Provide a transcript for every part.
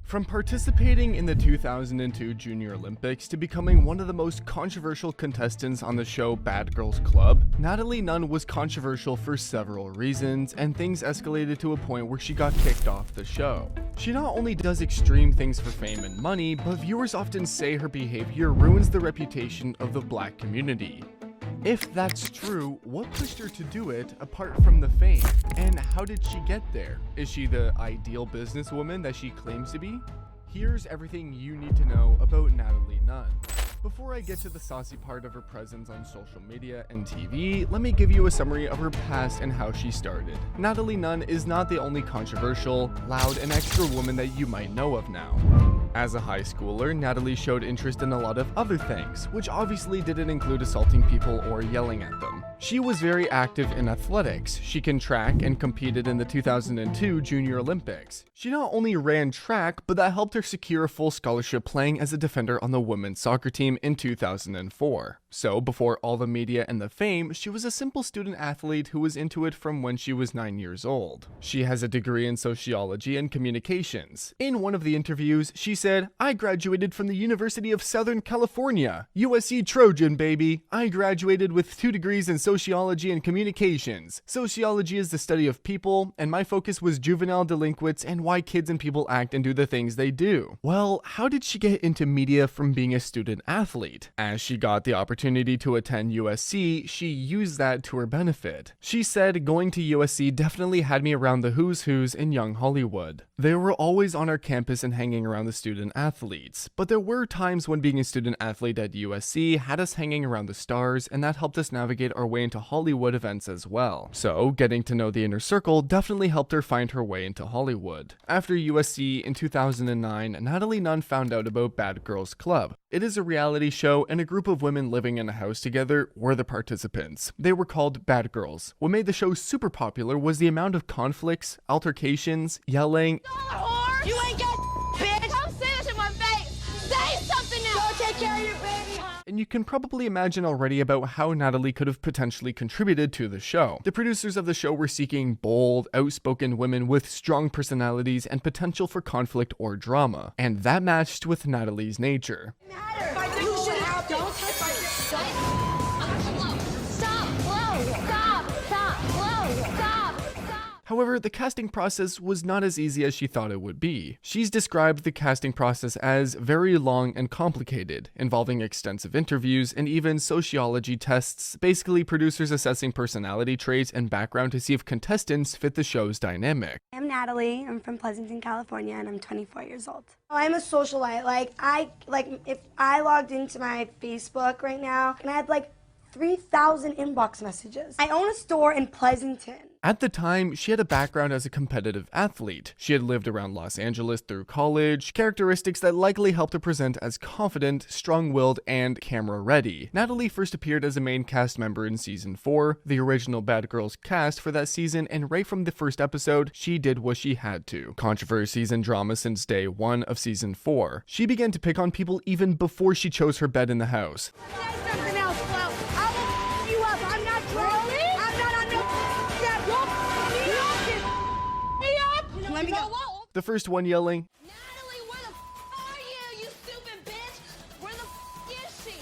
From participating in the 2002 Junior Olympics to becoming one of the most controversial contestants on the show Bad Girls Club, Natalie Nunn was controversial for several reasons, and things escalated to a point where she got kicked off the show. She not only does extreme things for fame and money, but viewers often say her behavior ruins the reputation of the black community. If that's true, what pushed her to do it apart from the fame? And how did she get there? Is she the ideal businesswoman that she claims to be? Here's everything you need to know about Natalie Nunn. Before I get to the saucy part of her presence on social media and TV, let me give you a summary of her past and how she started. Natalie Nunn is not the only controversial, loud, and extra woman that you might know of now. As a high schooler, Natalie showed interest in a lot of other things, which obviously didn't include assaulting people or yelling at them. She was very active in athletics. She can track and competed in the 2002 Junior Olympics. She not only ran track, but that helped her secure a full scholarship playing as a defender on the women's soccer team in 2004. So, before all the media and the fame, she was a simple student athlete who was into it from when she was 9 years old. She has a degree in sociology and communications. In one of the interviews, she said, "I graduated from the University of Southern California. USC Trojan, baby. I graduated with 2 degrees in sociology and communications. Sociology is the study of people, and my focus was juvenile delinquents and why kids and people act and do the things they do." Well, how did she get into media from being a student athlete? As she got the opportunity to attend USC, she used that to her benefit. She said, "Going to USC definitely had me around the who's who's in young Hollywood. They were always on our campus and hanging around the student athletes. But there were times when being a student athlete at USC had us hanging around the stars, and that helped us navigate our way into Hollywood events as well. So, getting to know the inner circle definitely helped her find her way into Hollywood." After USC in 2009, Natalie Nunn found out about Bad Girls Club. It is a reality show, and a group of women living in a house together were the participants. They were called Bad Girls. What made the show super popular was the amount of conflicts, altercations, yelling. You ain't got bitch! Don't say this in my face! Say something now! Go take care of your baby! And you can probably imagine already about how Natalie could have potentially contributed to the show. The producers of the show were seeking bold, outspoken women with strong personalities and potential for conflict or drama. And that matched with Natalie's nature. You should have... Don't touch my... However, the casting process was not as easy as she thought it would be. She's described the casting process as very long and complicated, involving extensive interviews and even sociology tests, basically producers assessing personality traits and background to see if contestants fit the show's dynamic. I'm Natalie, I'm from Pleasanton, California, and I'm 24 years old. I'm a socialite. If I logged into my Facebook right now, and I had 3,000 inbox messages. I own a store in Pleasanton. At the time, she had a background as a competitive athlete. She had lived around Los Angeles through college, characteristics that likely helped her present as confident, strong-willed, and camera-ready. Natalie first appeared as a main cast member in season 4, the original Bad Girls cast for that season, and right from the first episode, she did what she had to. Controversies and drama since day 1 of season 4. She began to pick on people even before she chose her bed in the house. The first one yelling, Natalie, where the are you, you stupid bitch? Where the is she?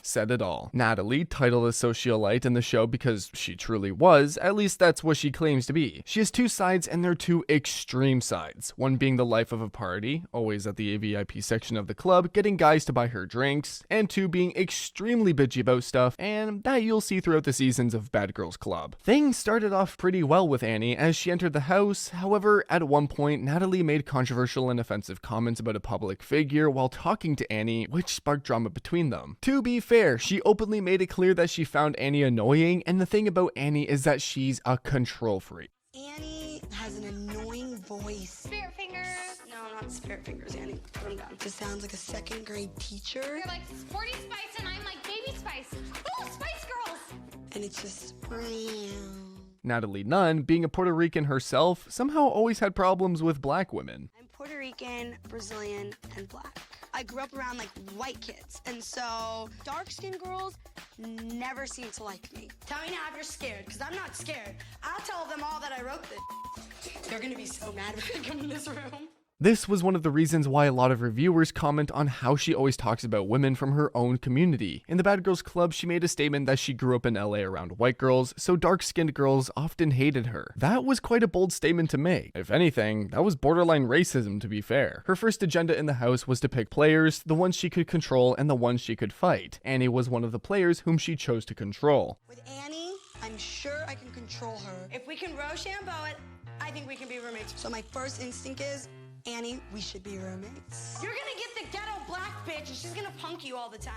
Said it all. Natalie, titled a socialite in the show because she truly was, at least that's what she claims to be. She has 2 sides, and they're 2 extreme sides. One being the life of a party, always at the VIP section of the club, getting guys to buy her drinks, and 2 being extremely bitchy about stuff, and that you'll see throughout the seasons of Bad Girls Club. Things started off pretty well with Annie as she entered the house. However, at one point, Natalie made controversial and offensive comments about a public figure while talking to Annie, which sparked drama between them. To be fair, she openly made it clear that she found Annie annoying, and the thing about Annie is that she's a control freak. Annie has an annoying voice. Spirit fingers. No, not spirit fingers, Annie. Put 'em down. Just sounds like a 2nd grade teacher. You're like Sporty Spice and I'm like Baby Spice. Oh, Spice Girls! And it's just... Natalie Nunn, being a Puerto Rican herself, somehow always had problems with black women. I'm Puerto Rican, Brazilian, and black. I grew up around white kids, and so dark-skinned girls never seem to like me. Tell me now if you're scared, because I'm not scared. I'll tell them all that I wrote this. They're gonna be so mad when they come in this room. This was one of the reasons why a lot of reviewers comment on how she always talks about women from her own community. In the Bad Girls Club, she made a statement that she grew up in LA around white girls, so dark-skinned girls often hated her. That was quite a bold statement to make. If anything, that was borderline racism, to be fair. Her first agenda in the house was to pick players, the ones she could control and the ones she could fight. Annie was one of the players whom she chose to control. With Annie, I'm sure I can control her. If we can Rochambeau it, I think we can be roommates. So my first instinct is, Annie, we should be roommates. You're gonna get the ghetto black bitch and she's gonna punk you all the time.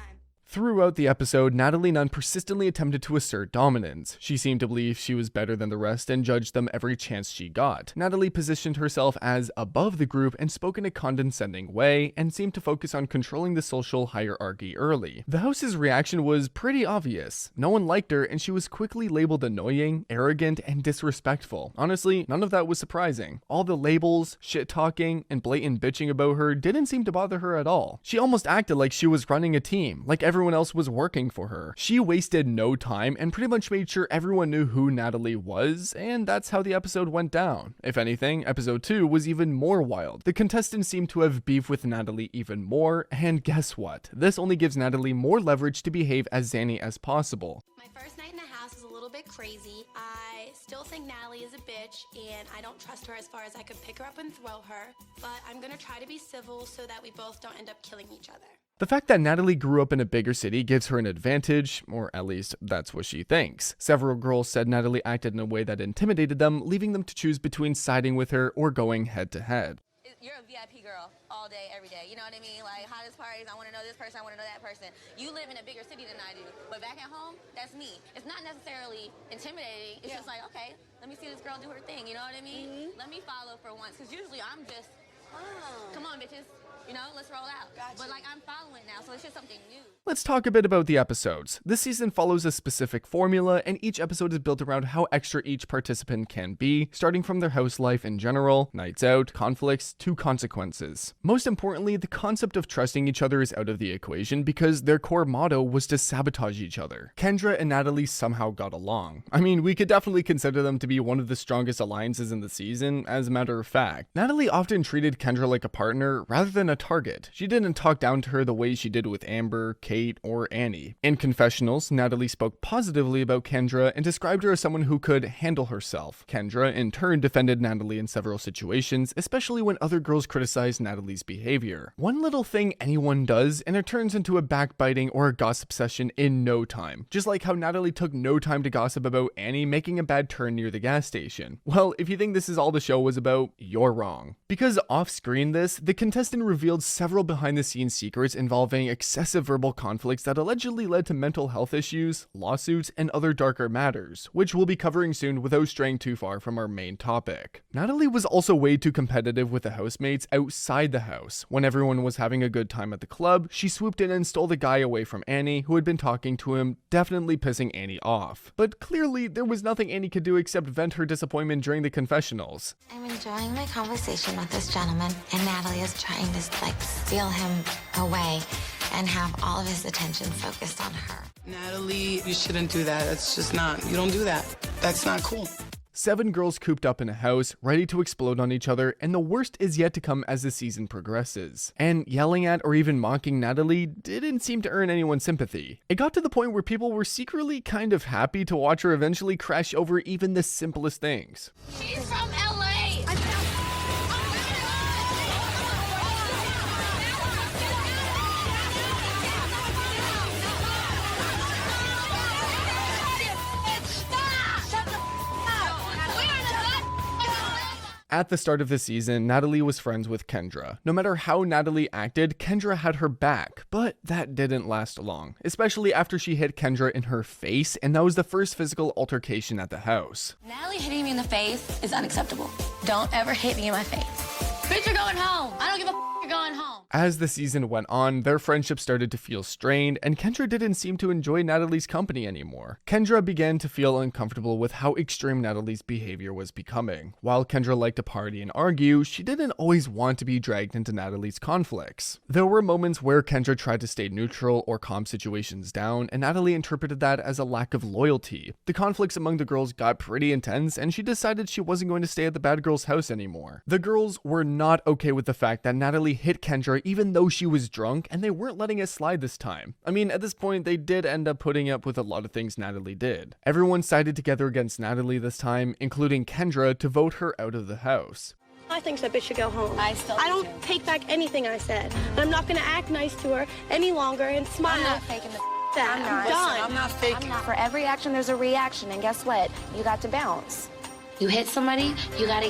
Throughout the episode, Natalie Nunn persistently attempted to assert dominance. She seemed to believe she was better than the rest and judged them every chance she got. Natalie positioned herself as above the group and spoke in a condescending way, and seemed to focus on controlling the social hierarchy early. The house's reaction was pretty obvious. No one liked her, and she was quickly labeled annoying, arrogant, and disrespectful. Honestly, none of that was surprising. All the labels, shit-talking, and blatant bitching about her didn't seem to bother her at all. She almost acted like she was running a team, like everyone else was working for her. She wasted no time and pretty much made sure everyone knew who Natalie was, and that's how the episode went down. If anything, episode 2 was even more wild. The contestants seemed to have beef with Natalie even more, and guess what? This only gives Natalie more leverage to behave as zany as possible. My first night in the house is a little bit crazy. I still think Natalie is a bitch, and I don't trust her as far as I could pick her up and throw her, but I'm gonna try to be civil so that we both don't end up killing each other. The fact that Natalie grew up in a bigger city gives her an advantage, or at least that's what she thinks. Several girls said Natalie acted in a way that intimidated them, leaving them to choose between siding with her or going head to head. You're a VIP girl all day, every day. You know what I mean? Like, hottest parties, I want to know this person, I want to know that person. You live in a bigger city than I do, but back at home, that's me. It's not necessarily intimidating. It's just like, okay, let me see this girl do her thing. You know what I mean? Let me follow for once, because usually I'm just, come on, bitches. You know, let's roll out. Gotcha. But like, I'm following now, so it's just something new. Let's talk a bit about the episodes. This season follows a specific formula, and each episode is built around how extra each participant can be, starting from their house life in general, nights out, conflicts, to consequences. Most importantly, the concept of trusting each other is out of the equation because their core motto was to sabotage each other. Kendra and Natalie somehow got along. I mean, we could definitely consider them to be one of the strongest alliances in the season, as a matter of fact. Natalie often treated Kendra like a partner rather than a target. She didn't talk down to her the way she did with Amber, Kate, or Annie. In confessionals, Natalie spoke positively about Kendra and described her as someone who could handle herself. Kendra, in turn, defended Natalie in several situations, especially when other girls criticized Natalie's behavior. One little thing anyone does, and it turns into a backbiting or a gossip session in no time. Just like how Natalie took no time to gossip about Annie making a bad turn near the gas station. Well, if you think this is all the show was about, you're wrong. Because off-screen the contestant revealed several behind-the-scenes secrets involving excessive verbal conflicts that allegedly led to mental health issues, lawsuits, and other darker matters, which we'll be covering soon without straying too far from our main topic. Natalie was also way too competitive with the housemates outside the house. When everyone was having a good time at the club, she swooped in and stole the guy away from Annie, who had been talking to him, definitely pissing Annie off. But clearly, there was nothing Annie could do except vent her disappointment during the confessionals. I'm enjoying my conversation with this gentleman, and Natalie is trying to, steal him away and have all of his attention focused on her. Natalie, you shouldn't do that. That's just not, you don't do that. That's not cool. 7 girls cooped up in a house, ready to explode on each other, and the worst is yet to come as the season progresses. And yelling at or even mocking Natalie didn't seem to earn anyone's sympathy. It got to the point where people were secretly kind of happy to watch her eventually crash over even the simplest things. She's from LA. At the start of the season, Natalie was friends with Kendra. No matter how Natalie acted, Kendra had her back, but that didn't last long, especially after she hit Kendra in her face, and that was the first physical altercation at the house. Natalie hitting me in the face is unacceptable. Don't ever hit me in my face. Bitch, you're going home. I don't give a f***, you're going home. As the season went on, their friendship started to feel strained, and Kendra didn't seem to enjoy Natalie's company anymore. Kendra began to feel uncomfortable with how extreme Natalie's behavior was becoming. While Kendra liked to party and argue, she didn't always want to be dragged into Natalie's conflicts. There were moments where Kendra tried to stay neutral or calm situations down, and Natalie interpreted that as a lack of loyalty. The conflicts among the girls got pretty intense, and she decided she wasn't going to stay at the bad girl's house anymore. The girls were not okay with the fact that Natalie hit Kendra even though she was drunk, and they weren't letting it slide this time. I mean, at this point, they did end up putting up with a lot of things Natalie did. Everyone sided together against Natalie this time, including Kendra, to vote her out of the house. I think that bitch should go home. I don't take back anything I said. I'm not gonna act nice to her any longer and smile. I'm not faking the that. I'm done. I'm not faking. For every action, there's a reaction, and guess what? You got to bounce. You hit somebody, you gotta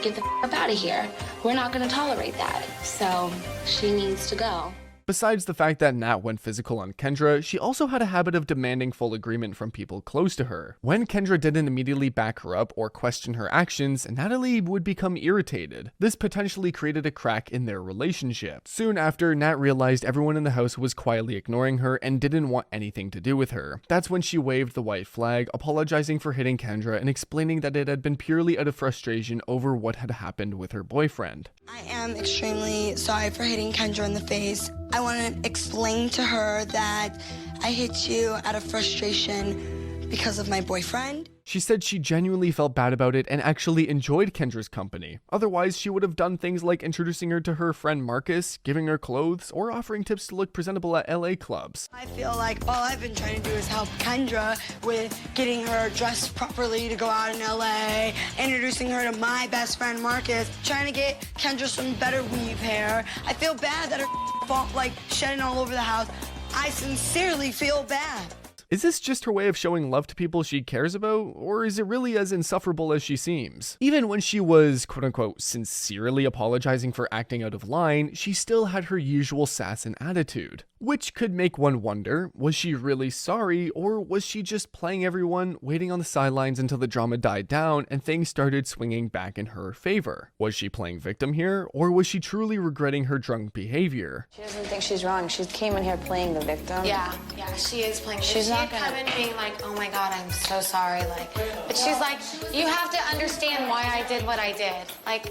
get the up out of here. We're not gonna tolerate that. So she needs to go. Besides the fact that Nat went physical on Kendra, she also had a habit of demanding full agreement from people close to her. When Kendra didn't immediately back her up or question her actions, Natalie would become irritated. This potentially created a crack in their relationship. Soon after, Nat realized everyone in the house was quietly ignoring her and didn't want anything to do with her. That's when she waved the white flag, apologizing for hitting Kendra and explaining that it had been purely out of frustration over what had happened with her boyfriend. I am extremely sorry for hitting Kendra in the face. I want to explain to her that I hit you out of frustration because of my boyfriend. She said she genuinely felt bad about it and actually enjoyed Kendra's company. Otherwise, she would have done things like introducing her to her friend Marcus, giving her clothes, or offering tips to look presentable at LA clubs. I feel like all I've been trying to do is help Kendra with getting her dressed properly to go out in LA, introducing her to my best friend Marcus, trying to get Kendra some better weave hair. I feel bad that her fault, like, shedding all over the house. I sincerely feel bad. Is this just her way of showing love to people she cares about, or is it really as insufferable as she seems? Even when she was, quote-unquote, sincerely apologizing for acting out of line, she still had her usual sass and attitude. Which could make one wonder, was she really sorry, or was she just playing everyone, waiting on the sidelines until the drama died down and things started swinging back in her favor? Was she playing victim here, or was she truly regretting her drunk behavior? She doesn't think she's wrong. She came in here playing the victim. Yeah, she is playing. She's She'd not come in being like, oh my God, I'm so sorry. Like, but she's like, you have to understand why I did what I did. Like,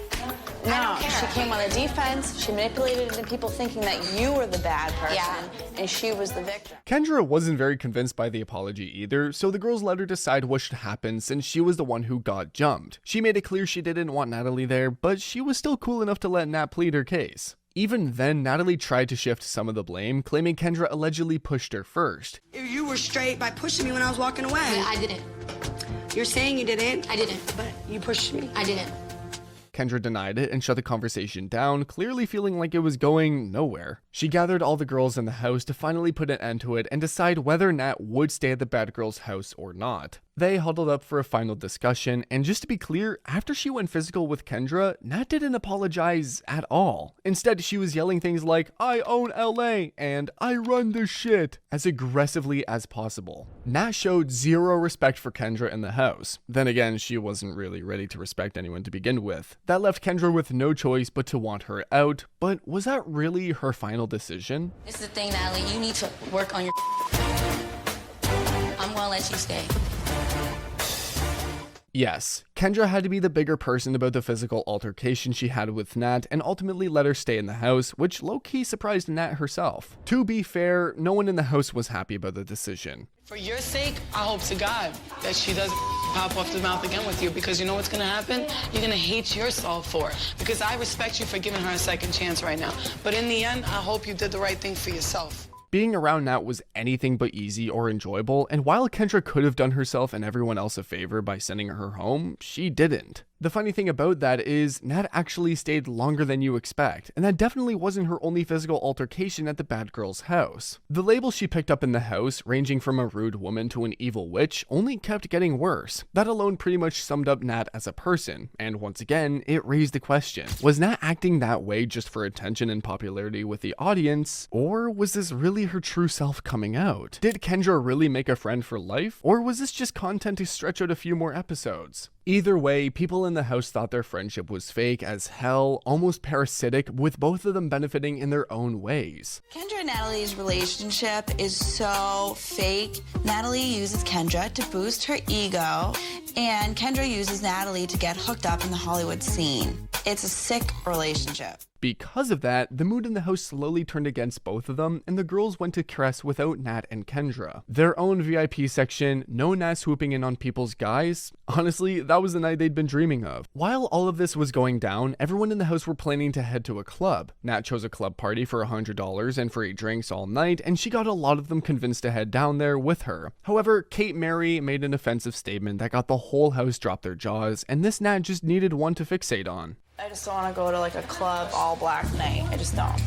I No, don't care. she came on the defense. She manipulated into people thinking that you were the bad person, and she was the victim. Kendra wasn't very convinced by the apology either, so the girls let her decide what should happen since she was the one who got jumped. She made it clear she didn't want Natalie there, but she was still cool enough to let Nat plead her case. Even then, Natalie tried to shift some of the blame, claiming Kendra allegedly pushed her first. You were straight by pushing me when I was walking away. I didn't. You're saying you didn't? I didn't. But you pushed me. I didn't. Kendra denied it and shut the conversation down, clearly feeling like it was going nowhere. She gathered all the girls in the house to finally put an end to it and decide whether Nat would stay at the bad girl's house or not. They huddled up for a final discussion, and just to be clear, after she went physical with Kendra, Nat didn't apologize at all. Instead, she was yelling things like, I own LA, and I run the shit, as aggressively as possible. Nat showed zero respect for Kendra in the house. Then again, she wasn't really ready to respect anyone to begin with. That left Kendra with no choice but to want her out, but was that really her final decision? This is the thing, Natalie. You need to work on your. I'm gonna let you stay. Yes, Kendra had to be the bigger person about the physical altercation she had with Nat and ultimately let her stay in the house, which low-key surprised Nat herself. To be fair, no one in the house was happy about the decision. For your sake, I hope to God that she doesn't pop off the mouth again with you, because you know what's gonna happen? You're gonna hate yourself for it, because I respect you for giving her a second chance right now. But in the end, I hope you did the right thing for yourself. Being around Nat was anything but easy or enjoyable, and while Kendra could have done herself and everyone else a favor by sending her home, she didn't. The funny thing about that is, Nat actually stayed longer than you expect, and that definitely wasn't her only physical altercation at the bad girl's house. The label she picked up in the house, ranging from a rude woman to an evil witch, only kept getting worse. That alone pretty much summed up Nat as a person, and once again, it raised the question, was Nat acting that way just for attention and popularity with the audience, or was this really her true self coming out? Did Kendra really make a friend for life, or was this just content to stretch out a few more episodes? Either way, people in the house thought their friendship was fake as hell, almost parasitic, with both of them benefiting in their own ways. Kendra and Natalie's relationship is so fake. Natalie uses Kendra to boost her ego, and Kendra uses Natalie to get hooked up in the Hollywood scene. It's a sick relationship. Because of that, the mood in the house slowly turned against both of them, and the girls went to Crest without Nat and Kendra. Their own VIP section, no Nat swooping in on people's guys. Honestly, that was the night they'd been dreaming of. While all of this was going down, everyone in the house were planning to head to a club. Nat chose a club party for $100 and free drinks all night, and she got a lot of them convinced to head down there with her. However, Kate Mary made an offensive statement that got the whole house drop their jaws, and this Nat just needed one to fixate on. I just don't want to go to like a club all black night. I just don't.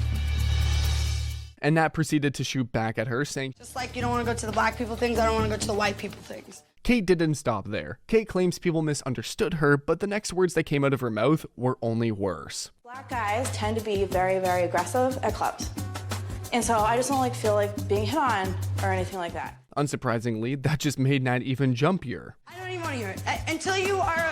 And Nat proceeded to shoot back at her, saying, Just like you don't want to go to the black people things, I don't want to go to the white people things. Kate didn't stop there. Kate claims people misunderstood her, but the next words that came out of her mouth were only worse. Black guys tend to be very, very aggressive at clubs. And so I just don't like feel like being hit on or anything like that. Unsurprisingly, that just made Nat even jumpier. I don't even want to hear it. Until you are,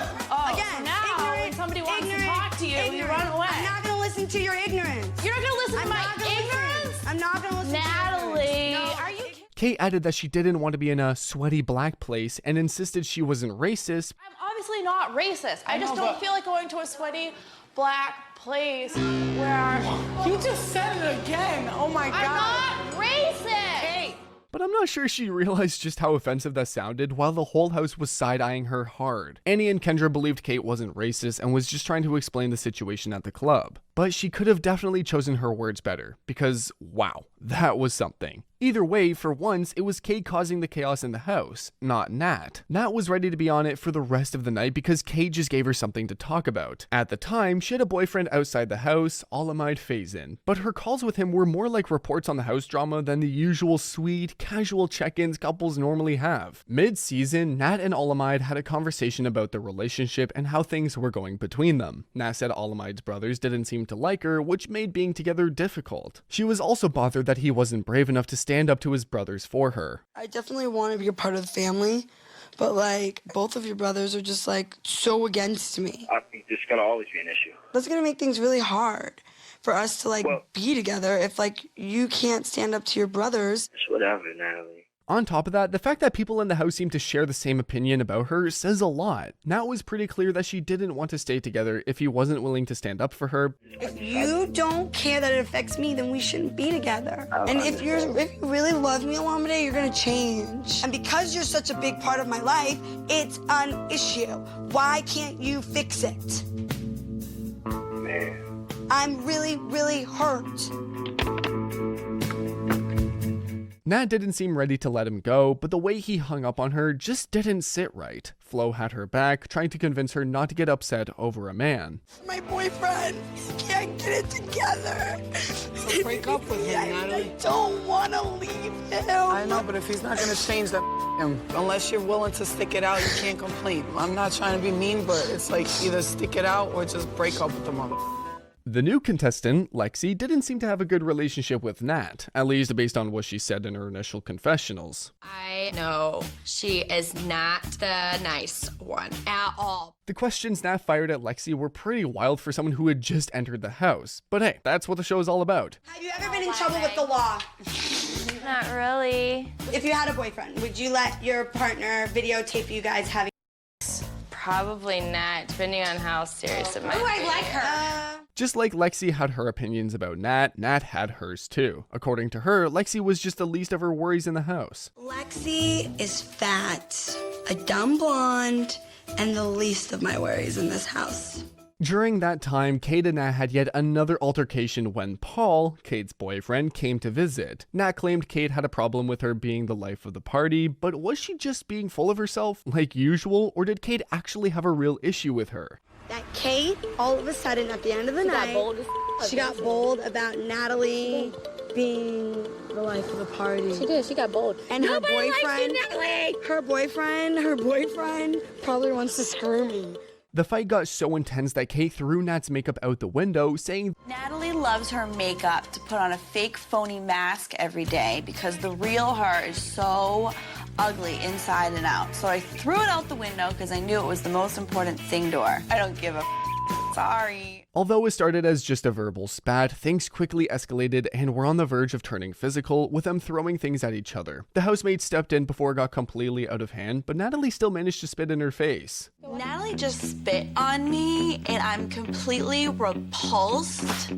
again, so now ignorant, when somebody wants to talk to you, you run away. I'm not going to listen to your ignorance. You're not going to listen to my ignorance? I'm not going to listen Natalie, to your ignorance. are you Kate added that she didn't want to be in a sweaty black place and insisted she wasn't racist. I'm obviously not racist. I just don't feel like going to a sweaty black place where... You just said it again. Oh my God. I'm not racist. Hey. But I'm not sure she realized just how offensive that sounded while the whole house was side-eyeing her hard. Annie and Kendra believed Kate wasn't racist and was just trying to explain the situation at the club. But she could have definitely chosen her words better, because wow, that was something. Either way, for once, it was Kate causing the chaos in the house, not Nat. Nat was ready to be on it for the rest of the night because Kate just gave her something to talk about. At the time, she had a boyfriend outside the house, Alamide Faison, but her calls with him were more like reports on the house drama than the usual sweet, casual check-ins couples normally have. Mid-season, Nat and Alamide had a conversation about their relationship and how things were going between them. Nat said Alamide's brothers didn't seem to like her, which made being together difficult. She was also bothered that he wasn't brave enough to stand up to his brothers for her. I definitely want to be a part of the family, but like both of your brothers are just like so against me. I think there's gonna always be an issue. That's gonna make things really hard for us to like be together if like you can't stand up to your brothers. It's whatever, Natalie. On top of that, the fact that people in the house seemed to share the same opinion about her says a lot. Now it was pretty clear that she didn't want to stay together if he wasn't willing to stand up for her. If you don't care that it affects me, then we shouldn't be together. And if you really love me, Alamide, you're gonna change. And because you're such a big part of my life, it's an issue. Why can't you fix it? Man. I'm really, really hurt. Nat didn't seem ready to let him go, but the way he hung up on her just didn't sit right. Flo had her back, trying to convince her not to get upset over a man. My boyfriend, he can't get it together. So break up with him, Natalie. I don't want to leave him. I know, but if he's not going to change, that him. Unless you're willing to stick it out, you can't complain. I'm not trying to be mean, but it's like either stick it out or just break up with the mother. The new contestant, Lexi, didn't seem to have a good relationship with Nat, at least based on what she said in her initial confessionals. I know she is not the nice one at all. The questions Nat fired at Lexi were pretty wild for someone who had just entered the house, but hey, that's what the show is all about. Have you ever been in trouble with the law? Not really. If you had a boyfriend, would you let your partner videotape you guys having Probably not, depending on how serious it might be. I like her. Just like Lexi had her opinions about Nat, Nat had hers too. According to her, Lexi was just the least of her worries in the house. Lexi is fat, a dumb blonde, and the least of my worries in this house. During that time, Kate and Nat had yet another altercation when Paul, Kate's boyfriend, came to visit. Nat claimed Kate had a problem with her being the life of the party, but was she just being full of herself like usual, or did Kate actually have a real issue with her? That Kate, all of a sudden, at the end of the night, she got bold about Natalie being the life of the party. She did. She got bold. And her boyfriend, her boyfriend probably wants to screw me. The fight got so intense that Kate threw Nat's makeup out the window, saying, Natalie loves her makeup to put on a fake phony mask every day because the real her is so ugly inside and out. So I threw it out the window because I knew it was the most important thing to her. I don't give a sorry. Although it started as just a verbal spat, things quickly escalated and were on the verge of turning physical, with them throwing things at each other. The housemates stepped in before it got completely out of hand, but Natalie still managed to spit in her face. Natalie just spit on me, and I'm completely repulsed.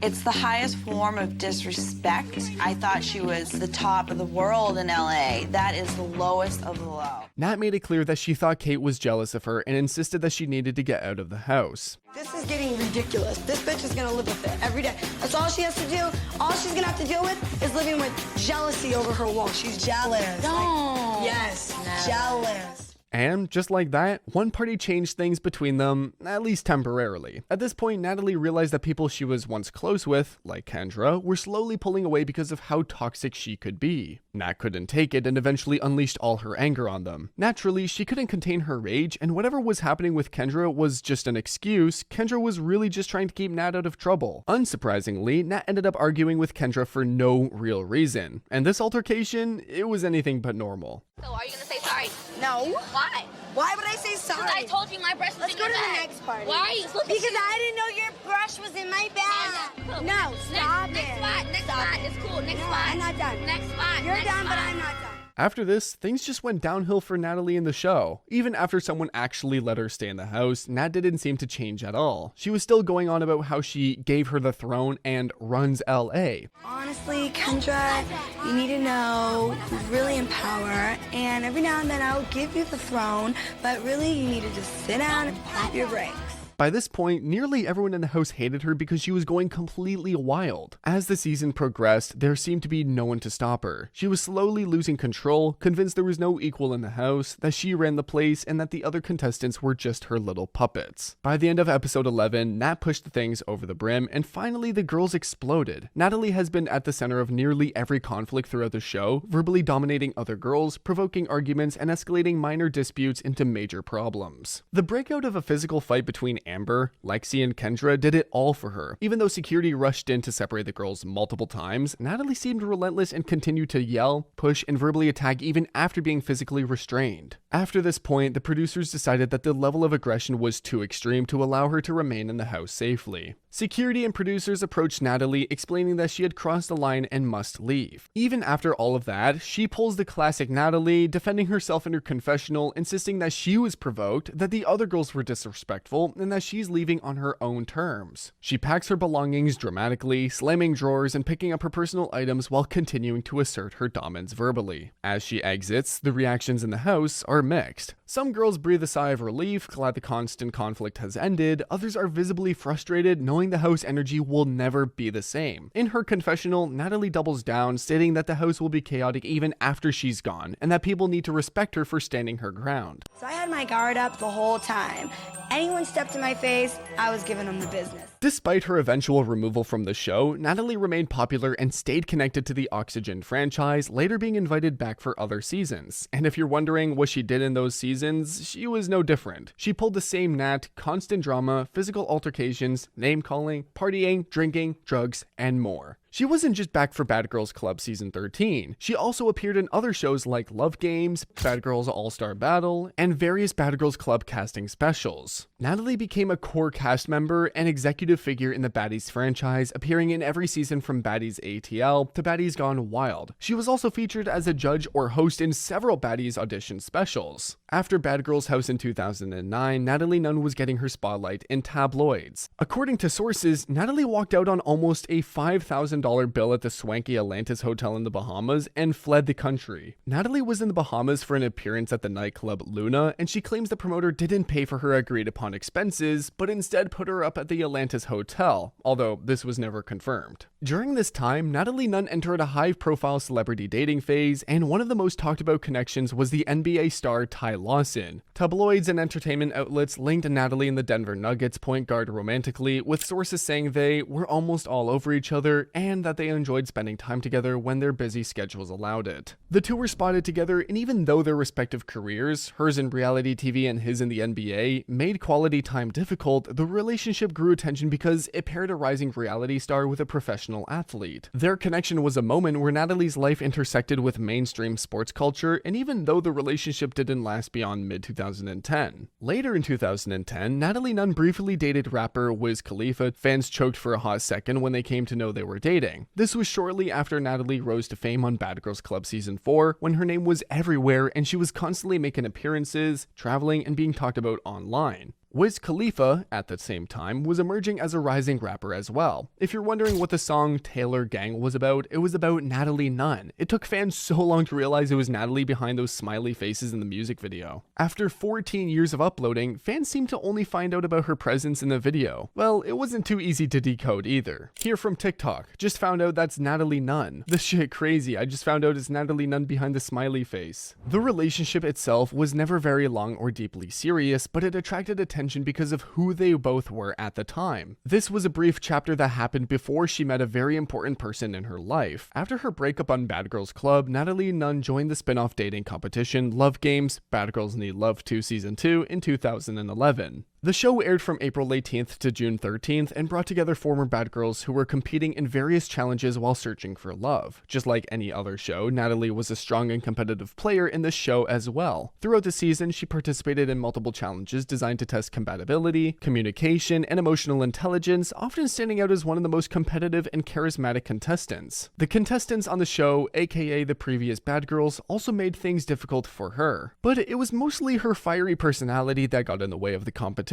It's the highest form of disrespect. I thought she was the top of the world in LA. That is the lowest of the low. Nat made it clear that she thought Kate was jealous of her and insisted that she needed to get out of the house. This is getting ridiculous. This bitch is gonna live with it every day. That's all she has to do. All she's gonna have to deal with is living with jealousy over her wall. She's jealous. No. Yes, jealous. And just like that, one party changed things between them, at least temporarily. At this point, Natalie realized that people she was once close with, like Kendra, were slowly pulling away because of how toxic she could be. Nat couldn't take it and eventually unleashed all her anger on them. Naturally, she couldn't contain her rage, and whatever was happening with Kendra was just an excuse. Kendra was really just trying to keep Nat out of trouble. Unsurprisingly, Nat ended up arguing with Kendra for no real reason. And this altercation, it was anything but normal. So are you gonna say sorry? No. Why? Why would I say sorry? Because I told you my brush was Let's in go your to bag. the next party. Why are you? Look Because at you. I didn't know your brush was in my bag. No, stop Next it. spot. Next Stop spot. it. It's cool. Next No, spot. I'm not done. Next spot. You're Next done, but spot. I'm not done. After this, things just went downhill for Natalie in the show. Even after someone actually let her stay in the house, Nat didn't seem to change at all. She was still going on about how she gave her the throne and runs LA. Honestly, Kendra, you need to know who's really in power, and every now and then I'll give you the throne, but really you need to just sit down and pump your brakes. By this point, nearly everyone in the house hated her because she was going completely wild. As the season progressed, there seemed to be no one to stop her. She was slowly losing control, convinced there was no equal in the house, that she ran the place, and that the other contestants were just her little puppets. By the end of episode 11, Nat pushed things over the brim, and finally the girls exploded. Natalie has been at the center of nearly every conflict throughout the show, verbally dominating other girls, provoking arguments, and escalating minor disputes into major problems. The breakout of a physical fight between Amber, Lexi, and Kendra did it all for her. Even though security rushed in to separate the girls multiple times, Natalie seemed relentless and continued to yell, push, and verbally attack even after being physically restrained. After this point, the producers decided that the level of aggression was too extreme to allow her to remain in the house safely. Security and producers approached Natalie, explaining that she had crossed the line and must leave. Even after all of that, she pulls the classic Natalie, defending herself in her confessional, insisting that she was provoked, that the other girls were disrespectful, and that she's leaving on her own terms. She packs her belongings dramatically, slamming drawers and picking up her personal items while continuing to assert her dominance verbally. As she exits, the reactions in the house are mixed. Some girls breathe a sigh of relief, glad the constant conflict has ended. Others are visibly frustrated, knowing the house energy will never be the same. In her confessional, Natalie doubles down, stating that the house will be chaotic even after she's gone, and that people need to respect her for standing her ground. So I had my guard up the whole time. Anyone stepped in my face, I was giving them the business. Despite her eventual removal from the show, Natalie remained popular and stayed connected to the Oxygen franchise, later being invited back for other seasons. And if you're wondering what she did in those seasons, she was no different. She pulled the same Nat: constant drama, physical altercations, name-calling, partying, drinking, drugs, and more. She wasn't just back for Bad Girls Club season 13. She also appeared in other shows like Love Games, Bad Girls All-Star Battle, and various Bad Girls Club casting specials. Natalie became a core cast member and executive figure in the Baddies franchise, appearing in every season from Baddies ATL to Baddies Gone Wild. She was also featured as a judge or host in several Baddies audition specials. After Bad Girls House in 2009, Natalie Nunn was getting her spotlight in Tabloids. According to sources, Natalie walked out on almost a $5,000 bill at the swanky Atlantis Hotel in the Bahamas and fled the country. Natalie was in the Bahamas for an appearance at the nightclub Luna, and she claims the promoter didn't pay for her agreed upon expenses, but instead put her up at the Atlantis Hotel, although this was never confirmed. During this time, Natalie Nunn entered a high-profile celebrity dating phase, and one of the most talked about connections was the NBA star Ty Lawson. Tabloids and entertainment outlets linked Natalie and the Denver Nuggets point guard romantically, with sources saying they were almost all over each other, and and that they enjoyed spending time together when their busy schedules allowed it. The two were spotted together, and even though their respective careers, hers in reality TV and his in the NBA, made quality time difficult, the relationship grew attention because it paired a rising reality star with a professional athlete. Their connection was a moment where Natalie's life intersected with mainstream sports culture, and even though the relationship didn't last beyond mid-2010. Later in 2010, Natalie Nunn briefly dated rapper Wiz Khalifa. Fans choked for a hot second when they came to know they were dating. This was shortly after Natalie rose to fame on Bad Girls Club Season 4, when her name was everywhere and she was constantly making appearances, traveling, and being talked about online. Wiz Khalifa, at the same time, was emerging as a rising rapper as well. If you're wondering what the song Taylor Gang was about, it was about Natalie Nunn. It took fans so long to realize it was Natalie behind those smiley faces in the music video. After 14 years of uploading, fans seemed to only find out about her presence in the video. Well, it wasn't too easy to decode either. Here from TikTok, just found out that's Natalie Nunn. This shit crazy, I just found out it's Natalie Nunn behind the smiley face. The relationship itself was never very long or deeply serious, but it attracted attention because of who they both were at the time. This was a brief chapter that happened before she met a very important person in her life. After her breakup on Bad Girls Club, Natalie Nunn joined the spin-off dating competition Love Games: Bad Girls Need Love 2 Season 2 in 2011. The show aired from April 18th to June 13th and brought together former bad girls who were competing in various challenges while searching for love. Just like any other show, Natalie was a strong and competitive player in this show as well. Throughout the season, she participated in multiple challenges designed to test compatibility, communication, and emotional intelligence, often standing out as one of the most competitive and charismatic contestants. The contestants on the show, aka the previous bad girls, also made things difficult for her. But it was mostly her fiery personality that got in the way of the competition.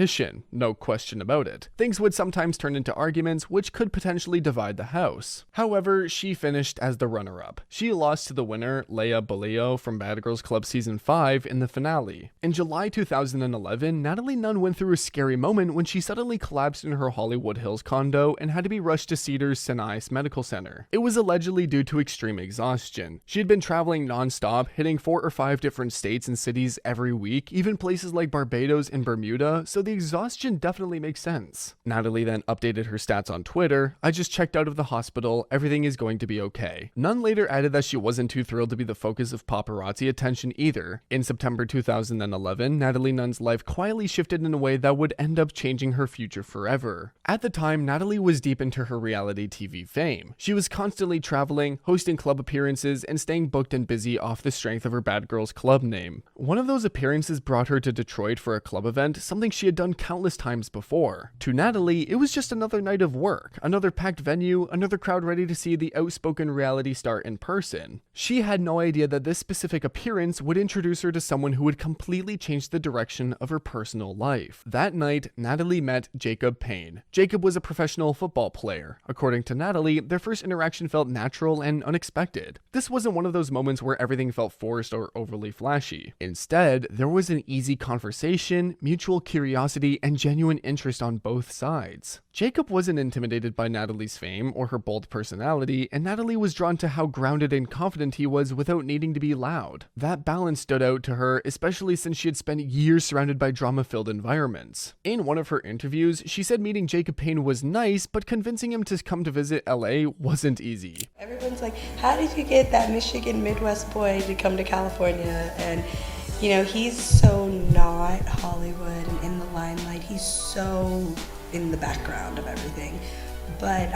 No question about it. Things would sometimes turn into arguments, which could potentially divide the house. However, she finished as the runner-up. She lost to the winner, Leia Bolio from Bad Girls Club Season 5 in the finale. In July 2011, Natalie Nunn went through a scary moment when she suddenly collapsed in her Hollywood Hills condo and had to be rushed to Cedars Sinai Medical Center. It was allegedly due to extreme exhaustion. She had been traveling non-stop, hitting 4 or 5 different states and cities every week, even places like Barbados and Bermuda, so the exhaustion definitely makes sense. Natalie then updated her stats on Twitter. "I just checked out of the hospital. Everything is going to be okay." Nunn later added that she wasn't too thrilled to be the focus of paparazzi attention either. In September 2011, Natalie Nunn's life quietly shifted in a way that would end up changing her future forever. At the time, Natalie was deep into her reality TV fame. She was constantly traveling, hosting club appearances, and staying booked and busy off the strength of her Bad Girls Club name. One of those appearances brought her to Detroit for a club event, something she had done countless times before. To Natalie, it was just another night of work, another packed venue, another crowd ready to see the outspoken reality star in person. She had no idea that this specific appearance would introduce her to someone who would completely change the direction of her personal life. That night, Natalie met Jacob Payne. Jacob was a professional football player. According to Natalie, their first interaction felt natural and unexpected. This wasn't one of those moments where everything felt forced or overly flashy. Instead, there was an easy conversation, mutual curiosity, and genuine interest on both sides. Jacob wasn't intimidated by Natalie's fame or her bold personality, and Natalie was drawn to how grounded and confident he was without needing to be loud. That balance stood out to her, especially since she had spent years surrounded by drama-filled environments. In one of her interviews, she said meeting Jacob Payne was nice, but convincing him to come to visit LA wasn't easy. Everyone's like, how did you get that Michigan Midwest boy to come to California? And you know, he's so not Hollywood and in the limelight. He's so in the background of everything. But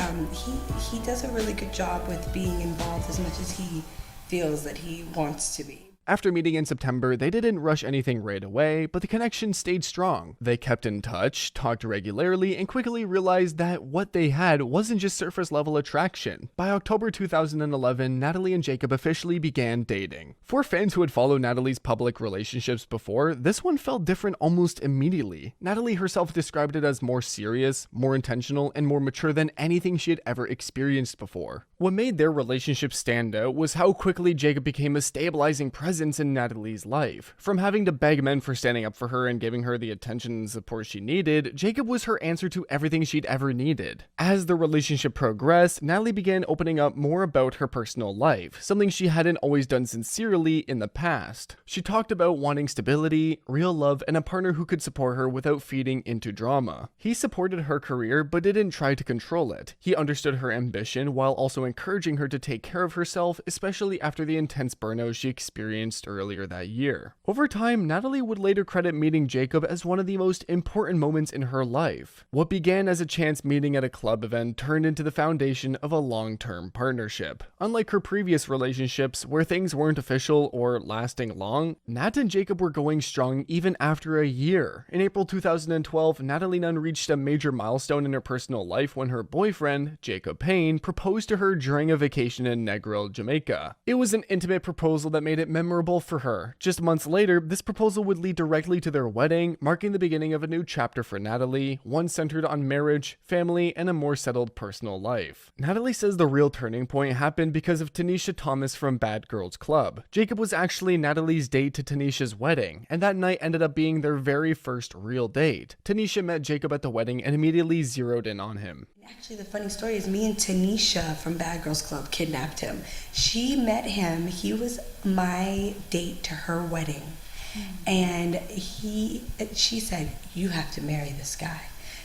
he does a really good job with being involved as much as he feels that he wants to be. After meeting in September, they didn't rush anything right away, but the connection stayed strong. They kept in touch, talked regularly, and quickly realized that what they had wasn't just surface-level attraction. By October 2011, Natalie and Jacob officially began dating. For fans who had followed Natalie's public relationships before, this one felt different almost immediately. Natalie herself described it as more serious, more intentional, and more mature than anything she had ever experienced before. What made their relationship stand out was how quickly Jacob became a stabilizing presence presence in Natalie's life. From having to beg men for standing up for her and giving her the attention and support she needed, Jacob was her answer to everything she'd ever needed. As the relationship progressed, Natalie began opening up more about her personal life, something she hadn't always done sincerely in the past. She talked about wanting stability, real love, and a partner who could support her without feeding into drama. He supported her career but didn't try to control it. He understood her ambition while also encouraging her to take care of herself, especially after the intense burnout she experienced earlier that year. Over time, Natalie would later credit meeting Jacob as one of the most important moments in her life. What began as a chance meeting at a club event turned into the foundation of a long-term partnership. Unlike her previous relationships, where things weren't official or lasting long, Nat and Jacob were going strong even after a year. In April 2012, Natalie Nunn reached a major milestone in her personal life when her boyfriend, Jacob Payne, proposed to her during a vacation in Negril, Jamaica. It was an intimate proposal that made it memorable for her. Just months later, this proposal would lead directly to their wedding, marking the beginning of a new chapter for Natalie, one centered on marriage, family, and a more settled personal life. Natalie says the real turning point happened because of Tanisha Thomas from Bad Girls Club. Jacob was actually Natalie's date to Tanisha's wedding, and that night ended up being their very first real date. Tanisha met Jacob at the wedding and immediately zeroed in on him. Actually, the funny story is me and Tanisha from Bad Girls Club kidnapped him. She met him. He was my date to her wedding. And she said, "You have to marry this guy."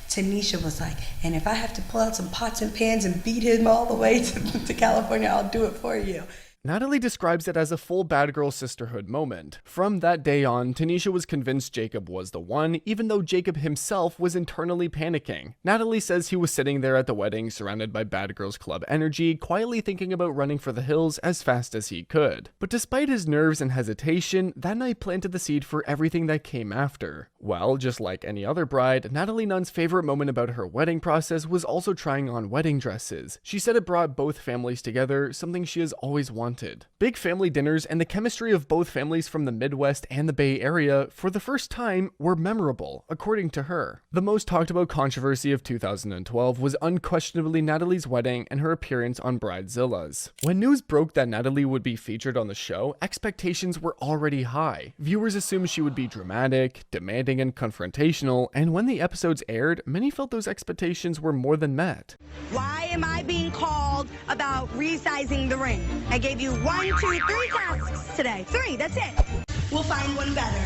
Tanisha was like, "And if I have to pull out some pots and pans and beat him all the way to California, I'll do it for you." Natalie describes it as a full bad girl sisterhood moment. From that day on, Tanisha was convinced Jacob was the one, even though Jacob himself was internally panicking. Natalie says he was sitting there at the wedding, surrounded by Bad Girls Club energy, quietly thinking about running for the hills as fast as he could. But despite his nerves and hesitation, that night planted the seed for everything that came after. Well, just like any other bride, Natalie Nunn's favorite moment about her wedding process was also trying on wedding dresses. She said it brought both families together, something she has always wanted. Big family dinners and the chemistry of both families from the Midwest and the Bay Area, for the first time, were memorable, according to her. The most talked about controversy of 2012 was unquestionably Natalie's wedding and her appearance on Bridezilla's. When news broke that Natalie would be featured on the show, expectations were already high. Viewers assumed she would be dramatic, demanding, and confrontational, and when the episodes aired, many felt those expectations were more than met. Why am I being called about resizing the ring? I gave you 1, 2, 3 tasks today. 3, that's it. We'll find one better.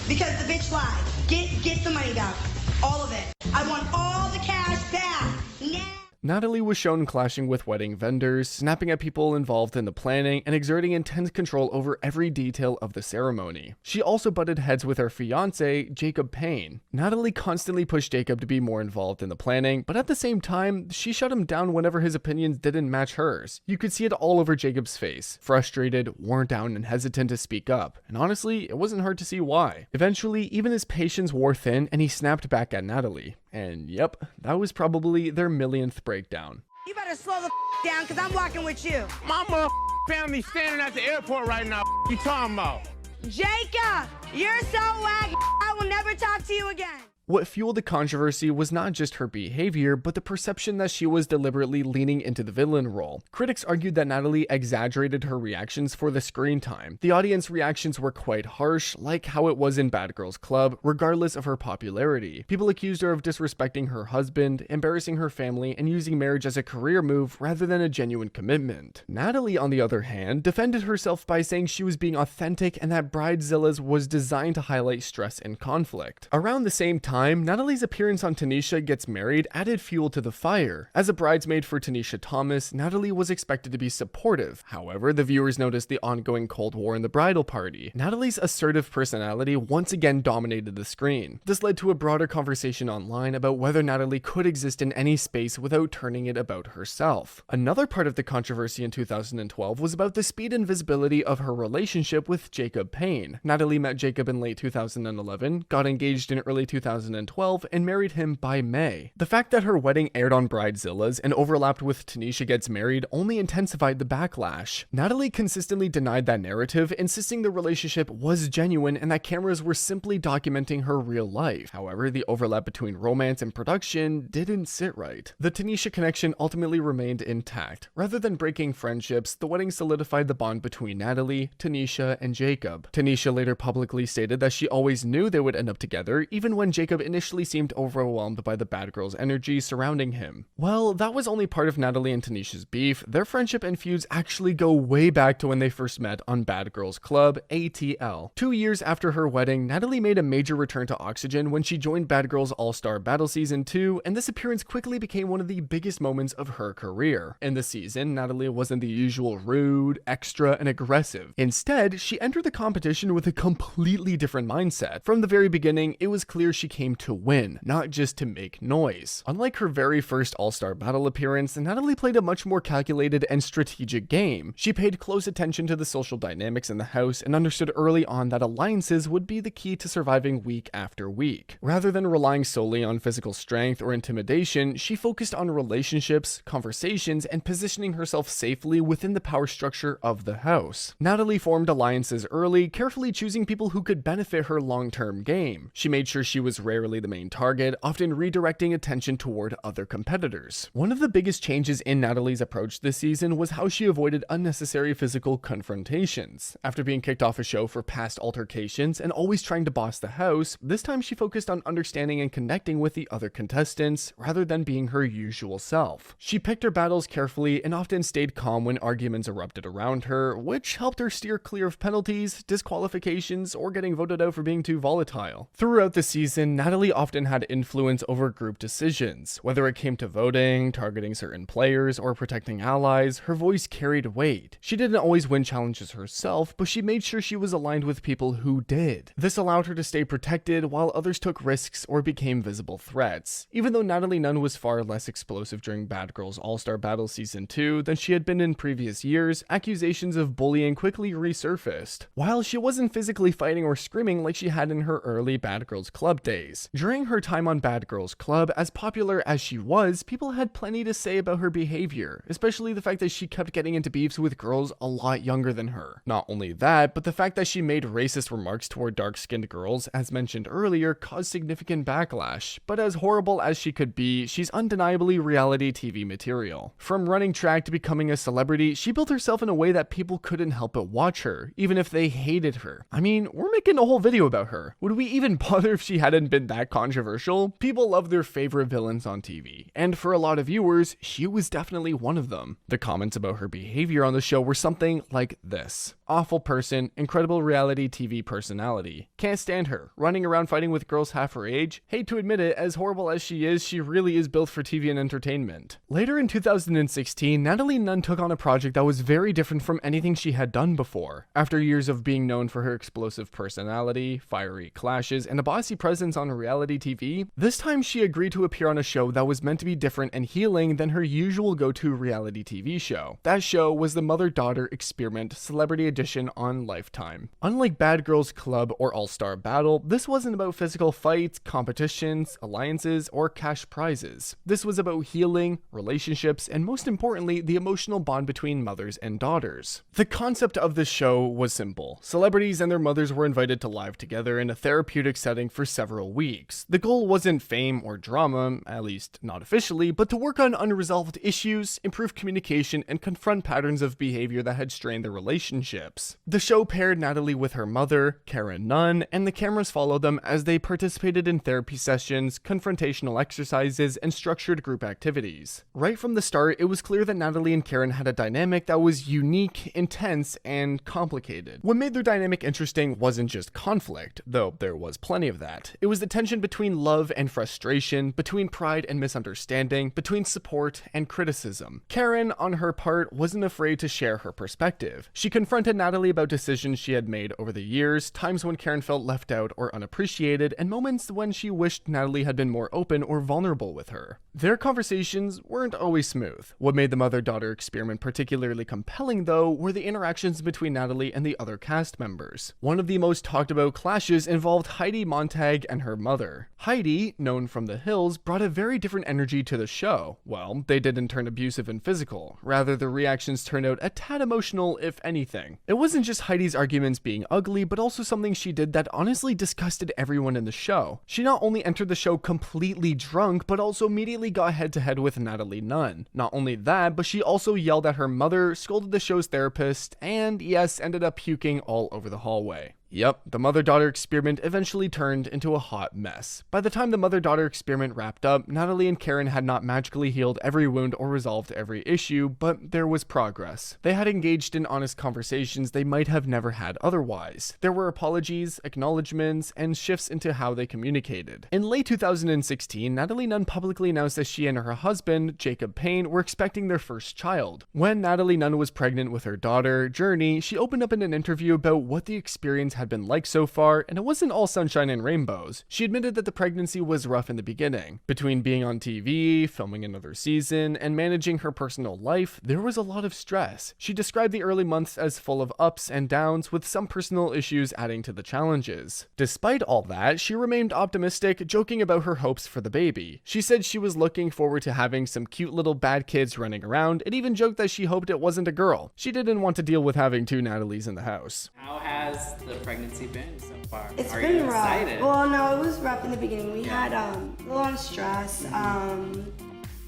Because the bitch lied. Get the money back. All of it. I want all the cash back. Now. Natalie was shown clashing with wedding vendors, snapping at people involved in the planning, and exerting intense control over every detail of the ceremony. She also butted heads with her fiancé, Jacob Payne. Natalie constantly pushed Jacob to be more involved in the planning, but at the same time, she shut him down whenever his opinions didn't match hers. You could see it all over Jacob's face, frustrated, worn down, and hesitant to speak up. And honestly, it wasn't hard to see why. Eventually, even his patience wore thin, and he snapped back at Natalie. And yep, that was probably their millionth breakdown. You better slow the down, because I'm walking with you. My family standing at the airport right now. You talking about? Jacob, you're so whack. I will never talk to you again. What fueled the controversy was not just her behavior, but the perception that she was deliberately leaning into the villain role. Critics argued that Natalie exaggerated her reactions for the screen time. The audience reactions were quite harsh, like how it was in Bad Girls Club, regardless of her popularity. People accused her of disrespecting her husband, embarrassing her family, and using marriage as a career move rather than a genuine commitment. Natalie, on the other hand, defended herself by saying she was being authentic and that Bridezilla's was designed to highlight stress and conflict. Around the same time, Natalie's appearance on Tanisha Gets Married added fuel to the fire. As a bridesmaid for Tanisha Thomas, Natalie was expected to be supportive. However, the viewers noticed the ongoing Cold War in the bridal party. Natalie's assertive personality once again dominated the screen. This led to a broader conversation online about whether Natalie could exist in any space without turning it about herself. Another part of the controversy in 2012 was about the speed and visibility of her relationship with Jacob Payne. Natalie met Jacob in late 2011, got engaged in early 2012, 2012 and married him by May. The fact that her wedding aired on Bridezilla's and overlapped with Tanisha Gets Married only intensified the backlash. Natalie consistently denied that narrative, insisting the relationship was genuine and that cameras were simply documenting her real life. However, the overlap between romance and production didn't sit right. The Tanisha connection ultimately remained intact. Rather than breaking friendships, the wedding solidified the bond between Natalie, Tanisha, and Jacob. Tanisha later publicly stated that she always knew they would end up together, even when Jacob initially seemed overwhelmed by the bad girl's energy surrounding him. Well, that was only part of Natalie and Tanisha's beef. Their friendship and feuds actually go way back to when they first met on Bad Girls Club, ATL. 2 years after her wedding, Natalie made a major return to Oxygen when she joined Bad Girls All-Star Battle Season 2, and this appearance quickly became one of the biggest moments of her career. In the season, Natalie wasn't the usual rude, extra, and aggressive. Instead, she entered the competition with a completely different mindset. From the very beginning, it was clear she came to win, not just to make noise. Unlike her very first All-Star Battle appearance, Natalie played a much more calculated and strategic game. She paid close attention to the social dynamics in the house and understood early on that alliances would be the key to surviving week after week. Rather than relying solely on physical strength or intimidation, she focused on relationships, conversations, and positioning herself safely within the power structure of the house. Natalie formed alliances early, carefully choosing people who could benefit her long-term game. She made sure she was rarely the main target, often redirecting attention toward other competitors. One of the biggest changes in Natalie's approach this season was how she avoided unnecessary physical confrontations. After being kicked off a show for past altercations and always trying to boss the house, this time she focused on understanding and connecting with the other contestants rather than being her usual self. She picked her battles carefully and often stayed calm when arguments erupted around her, which helped her steer clear of penalties, disqualifications, or getting voted out for being too volatile. Throughout the season, Natalie often had influence over group decisions. Whether it came to voting, targeting certain players, or protecting allies, her voice carried weight. She didn't always win challenges herself, but she made sure she was aligned with people who did. This allowed her to stay protected while others took risks or became visible threats. Even though Natalie Nunn was far less explosive during Bad Girls All-Star Battle Season 2 than she had been in previous years, accusations of bullying quickly resurfaced. While she wasn't physically fighting or screaming like she had in her early Bad Girls Club days. During her time on Bad Girls Club, as popular as she was, people had plenty to say about her behavior, especially the fact that she kept getting into beefs with girls a lot younger than her. Not only that, but the fact that she made racist remarks toward dark-skinned girls, as mentioned earlier, caused significant backlash. But as horrible as she could be, she's undeniably reality TV material. From running track to becoming a celebrity, she built herself in a way that people couldn't help but watch her, even if they hated her. I mean, we're making a whole video about her. Would we even bother if she hadn't been that controversial? People love their favorite villains on TV, and for a lot of viewers, she was definitely one of them. The comments about her behavior on the show were something like this: awful person, incredible reality TV personality. Can't stand her, running around fighting with girls half her age. Hate to admit it, as horrible as she really is built for TV and entertainment. Later in 2016, Natalie Nunn took on a project that was very different from anything she had done before. After years of being known for her explosive personality, fiery clashes, and a bossy presence on reality TV, this time she agreed to appear on a show that was meant to be different and healing than her usual go-to reality TV show. That show was the Mother-Daughter Experiment Celebrity Edition on Lifetime. Unlike Bad Girls Club or All-Star Battle, this wasn't about physical fights, competitions, alliances, or cash prizes. This was about healing, relationships, and most importantly, the emotional bond between mothers and daughters. The concept of the show was simple. Celebrities and their mothers were invited to live together in a therapeutic setting for several weeks. The goal wasn't fame or drama, at least not officially, but to work on unresolved issues, improve communication, and confront patterns of behavior that had strained their relationships. The show paired Natalie with her mother, Karen Nunn, and the cameras followed them as they participated in therapy sessions, confrontational exercises, and structured group activities. Right from the start, it was clear that Natalie and Karen had a dynamic that was unique, intense, and complicated. What made their dynamic interesting wasn't just conflict, though there was plenty of that. It was the tension between love and frustration, between pride and misunderstanding, between support and criticism. Karen, on her part, wasn't afraid to share her perspective. She confronted Natalie about decisions she had made over the years, times when Karen felt left out or unappreciated, and moments when she wished Natalie had been more open or vulnerable with her. Their conversations weren't always smooth. What made the mother-daughter experiment particularly compelling, though, were the interactions between Natalie and the other cast members. One of the most talked about clashes involved Heidi Montag and her mother. Heidi, known from The Hills, brought a very different energy to the show. Well, they didn't turn abusive and physical. Rather, the reactions turned out a tad emotional, if anything. It wasn't just Heidi's arguments being ugly, but also something she did that honestly disgusted everyone in the show. She not only entered the show completely drunk, but also immediately got head-to-head with Natalie Nunn. Not only that, but she also yelled at her mother, scolded the show's therapist, and yes, ended up puking all over the hallway. Yep, the mother-daughter experiment eventually turned into a hot mess. By the time the mother-daughter experiment wrapped up, Natalie and Karen had not magically healed every wound or resolved every issue, but there was progress. They had engaged in honest conversations they might have never had otherwise. There were apologies, acknowledgements, and shifts into how they communicated. In late 2016, Natalie Nunn publicly announced that she and her husband, Jacob Payne, were expecting their first child. When Natalie Nunn was pregnant with her daughter, Journey, she opened up in an interview about what the experience had been like so far, and it wasn't all sunshine and rainbows. She admitted that the pregnancy was rough in the beginning. Between being on TV, filming another season, and managing her personal life, there was a lot of stress. She described the early months as full of ups and downs, with some personal issues adding to the challenges. Despite all that, she remained optimistic, joking about her hopes for the baby. She said she was looking forward to having some cute little bad kids running around, and even joked that she hoped it wasn't a girl. She didn't want to deal with having two Natalies in the house. How has the pregnancy been so far? It's Are been you rough. excited? Well, no, it was rough in the beginning. We had a lot of stress.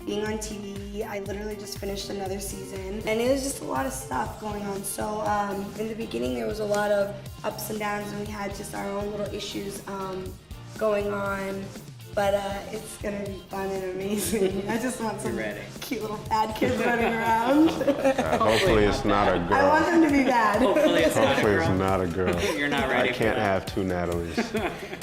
Being on TV, I literally just finished another season, and it was just a lot of stuff going on. So in the beginning, there was a lot of ups and downs, and we had just our own little issues going on. But it's gonna be fun and amazing. I just want some cute little bad kids running around. Hopefully it's not a girl. I want them to be bad. Hopefully it's not a girl. You're not ready. I can't have two Natalies.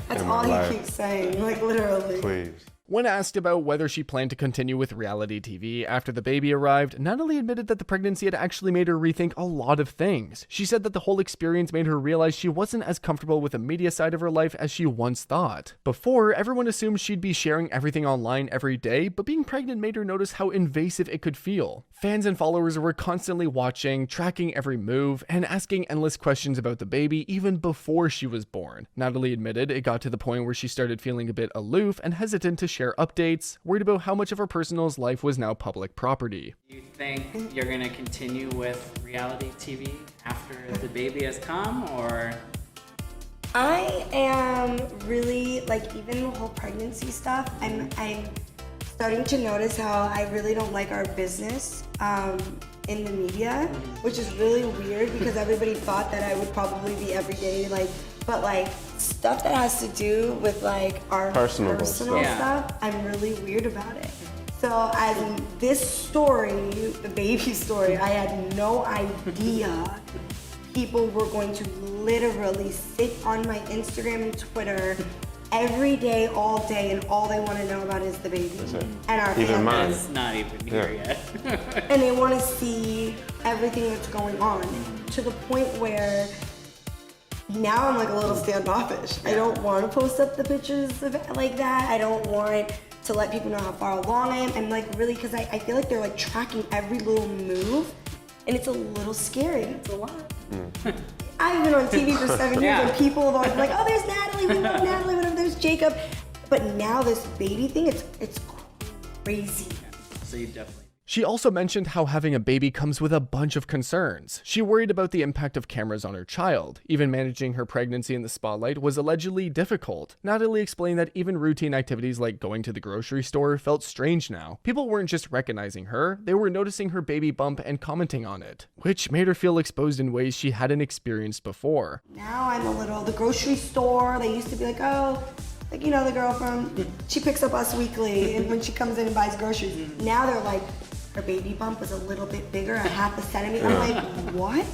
That's all he keeps saying, like literally. Please. When asked about whether she planned to continue with reality TV after the baby arrived, Natalie admitted that the pregnancy had actually made her rethink a lot of things. She said that the whole experience made her realize she wasn't as comfortable with the media side of her life as she once thought. Before, everyone assumed she'd be sharing everything online every day, but being pregnant made her notice how invasive it could feel. Fans and followers were constantly watching, tracking every move, and asking endless questions about the baby even before she was born. Natalie admitted it got to the point where she started feeling a bit aloof and hesitant to share updates, worried about how much of her personal life was now public property. Do you think you're gonna continue with reality TV after the baby has come, or? I am really, like, even the whole pregnancy stuff, I'm starting to notice how I really don't like our business in the media, which is really weird because everybody thought that I would probably be everyday, like, but like stuff that has to do with like our personal stuff, I'm really weird about it. So as in this story, the baby story, I had no idea people were going to literally sit on my Instagram and Twitter every day, all day, and all they want to know about is the baby and our family. It's not even here yet. And they want to see everything that's going on to the point where now I'm like a little standoffish. I don't want to post up the pictures of it like that. I don't want to let people know how far along I am. I'm like really, because I feel like they're like tracking every little move, and it's a little scary. It's a lot. I've been on TV for 7 years, and people have always been like, oh, there's Natalie, we love Natalie, whatever, there's Jacob. But now this baby thing, it's crazy. So you definitely. She also mentioned how having a baby comes with a bunch of concerns. She worried about the impact of cameras on her child. Even managing her pregnancy in the spotlight was allegedly difficult. Natalie explained that even routine activities like going to the grocery store felt strange now. People weren't just recognizing her, they were noticing her baby bump and commenting on it, which made her feel exposed in ways she hadn't experienced before. Now I'm a little, the grocery store, they used to be like, oh, like, you know, the girl from, she picks up us weekly and when she comes in and buys groceries. Now they're like, her baby bump was a little bit bigger, a half a centimeter. I'm like, what?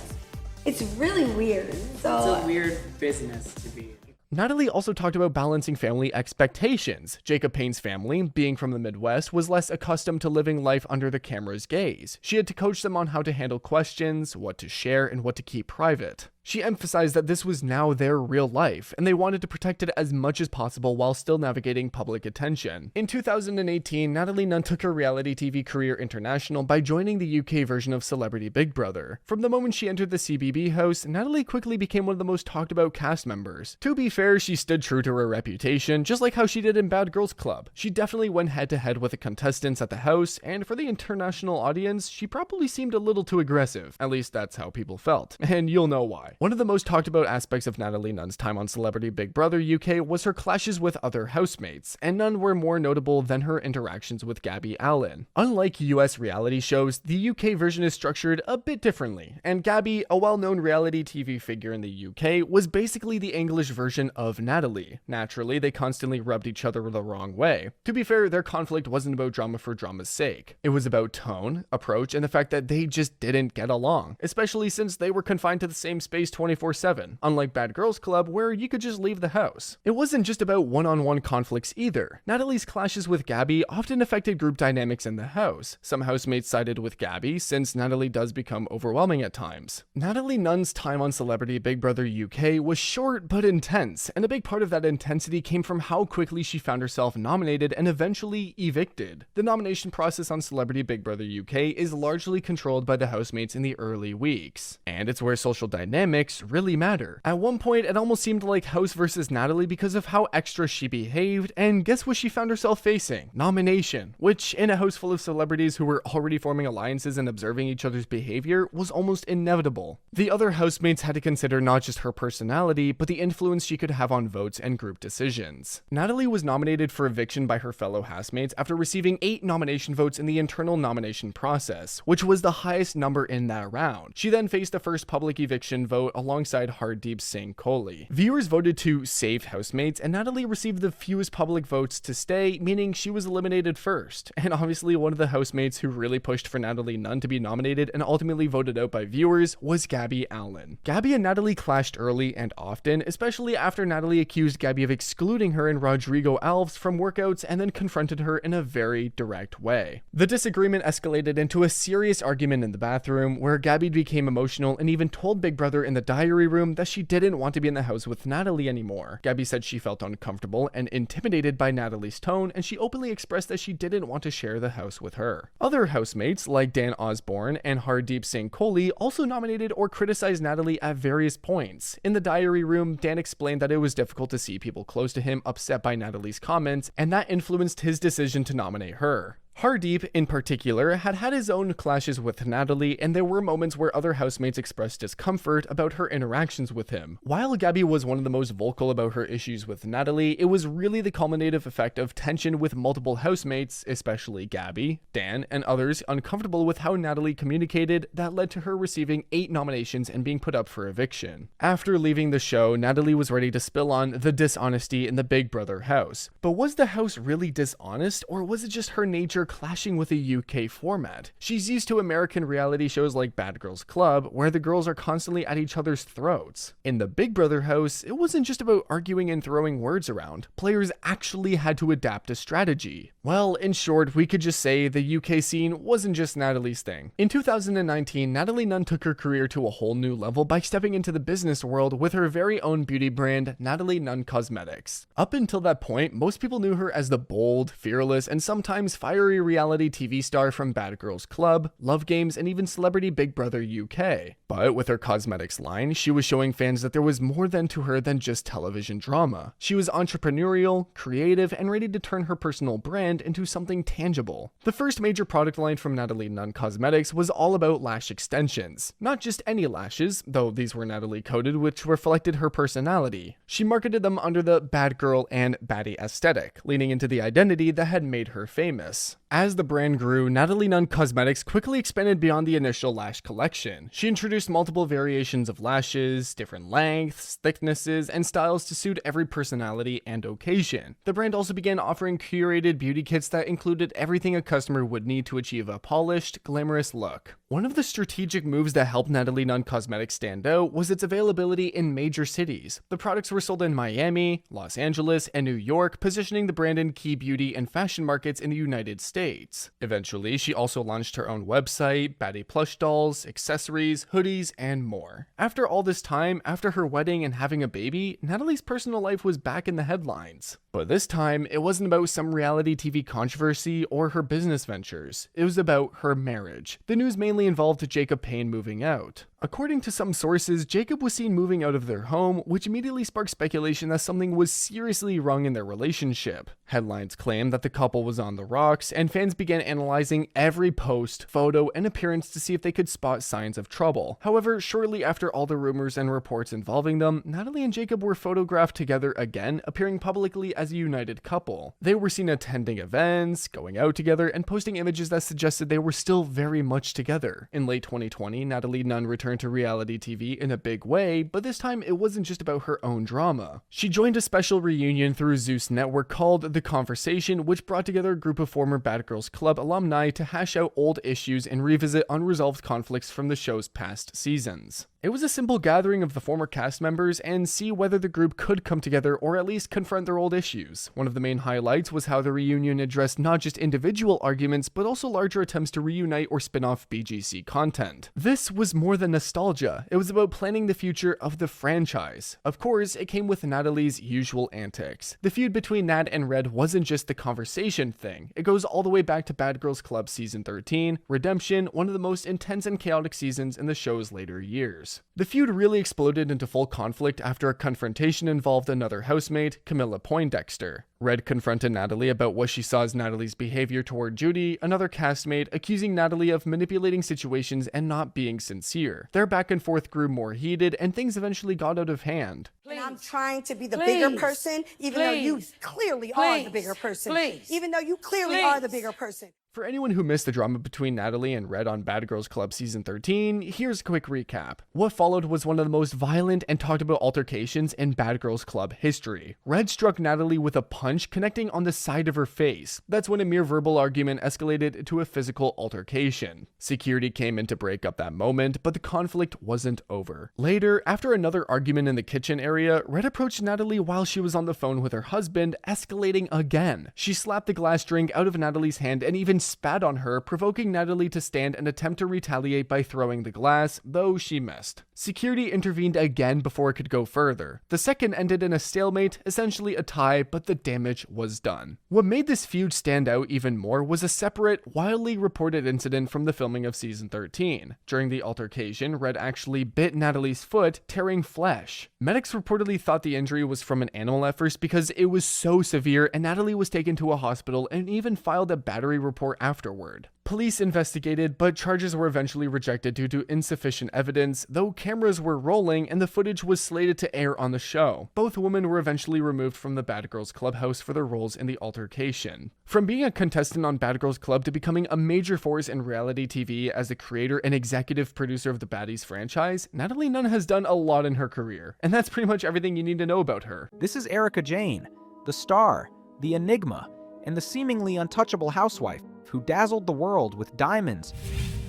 It's really weird. So it's a weird business to be in. Natalie also talked about balancing family expectations. Jacob Payne's family, being from the Midwest, was less accustomed to living life under the camera's gaze. She had to coach them on how to handle questions, what to share, and what to keep private. She emphasized that this was now their real life, and they wanted to protect it as much as possible while still navigating public attention. In 2018, Natalie Nunn took her reality TV career international by joining the UK version of Celebrity Big Brother. From the moment she entered the CBB house, Natalie quickly became one of the most talked about cast members. To be fair, she stood true to her reputation, just like how she did in Bad Girls Club. She definitely went head to head with the contestants at the house, and for the international audience, she probably seemed a little too aggressive. At least that's how people felt. And you'll know why. One of the most talked about aspects of Natalie Nunn's time on Celebrity Big Brother UK was her clashes with other housemates, and none were more notable than her interactions with Gabby Allen. Unlike US reality shows, the UK version is structured a bit differently, and Gabby, a well-known reality TV figure in the UK, was basically the English version of Natalie. Naturally, they constantly rubbed each other the wrong way. To be fair, their conflict wasn't about drama for drama's sake. It was about tone, approach, and the fact that they just didn't get along, especially since they were confined to the same space 24/7, unlike Bad Girls Club where you could just leave the house. It wasn't just about one-on-one conflicts either. Natalie's clashes with Gabby often affected group dynamics in the house. Some housemates sided with Gabby since Natalie does become overwhelming at times. Natalie Nunn's time on Celebrity Big Brother UK was short but intense, and a big part of that intensity came from how quickly she found herself nominated and eventually evicted. The nomination process on Celebrity Big Brother UK is largely controlled by the housemates in the early weeks, and it's where social dynamics really matter. At one point, it almost seemed like House versus Natalie because of how extra she behaved, and guess what she found herself facing? Nomination, which in a house full of celebrities who were already forming alliances and observing each other's behavior was almost inevitable. The other housemates had to consider not just her personality, but the influence she could have on votes and group decisions. Natalie was nominated for eviction by her fellow housemates after receiving 8 nomination votes in the internal nomination process, which was the highest number in that round. She then faced the first public eviction vote alongside Hardeep Singh Kohli. Viewers voted to save housemates, and Natalie received the fewest public votes to stay, meaning she was eliminated first. And obviously one of the housemates who really pushed for Natalie Nunn to be nominated and ultimately voted out by viewers was Gabby Allen. Gabby and Natalie clashed early and often, especially after Natalie accused Gabby of excluding her and Rodrigo Alves from workouts and then confronted her in a very direct way. The disagreement escalated into a serious argument in the bathroom where Gabby became emotional and even told Big Brother in the diary room that she didn't want to be in the house with Natalie anymore. Gabby said she felt uncomfortable and intimidated by Natalie's tone, and she openly expressed that she didn't want to share the house with her. Other housemates like Dan Osborne and Hardeep Singh Kohli also nominated or criticized Natalie at various points. In the diary room, Dan explained that it was difficult to see people close to him upset by Natalie's comments, and that influenced his decision to nominate her. Hardeep, in particular, had had his own clashes with Natalie, and there were moments where other housemates expressed discomfort about her interactions with him. While Gabby was one of the most vocal about her issues with Natalie, it was really the culminative effect of tension with multiple housemates, especially Gabby, Dan, and others uncomfortable with how Natalie communicated that led to her receiving 8 nominations and being put up for eviction. After leaving the show, Natalie was ready to spill on the dishonesty in the Big Brother house. But was the house really dishonest, or was it just her nature clashing with a UK format? She's used to American reality shows like Bad Girls Club, where the girls are constantly at each other's throats. In the Big Brother house, it wasn't just about arguing and throwing words around. Players actually had to adapt a strategy. Well, in short, we could just say the UK scene wasn't just Natalie's thing. In 2019, Natalie Nunn took her career to a whole new level by stepping into the business world with her very own beauty brand, Natalie Nunn Cosmetics. Up until that point, most people knew her as the bold, fearless, and sometimes fiery reality TV star from Bad Girls Club, Love Games, and even Celebrity Big Brother UK. But with her cosmetics line, she was showing fans that there was more to her than just television drama. She was entrepreneurial, creative, and ready to turn her personal brand into something tangible. The first major product line from Natalie Nunn Cosmetics was all about lash extensions. Not just any lashes, though these were Natalie coded, which reflected her personality. She marketed them under the bad girl and baddie aesthetic, leaning into the identity that had made her famous. As the brand grew, Natalie Nunn Cosmetics quickly expanded beyond the initial lash collection. She introduced multiple variations of lashes, different lengths, thicknesses, and styles to suit every personality and occasion. The brand also began offering curated beauty kits that included everything a customer would need to achieve a polished, glamorous look. One of the strategic moves that helped Natalie Nunn Cosmetics stand out was its availability in major cities. The products were sold in Miami, Los Angeles, and New York, positioning the brand in key beauty and fashion markets in the United States. Eventually, she also launched her own website, baddie plush dolls, accessories, hoodies, and more. After all this time, after her wedding and having a baby, Natalie's personal life was back in the headlines. But this time, it wasn't about some reality TV controversy or her business ventures. It was about her marriage. The news mainly involved Jacob Payne moving out. According to some sources, Jacob was seen moving out of their home, which immediately sparked speculation that something was seriously wrong in their relationship. Headlines claimed that the couple was on the rocks, and fans began analyzing every post, photo, and appearance to see if they could spot signs of trouble. However, shortly after all the rumors and reports involving them, Natalie and Jacob were photographed together again, appearing publicly as a united couple. They were seen attending events, going out together, and posting images that suggested they were still very much together. In late 2020, Natalie Nunn returned to reality TV in a big way, but this time it wasn't just about her own drama. She joined a special reunion through Zeus Network called The Conversation, which brought together a group of former Bad Girls Club alumni to hash out old issues and revisit unresolved conflicts from the show's past seasons. It was a simple gathering of the former cast members and see whether the group could come together or at least confront their old issues. One of the main highlights was how the reunion addressed not just individual arguments, but also larger attempts to reunite or spin off BGC content. This was more than nostalgia. It was about planning the future of the franchise. Of course, it came with Natalie's usual antics. The feud between Nat and Red wasn't just the conversation thing. It goes all the way back to Bad Girls Club season 13, Redemption, one of the most intense and chaotic seasons in the show's later years. The feud really exploded into full conflict after a confrontation involved another housemate, Camilla Poindexter. Red confronted Natalie about what she saw as Natalie's behavior toward Judy, another castmate, accusing Natalie of manipulating situations and not being sincere. Their back and forth grew more heated, and things eventually got out of hand. And I'm trying to be the bigger person, even though you clearly are the bigger person. Even though you clearly are the bigger person. For anyone who missed the drama between Natalie and Red on Bad Girls Club season 13, here's a quick recap. What followed was one of the most violent and talked about altercations in Bad Girls Club history. Red struck Natalie with a punch connecting on the side of her face. That's when a mere verbal argument escalated to a physical altercation. Security came in to break up that moment, but the conflict wasn't over. Later, after another argument in the kitchen area, Red approached Natalie while she was on the phone with her husband, escalating again. She slapped the glass drink out of Natalie's hand and even spat on her, provoking Natalie to stand and attempt to retaliate by throwing the glass, though she missed. Security intervened again before it could go further. The second ended in a stalemate, essentially a tie, but the damage was done. What made this feud stand out even more was a separate, wildly reported incident from the filming of season 13. During the altercation, Red actually bit Natalie's foot, tearing flesh. Medics reportedly thought the injury was from an animal at first because it was so severe, and Natalie was taken to a hospital and even filed a battery report afterward. Police investigated, but charges were eventually rejected due to insufficient evidence, though cameras were rolling and the footage was slated to air on the show. Both women were eventually removed from the Bad Girls Clubhouse for their roles in the altercation. From being a contestant on Bad Girls Club to becoming a major force in reality TV as the creator and executive producer of the Baddies franchise, Natalie Nunn has done a lot in her career, and that's pretty much everything you need to know about her. This is Erika Jayne, the star, the enigma, and the seemingly untouchable housewife who dazzled the world with diamonds,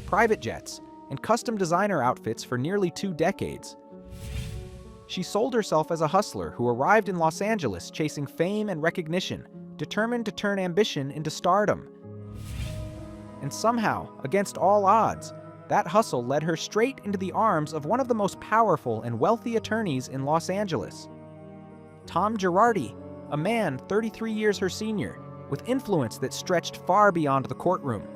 private jets, and custom designer outfits for nearly 2 decades. She sold herself as a hustler who arrived in Los Angeles chasing fame and recognition, determined to turn ambition into stardom. And somehow, against all odds, that hustle led her straight into the arms of one of the most powerful and wealthy attorneys in Los Angeles. Tom Gerardi, a man 33 years her senior, with influence that stretched far beyond the courtroom.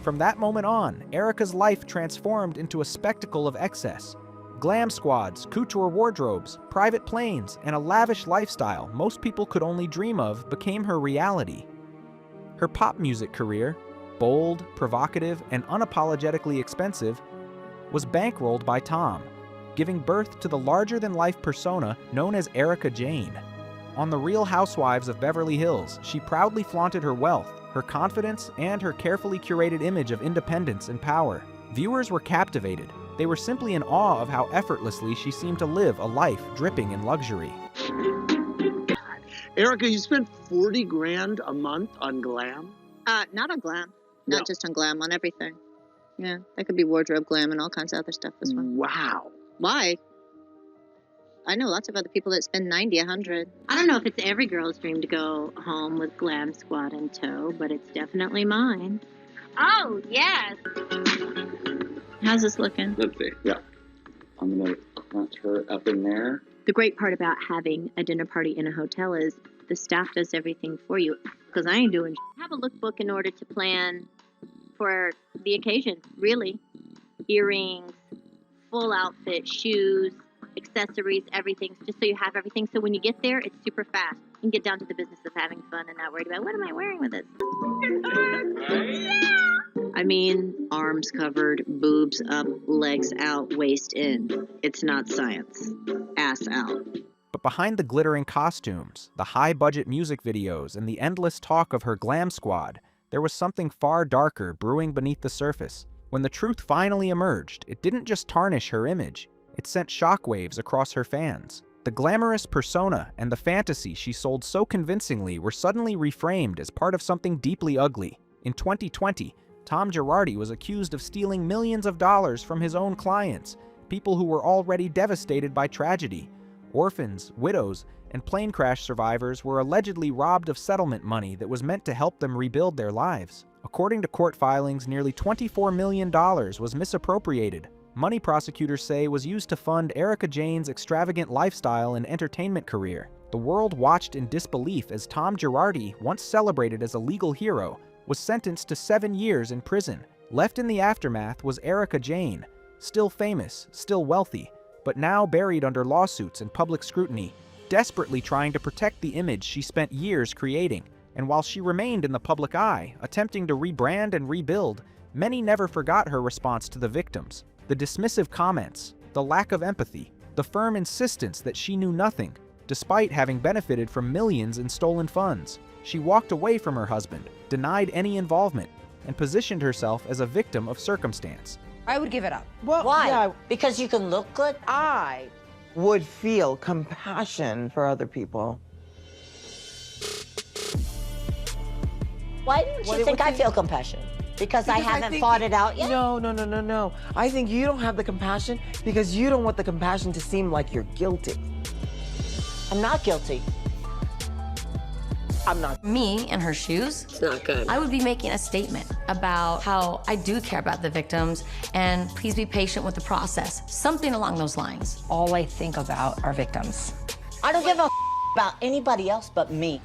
From that moment on, Erika's life transformed into a spectacle of excess. Glam squads, couture wardrobes, private planes, and a lavish lifestyle most people could only dream of became her reality. Her pop music career, bold, provocative, and unapologetically expensive, was bankrolled by Tom, giving birth to the larger-than-life persona known as Erika Jayne. On the Real Housewives of Beverly Hills, she proudly flaunted her wealth, her confidence, and her carefully curated image of independence and power. Viewers were captivated. They were simply in awe of how effortlessly she seemed to live a life dripping in luxury. Erika, you spent 40 grand a month on glam? Not on glam. Not just on glam, on everything. Yeah, that could be wardrobe glam and all kinds of other stuff as well. Wow. Why? I know lots of other people that spend 90, 100. I don't know if it's every girl's dream to go home with glam squad in tow, but it's definitely mine. Oh, yes. How's this looking? Let's see. Yeah. I'm going to punch her up in there. The great part about having a dinner party in a hotel is the staff does everything for you, because I ain't doing shit. Have a lookbook in order to plan for the occasion, really. Earrings, full outfit, shoes, accessories, everything, just so you have everything. So when you get there, it's super fast. You can get down to the business of having fun and not worried about, what am I wearing with this? I mean, arms covered, boobs up, legs out, waist in. It's not science. Ass out. But behind the glittering costumes, the high-budget music videos, and the endless talk of her glam squad, there was something far darker brewing beneath the surface. When the truth finally emerged, it didn't just tarnish her image. It sent shockwaves across her fans. The glamorous persona and the fantasy she sold so convincingly were suddenly reframed as part of something deeply ugly. In 2020, Tom Gerardi was accused of stealing millions of dollars from his own clients, people who were already devastated by tragedy. Orphans, widows, and plane crash survivors were allegedly robbed of settlement money that was meant to help them rebuild their lives. According to court filings, nearly $24 million was misappropriated. Money prosecutors say was used to fund Erika Jayne's extravagant lifestyle and entertainment career. The world watched in disbelief as Tom Gerardi, once celebrated as a legal hero, was sentenced to 7 years in prison. Left in the aftermath was Erika Jayne, still famous, still wealthy, but now buried under lawsuits and public scrutiny, desperately trying to protect the image she spent years creating. And while she remained in the public eye, attempting to rebrand and rebuild, many never forgot her response to the victims. The dismissive comments, the lack of empathy, the firm insistence that she knew nothing, despite having benefited from millions in stolen funds. She walked away from her husband, denied any involvement, and positioned herself as a victim of circumstance. I would give it up. Well, why? Yeah, Because you can look good? I would feel compassion for other people. Why don't you think I feel compassion? Because I haven't fought it out yet? No. I think you don't have the compassion because you don't want the compassion to seem like you're guilty. I'm not guilty. I'm not. Me in her shoes, It's not good. I would be making a statement about how I do care about the victims and please be patient with the process. Something along those lines. All I think about are victims. I don't give a about anybody else but me.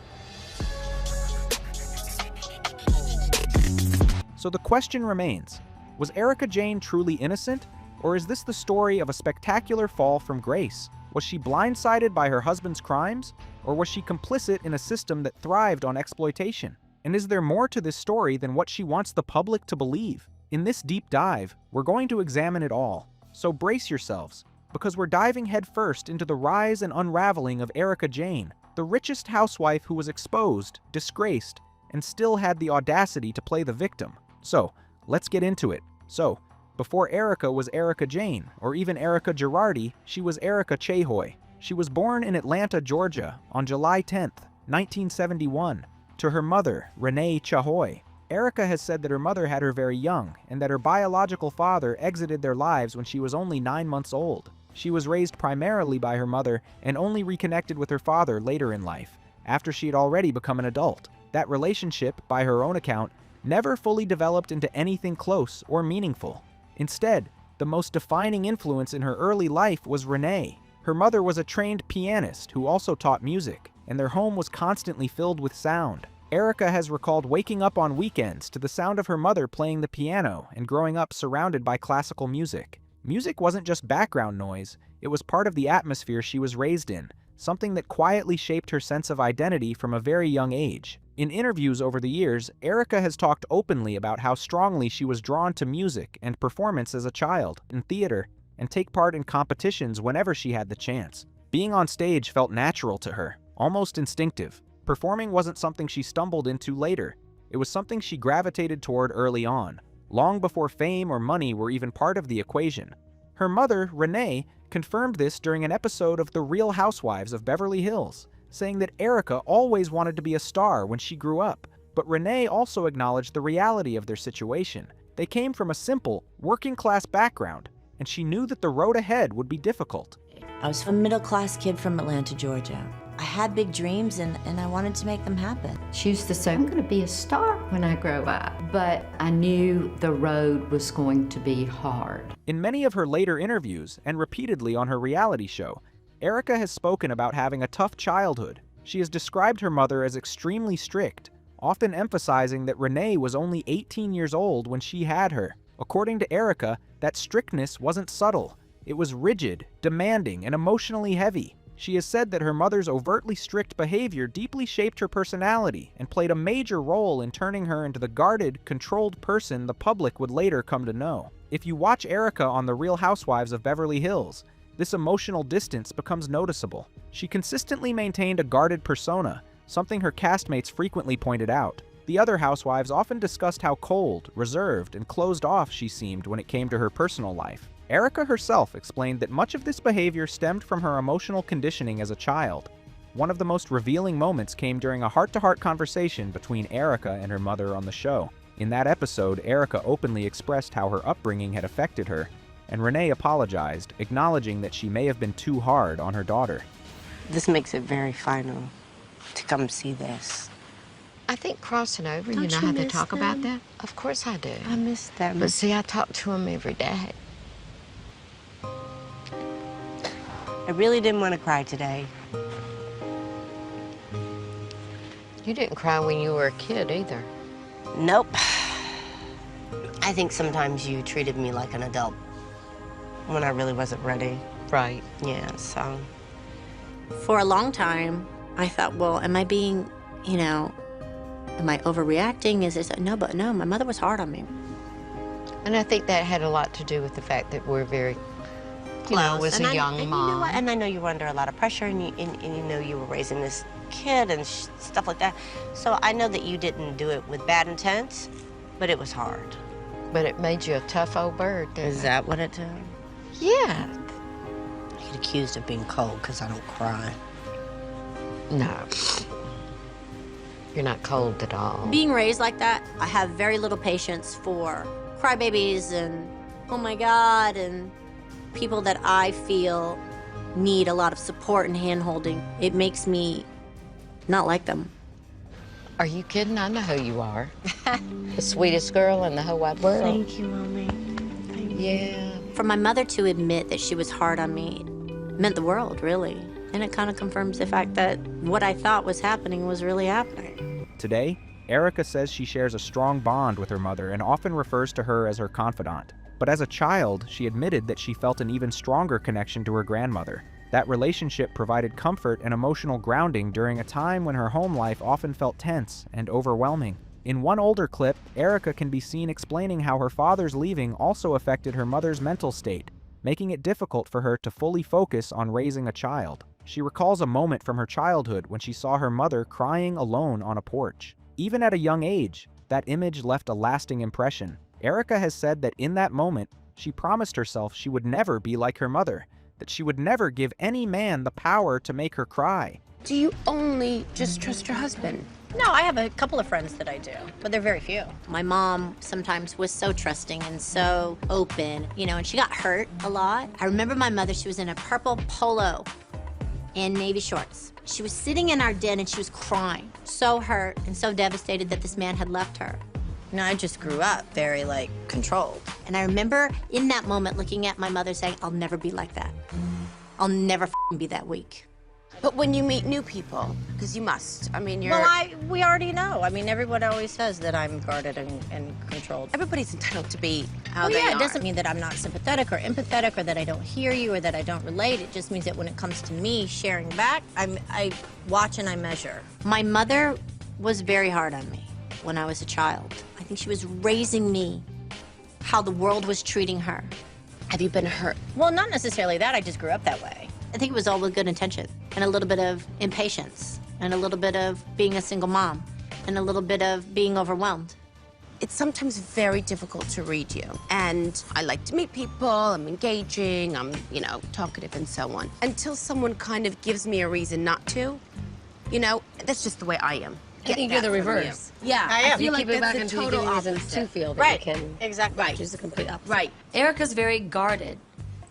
So the question remains, was Erika Jayne truly innocent? Or is this the story of a spectacular fall from grace? Was she blindsided by her husband's crimes? Or was she complicit in a system that thrived on exploitation? And is there more to this story than what she wants the public to believe? In this deep dive, we're going to examine it all. So brace yourselves, because we're diving headfirst into the rise and unraveling of Erika Jayne, the richest housewife who was exposed, disgraced, and still had the audacity to play the victim. So, let's get into it. So, before Erika was Erika Jayne, or even Erika Jayne, she was Erika Chahoy. She was born in Atlanta, Georgia, on July 10th, 1971, to her mother, Renee Chahoy. Erika has said that her mother had her very young, and that her biological father exited their lives when she was only 9 months old. She was raised primarily by her mother and only reconnected with her father later in life, after she had already become an adult. That relationship, by her own account, never fully developed into anything close or meaningful. Instead, the most defining influence in her early life was Renee. Her mother was a trained pianist who also taught music, and their home was constantly filled with sound. Erika has recalled waking up on weekends to the sound of her mother playing the piano and growing up surrounded by classical music. Music wasn't just background noise, it was part of the atmosphere she was raised in, something that quietly shaped her sense of identity from a very young age. In interviews over the years, Erika has talked openly about how strongly she was drawn to music and performance as a child, in theater, and take part in competitions whenever she had the chance. Being on stage felt natural to her, almost instinctive. Performing wasn't something she stumbled into later. It was something she gravitated toward early on, long before fame or money were even part of the equation. Her mother, Renee, confirmed this during an episode of The Real Housewives of Beverly Hills, saying that Erika always wanted to be a star when she grew up, but Renee also acknowledged the reality of their situation. They came from a simple, working-class background, and she knew that the road ahead would be difficult. I was a middle-class kid from Atlanta, Georgia. I had big dreams and I wanted to make them happen. She used to say, I'm going to be a star when I grow up. But I knew the road was going to be hard. In many of her later interviews, and repeatedly on her reality show, Erika has spoken about having a tough childhood. She has described her mother as extremely strict, often emphasizing that Renee was only 18 years old when she had her. According to Erika, that strictness wasn't subtle. It was rigid, demanding, and emotionally heavy. She has said that her mother's overtly strict behavior deeply shaped her personality and played a major role in turning her into the guarded, controlled person the public would later come to know. If you watch Erika on The Real Housewives of Beverly Hills, this emotional distance becomes noticeable. She consistently maintained a guarded persona, something her castmates frequently pointed out. The other housewives often discussed how cold, reserved, and closed off she seemed when it came to her personal life. Erika herself explained that much of this behavior stemmed from her emotional conditioning as a child. One of the most revealing moments came during a heart-to-heart conversation between Erika and her mother on the show. In that episode, Erika openly expressed how her upbringing had affected her, and Renee apologized, acknowledging that she may have been too hard on her daughter. This makes it very final to come see this. I think crossing over, Don't you know you how to miss talk them? about that? Of course I do. I miss them. But see, I talk to them every day. I really didn't want to cry today. You didn't cry when you were a kid either. Nope. I think sometimes you treated me like an adult when I really wasn't ready. Right. Yeah, so. For a long time, I thought, well, am I being, am I overreacting? Is this, no, my mother was hard on me. And I think that had a lot to do with the fact that we're very was a young mom. You know what? And I know you were under a lot of pressure, and you know you were raising this kid and stuff like that. So I know that you didn't do it with bad intent, but it was hard. But it made you a tough old bird, didn't it? Is that what it did? Yeah. I get accused of being cold because I don't cry. No. You're not cold at all. Being raised like that, I have very little patience for crybabies and, oh my God, and people that I feel need a lot of support and hand-holding. It makes me not like them. Are you kidding? I know who you are. The sweetest girl in the whole wide world. Thank you, Mommy. Thank you. Yeah. For my mother to admit that she was hard on me meant the world, really. And it kind of confirms the fact that what I thought was happening was really happening. Today, Erika says she shares a strong bond with her mother and often refers to her as her confidant. But as a child, she admitted that she felt an even stronger connection to her grandmother. That relationship provided comfort and emotional grounding during a time when her home life often felt tense and overwhelming. In one older clip, Erika can be seen explaining how her father's leaving also affected her mother's mental state, making it difficult for her to fully focus on raising a child. She recalls a moment from her childhood when she saw her mother crying alone on a porch. Even at a young age, that image left a lasting impression. Erika has said that in that moment, she promised herself she would never be like her mother, that she would never give any man the power to make her cry. Do you only just trust your husband? No, I have a couple of friends that I do, but they're very few. My mom sometimes was so trusting and so open, and she got hurt a lot. I remember my mother, she was in a purple polo and navy shorts. She was sitting in our den and she was crying, so hurt and so devastated that this man had left her. I just grew up very, controlled. And I remember in that moment looking at my mother saying, I'll never be like that. I'll never be that weak. But when you meet new people, because you must, you're... Well, we already know. Everyone always says that I'm guarded and controlled. Everybody's entitled to be how they yeah, are. It doesn't mean that I'm not sympathetic or empathetic or that I don't hear you or that I don't relate. It just means that when it comes to me sharing back, I watch and I measure. My mother was very hard on me when I was a child. I think she was raising me how the world was treating her. Have you been hurt? Well, not necessarily that. I just grew up that way. I think it was all with good intention and a little bit of impatience and a little bit of being a single mom and a little bit of being overwhelmed. It's sometimes very difficult to read you. And I like to meet people, I'm engaging, I'm, talkative and so on. Until someone kind of gives me a reason not to, that's just the way I am. get think that you're the from reverse. you. Yeah, I am. feel You like keep it that's back the until you total give me reason opposite. to feel that right. you can. Exactly. Right. Which is the complete opposite. Right. Erika's very guarded,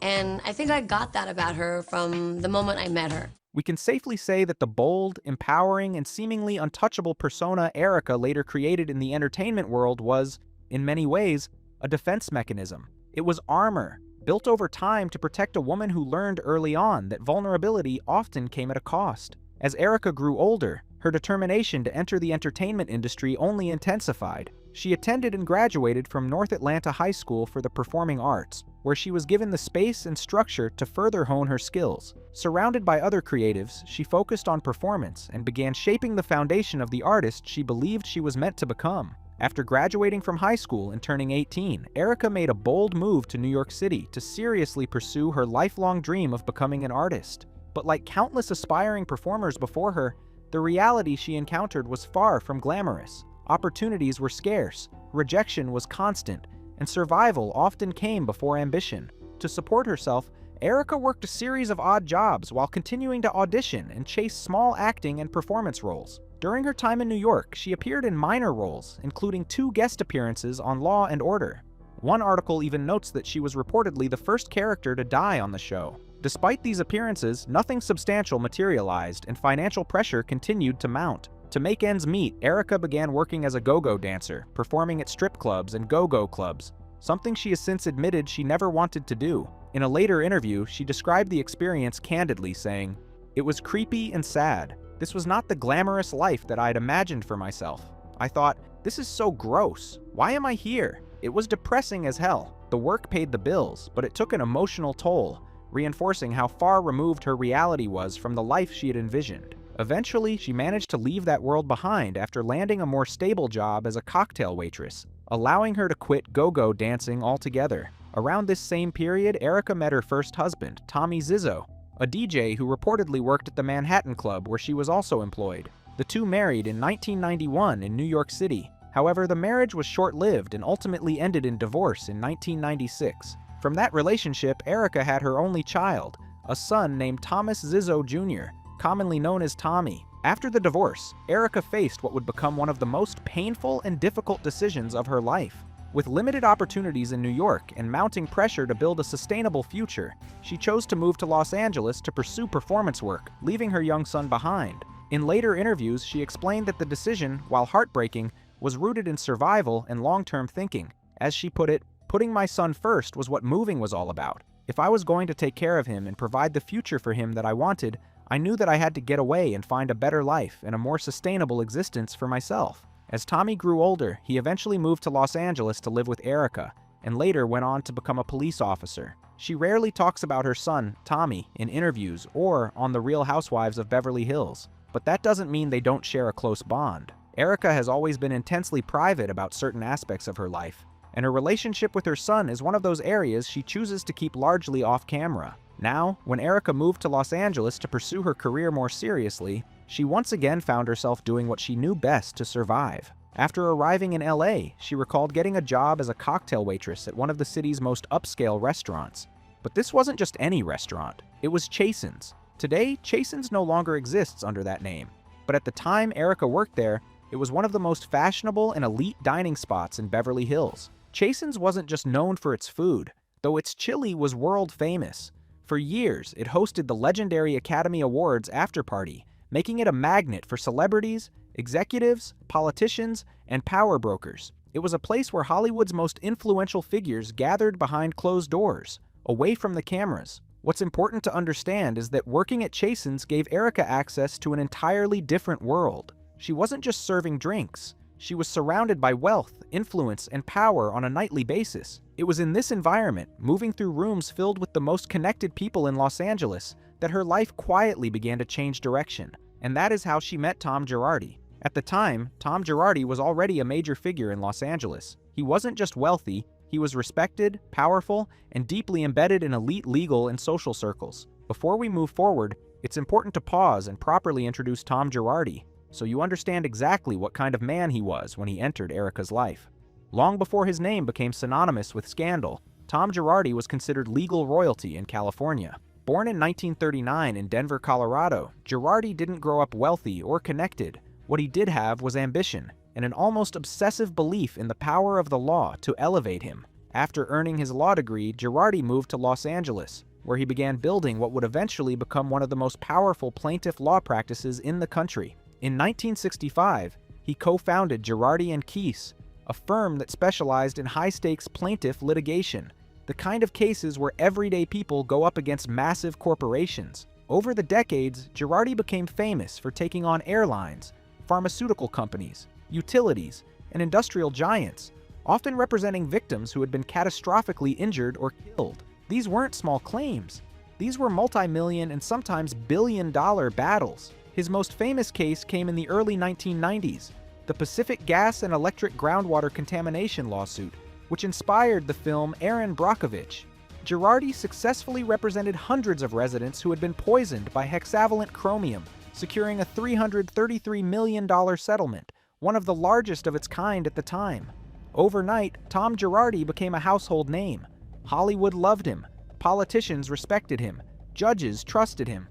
and I think I got that about her from the moment I met her. We can safely say that the bold, empowering, and seemingly untouchable persona Erika later created in the entertainment world was, in many ways, a defense mechanism. It was armor, built over time to protect a woman who learned early on that vulnerability often came at a cost. As Erika grew older, her determination to enter the entertainment industry only intensified. She attended and graduated from North Atlanta High School for the Performing Arts, where she was given the space and structure to further hone her skills. Surrounded by other creatives, she focused on performance and began shaping the foundation of the artist she believed she was meant to become. After graduating from high school and turning 18, Erika made a bold move to New York City to seriously pursue her lifelong dream of becoming an artist. But like countless aspiring performers before her, the reality she encountered was far from glamorous. Opportunities were scarce, rejection was constant, and survival often came before ambition. To support herself, Erika worked a series of odd jobs while continuing to audition and chase small acting and performance roles. During her time in New York, she appeared in minor roles, including 2 guest appearances on Law and Order. One article even notes that she was reportedly the first character to die on the show. Despite these appearances, nothing substantial materialized, and financial pressure continued to mount. To make ends meet, Erika began working as a go-go dancer, performing at strip clubs and go-go clubs, something she has since admitted she never wanted to do. In a later interview, she described the experience candidly, saying, "It was creepy and sad. This was not the glamorous life that I had imagined for myself. I thought, this is so gross. Why am I here? It was depressing as hell. The work paid the bills, but it took an emotional toll, reinforcing how far removed her reality was from the life she had envisioned." Eventually, she managed to leave that world behind after landing a more stable job as a cocktail waitress, allowing her to quit go-go dancing altogether. Around this same period, Erika met her first husband, Tommy Zizzo, a DJ who reportedly worked at the Manhattan Club where she was also employed. The two married in 1991 in New York City. However, the marriage was short-lived and ultimately ended in divorce in 1996. From that relationship, Erika had her only child, a son named Thomas Zizzo Jr., commonly known as Tommy. After the divorce, Erika faced what would become one of the most painful and difficult decisions of her life. With limited opportunities in New York and mounting pressure to build a sustainable future, she chose to move to Los Angeles to pursue performance work, leaving her young son behind. In later interviews, she explained that the decision, while heartbreaking, was rooted in survival and long-term thinking. As she put it, "Putting my son first was what moving was all about. If I was going to take care of him and provide the future for him that I wanted, I knew that I had to get away and find a better life and a more sustainable existence for myself." As Tommy grew older, he eventually moved to Los Angeles to live with Erika, and later went on to become a police officer. She rarely talks about her son, Tommy, in interviews or on the Real Housewives of Beverly Hills, but that doesn't mean they don't share a close bond. Erika has always been intensely private about certain aspects of her life, and her relationship with her son is one of those areas she chooses to keep largely off camera. Now, when Erika moved to Los Angeles to pursue her career more seriously, she once again found herself doing what she knew best to survive. After arriving in LA, she recalled getting a job as a cocktail waitress at one of the city's most upscale restaurants. But this wasn't just any restaurant, it was Chasen's. Today, Chasen's no longer exists under that name, but at the time Erika worked there, it was one of the most fashionable and elite dining spots in Beverly Hills. Chasen's wasn't just known for its food, though its chili was world famous. For years, it hosted the legendary Academy Awards after-party, making it a magnet for celebrities, executives, politicians, and power brokers. It was a place where Hollywood's most influential figures gathered behind closed doors, away from the cameras. What's important to understand is that working at Chasen's gave Erika access to an entirely different world. She wasn't just serving drinks. She was surrounded by wealth, influence, and power on a nightly basis. It was in this environment, moving through rooms filled with the most connected people in Los Angeles, that her life quietly began to change direction. And that is how she met Tom Gerardi. At the time, Tom Gerardi was already a major figure in Los Angeles. He wasn't just wealthy, he was respected, powerful, and deeply embedded in elite legal and social circles. Before we move forward, it's important to pause and properly introduce Tom Gerardi, so you understand exactly what kind of man he was when he entered Erika's life. Long before his name became synonymous with scandal, Tom Gerardi was considered legal royalty in California. Born in 1939 in Denver, Colorado, Gerardi didn't grow up wealthy or connected, What he did have was ambition and an almost obsessive belief in the power of the law to elevate him. After earning his law degree, Gerardi moved to Los Angeles, where he began building what would eventually become one of the most powerful plaintiff law practices in the country. In 1965, he co-founded Gerardi & Keese, a firm that specialized in high-stakes plaintiff litigation, the kind of cases where everyday people go up against massive corporations. Over the decades, Gerardi became famous for taking on airlines, pharmaceutical companies, utilities, and industrial giants, often representing victims who had been catastrophically injured or killed. These weren't small claims. These were multi-million and sometimes billion-dollar battles. His most famous case came in the early 1990s, the Pacific Gas and Electric groundwater contamination lawsuit, which inspired the film Erin Brockovich. Gerardi successfully represented hundreds of residents who had been poisoned by hexavalent chromium, securing a $333 million settlement, one of the largest of its kind at the time. Overnight, Tom Gerardi became a household name. Hollywood loved him, politicians respected him, judges trusted him.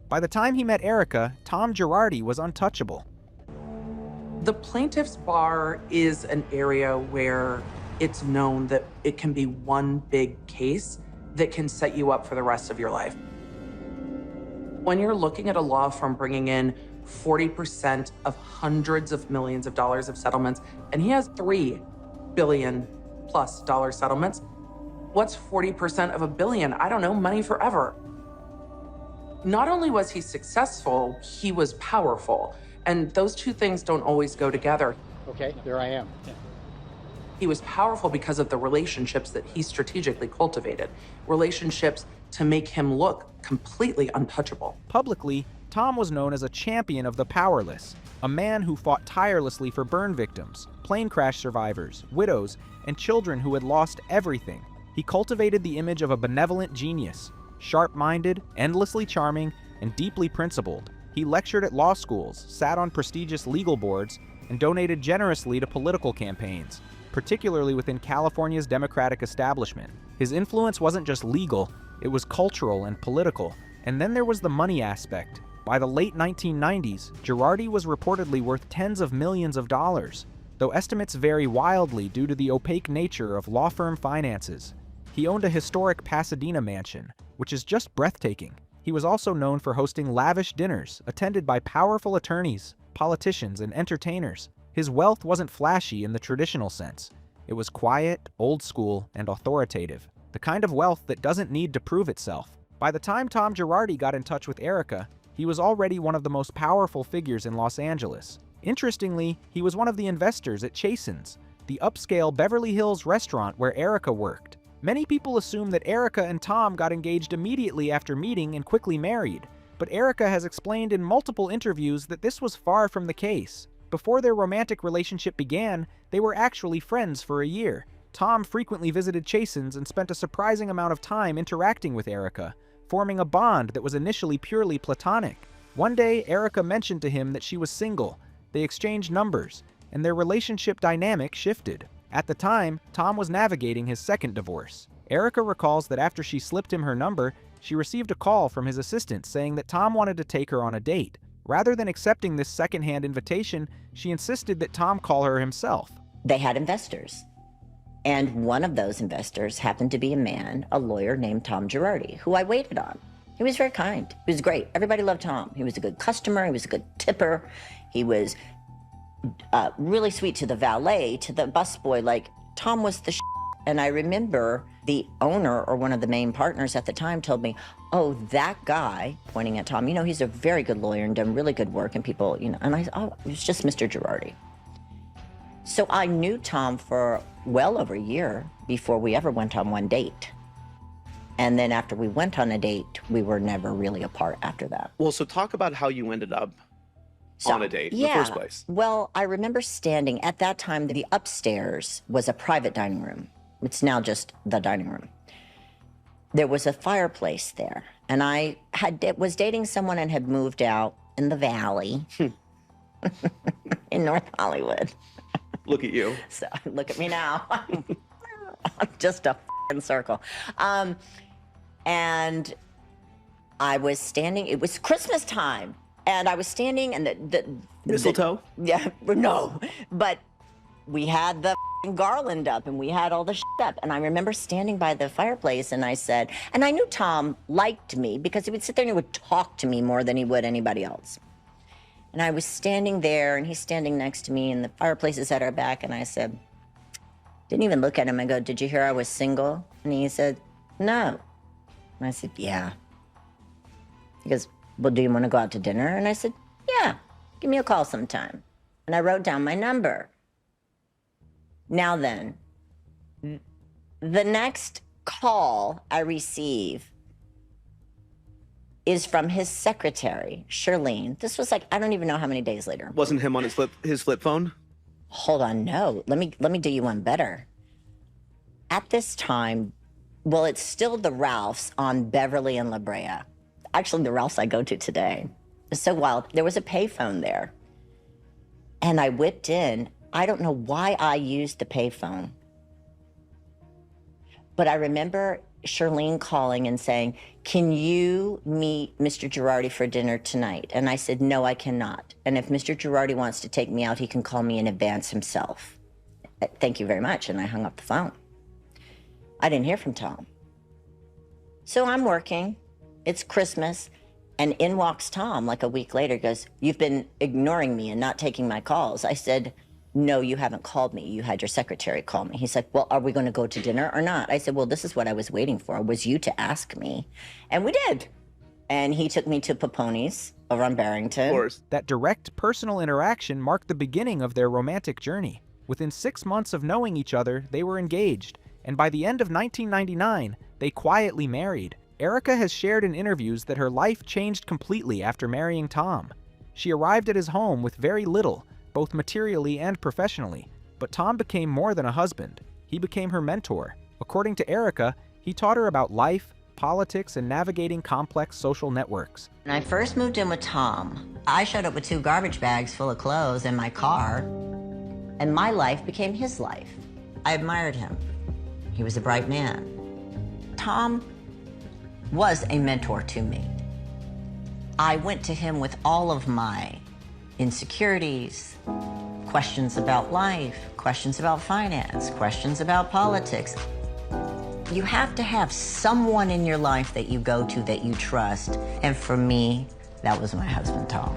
By the time he met Erika, Tom Gerardi was untouchable. The plaintiff's bar is an area where it's known that it can be one big case that can set you up for the rest of your life. When you're looking at a law firm bringing in 40% of hundreds of millions of dollars of settlements, and he has $3 billion+ settlements, what's 40% of $1 billion? I don't know, money forever. Not only was he successful, he was powerful. And those two things don't always go together. Okay, there I am. Yeah. He was powerful because of the relationships that he strategically cultivated. Relationships to make him look completely untouchable. Publicly, Tom was known as a champion of the powerless, a man who fought tirelessly for burn victims, plane crash survivors, widows, and children who had lost everything. He cultivated the image of a benevolent genius, sharp-minded, endlessly charming, and deeply principled. He lectured at law schools, sat on prestigious legal boards, and donated generously to political campaigns, particularly within California's Democratic establishment. His influence wasn't just legal, it was cultural and political. And then there was the money aspect. By the late 1990s, Gerardi was reportedly worth tens of millions of dollars, though estimates vary wildly due to the opaque nature of law firm finances. He owned a historic Pasadena mansion, which is just breathtaking. He was also known for hosting lavish dinners attended by powerful attorneys, politicians, and entertainers. His wealth wasn't flashy in the traditional sense. It was quiet, old school, and authoritative, the kind of wealth that doesn't need to prove itself. By the time Tom Gerardi got in touch with Erika, he was already one of the most powerful figures in Los Angeles. Interestingly, he was one of the investors at Chasen's, the upscale Beverly Hills restaurant where Erika worked. Many people assume that Erika and Tom got engaged immediately after meeting and quickly married, but Erika has explained in multiple interviews that this was far from the case. Before their romantic relationship began, they were actually friends for a year. Tom frequently visited Chasen's and spent a surprising amount of time interacting with Erika, forming a bond that was initially purely platonic. One day, Erika mentioned to him that she was single. They exchanged numbers, and their relationship dynamic shifted. At the time, Tom was navigating his second divorce. Erika recalls that after she slipped him her number, she received a call from his assistant saying that Tom wanted to take her on a date. Rather than accepting this secondhand invitation, she insisted that Tom call her himself. They had investors. And one of those investors happened to be a man, a lawyer named Tom Gerardi, who I waited on. He was very kind. He was great. Everybody loved Tom. He was a good customer. He was a good tipper. He was really sweet to the valet, to the busboy. Like, Tom was the And I remember the owner or one of the main partners at the time told me, oh, that guy, pointing at Tom, you know, he's a very good lawyer and done really good work and people, you know, and I, oh, it was just Mr. Gerardi. So I knew Tom for well over a year before we ever went on one date. And then after we went on a date, we were never really apart after that. Well, so talk about how you ended up on a date in the first place. Well, I remember standing, at that time, the upstairs was a private dining room. It's now just the dining room. There was a fireplace there, and I was dating someone and had moved out in the Valley in North Hollywood. Look at you. So look at me now. I'm just a f***ing circle. And I was standing, it was Christmas time. And I was standing and the Mistletoe? Yeah, no. But we had the garland up and we had all the shit up. And I remember standing by the fireplace and I said, and I knew Tom liked me because he would sit there and he would talk to me more than he would anybody else. And I was standing there and he's standing next to me and the fireplace is at our back. And I said, didn't even look at him. I go, did you hear I was single? And he said, no. And I said, yeah. He goes, well, do you want to go out to dinner? And I said, yeah, give me a call sometime. And I wrote down my number. Now then, the next call I receive is from his secretary, Charlene. This was like, I don't even know how many days later. Wasn't him on his flip phone? Hold on, no. Let me do you one better. At this time, well, it's still the Ralphs on Beverly and La Brea. Actually, the Ralphs I go to today. It's so wild. There was a payphone there. And I whipped in. I don't know why I used the payphone. But I remember Charlene calling and saying, can you meet Mr. Gerardi for dinner tonight? And I said, no, I cannot. And if Mr. Gerardi wants to take me out, he can call me in advance himself. Thank you very much. And I hung up the phone. I didn't hear from Tom. So I'm working. It's Christmas. And in walks Tom like a week later, goes, you've been ignoring me and not taking my calls. I said, no, you haven't called me. You had your secretary call me. He's like, well, are we going to go to dinner or not? I said, well, this is what I was waiting for, was you to ask me. And we did. And he took me to Paponi's over on Barrington. Of course. That direct personal interaction marked the beginning of their romantic journey. Within 6 months of knowing each other, they were engaged. And by the end of 1999, they quietly married. Erika has shared in interviews that her life changed completely after marrying Tom. She arrived at his home with very little, both materially and professionally, but Tom became more than a husband. He became her mentor. According to Erika, he taught her about life, politics, and navigating complex social networks. When I first moved in with Tom, I showed up with 2 garbage bags full of clothes in my car, and my life became his life. I admired him. He was a bright man. Tom was a mentor to me. I went to him with all of my insecurities, questions about life, questions about finance, questions about politics. You have to have someone in your life that you go to that you trust. And for me, that was my husband, Tom.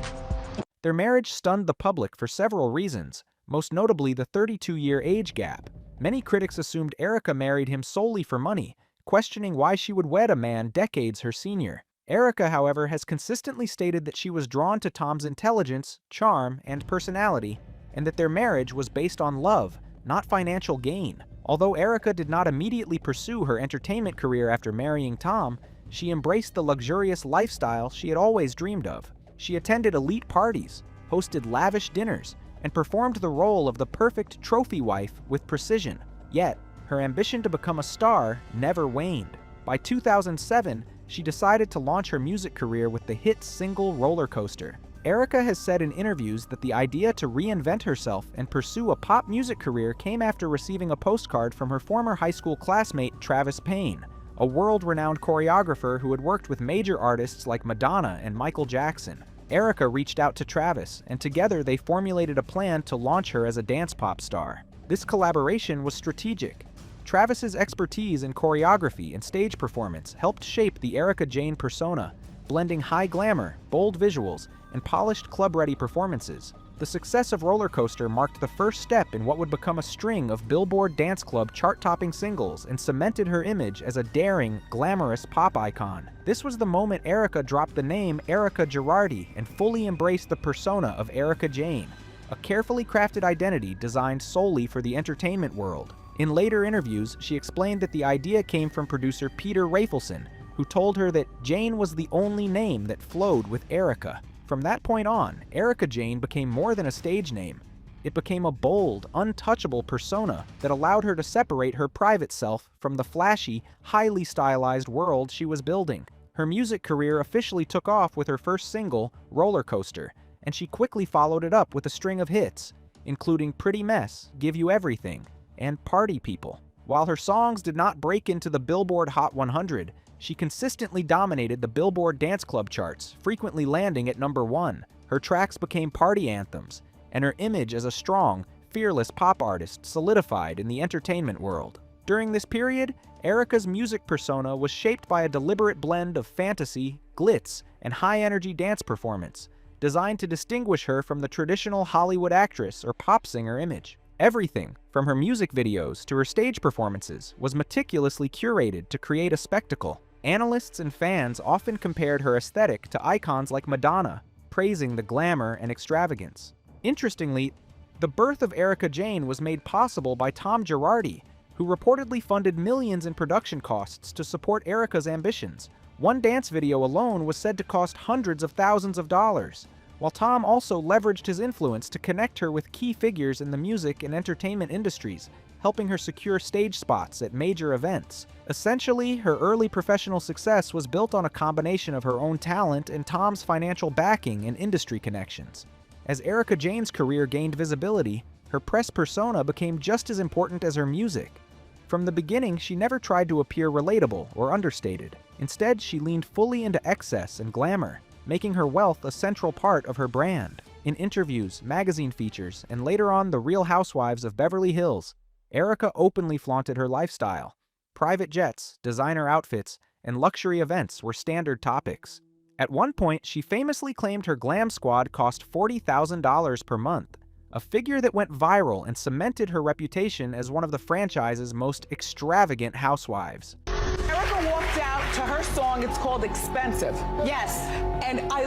Their marriage stunned the public for several reasons, most notably the 32-year age gap. Many critics assumed Erika married him solely for money, questioning why she would wed a man decades her senior. Erika, however, has consistently stated that she was drawn to Tom's intelligence, charm, and personality, and that their marriage was based on love, not financial gain. Although Erika did not immediately pursue her entertainment career after marrying Tom, she embraced the luxurious lifestyle she had always dreamed of. She attended elite parties, hosted lavish dinners, and performed the role of the perfect trophy wife with precision. Yet, her ambition to become a star never waned. By 2007, she decided to launch her music career with the hit single Roller Coaster. Erika has said in interviews that the idea to reinvent herself and pursue a pop music career came after receiving a postcard from her former high school classmate Travis Payne, a world-renowned choreographer who had worked with major artists like Madonna and Michael Jackson. Erika reached out to Travis, and together they formulated a plan to launch her as a dance pop star. This collaboration was strategic. Travis's expertise in choreography and stage performance helped shape the Erika Jayne persona, blending high glamour, bold visuals, and polished club-ready performances. The success of Roller Coaster marked the first step in what would become a string of Billboard Dance Club chart-topping singles and cemented her image as a daring, glamorous pop icon. This was the moment Erika dropped the name Erika Jayne and fully embraced the persona of Erika Jayne, a carefully crafted identity designed solely for the entertainment world. In later interviews, she explained that the idea came from producer Peter Rafelson, who told her that Jayne was the only name that flowed with Erika. From that point on, Erika Jayne became more than a stage name. It became a bold, untouchable persona that allowed her to separate her private self from the flashy, highly stylized world she was building. Her music career officially took off with her first single, Roller Coaster, and she quickly followed it up with a string of hits, including Pretty Mess, Give You Everything, and Party People. While her songs did not break into the Billboard Hot 100, she consistently dominated the Billboard dance club charts, frequently landing at #1. Her tracks became party anthems, and her image as a strong, fearless pop artist solidified in the entertainment world. During this period, Erika's music persona was shaped by a deliberate blend of fantasy, glitz, and high-energy dance performance, designed to distinguish her from the traditional Hollywood actress or pop singer image. Everything, from her music videos to her stage performances, was meticulously curated to create a spectacle. Analysts and fans often compared her aesthetic to icons like Madonna, praising the glamour and extravagance. Interestingly, the birth of Erika Jayne was made possible by Tom Gerardi, who reportedly funded millions in production costs to support Erika's ambitions. One dance video alone was said to cost hundreds of thousands of dollars, while Tom also leveraged his influence to connect her with key figures in the music and entertainment industries, helping her secure stage spots at major events. Essentially, her early professional success was built on a combination of her own talent and Tom's financial backing and industry connections. As Erika Jayne's career gained visibility, her press persona became just as important as her music. From the beginning, she never tried to appear relatable or understated. Instead, she leaned fully into excess and glamour, making her wealth a central part of her brand. In interviews, magazine features, and later on the Real Housewives of Beverly Hills, Erika openly flaunted her lifestyle. Private jets, designer outfits, and luxury events were standard topics. At one point, she famously claimed her glam squad cost $40,000 per month, a figure that went viral and cemented her reputation as one of the franchise's most extravagant housewives. Erika walked out to her song, it's called Expensive. Yes. And I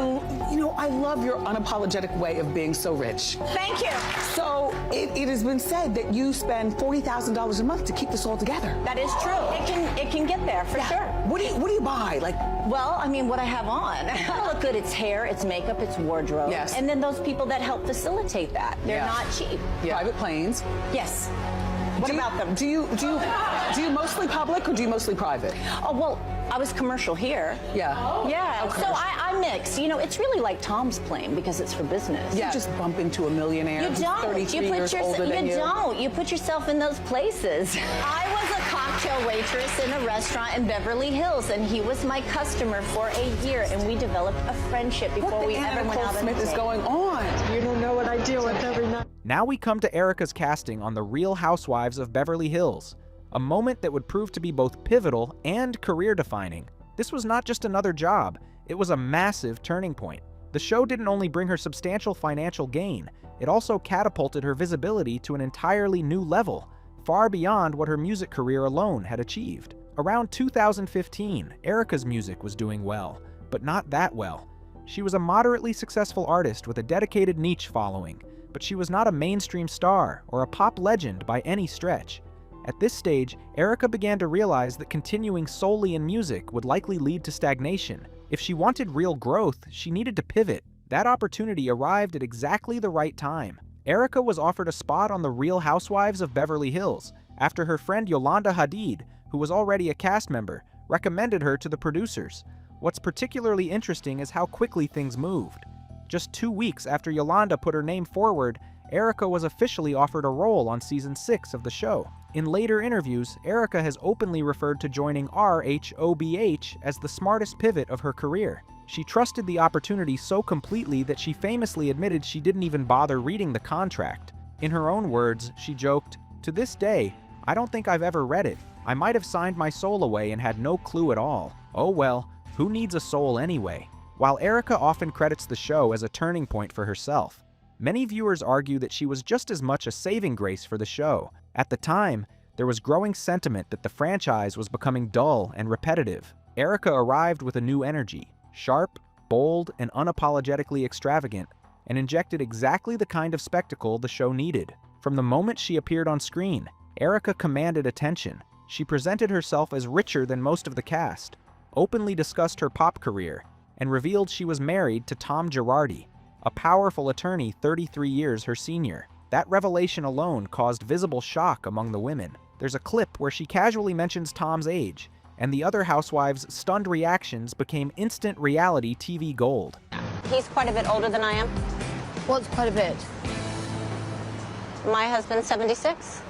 love your unapologetic way of being so rich. Thank you. So it has been said that you spend $40,000 a month to keep this all together. That is true. It can get there for sure. What do you buy? Well, I mean, what I have on. I look good. It's hair, it's makeup, it's wardrobe. Yes. And then those people that help facilitate that. They're not cheap. Yeah. Private planes. Yes. What about them? Do you mostly public or do you mostly private? Oh, well, I was commercial here. Yeah. Yeah. Okay. So I mix. It's really like Tom's plane because it's for business. Yeah. You just bump into a millionaire who's 33 years older than you. You don't. You put yourself in those places. I was a cocktail waitress in a restaurant in Beverly Hills, and he was my customer for a year, and we developed a friendship before we ever went out on a date. What is going on? You don't know what I deal with every night. Now we come to Erika's casting on the Real Housewives of Beverly Hills, a moment that would prove to be both pivotal and career-defining. This was not just another job, it was a massive turning point. The show didn't only bring her substantial financial gain, it also catapulted her visibility to an entirely new level, far beyond what her music career alone had achieved. Around 2015, Erika's music was doing well, but not that well. She was a moderately successful artist with a dedicated niche following, but she was not a mainstream star or a pop legend by any stretch. At this stage, Erika began to realize that continuing solely in music would likely lead to stagnation. If she wanted real growth, she needed to pivot. That opportunity arrived at exactly the right time. Erika was offered a spot on the Real Housewives of Beverly Hills after her friend Yolanda Hadid, who was already a cast member, recommended her to the producers. What's particularly interesting is how quickly things moved. Just 2 weeks after Yolanda put her name forward, Erika was officially offered a role on season 6 of the show. In later interviews, Erika has openly referred to joining RHOBH as the smartest pivot of her career. She trusted the opportunity so completely that she famously admitted she didn't even bother reading the contract. In her own words, she joked, "To this day, I don't think I've ever read it. I might have signed my soul away and had no clue at all. Oh well, who needs a soul anyway?" While Erika often credits the show as a turning point for herself, many viewers argue that she was just as much a saving grace for the show. At the time, there was growing sentiment that the franchise was becoming dull and repetitive. Erika arrived with a new energy, sharp, bold, and unapologetically extravagant, and injected exactly the kind of spectacle the show needed. From the moment she appeared on screen, Erika commanded attention. She presented herself as richer than most of the cast, openly discussed her pop career, and revealed she was married to Tom Gerardi, a powerful attorney 33 years her senior. That revelation alone caused visible shock among the women. There's a clip where she casually mentions Tom's age, and the other housewives' stunned reactions became instant reality TV gold. He's quite a bit older than I am. What's quite a bit? My husband's 76.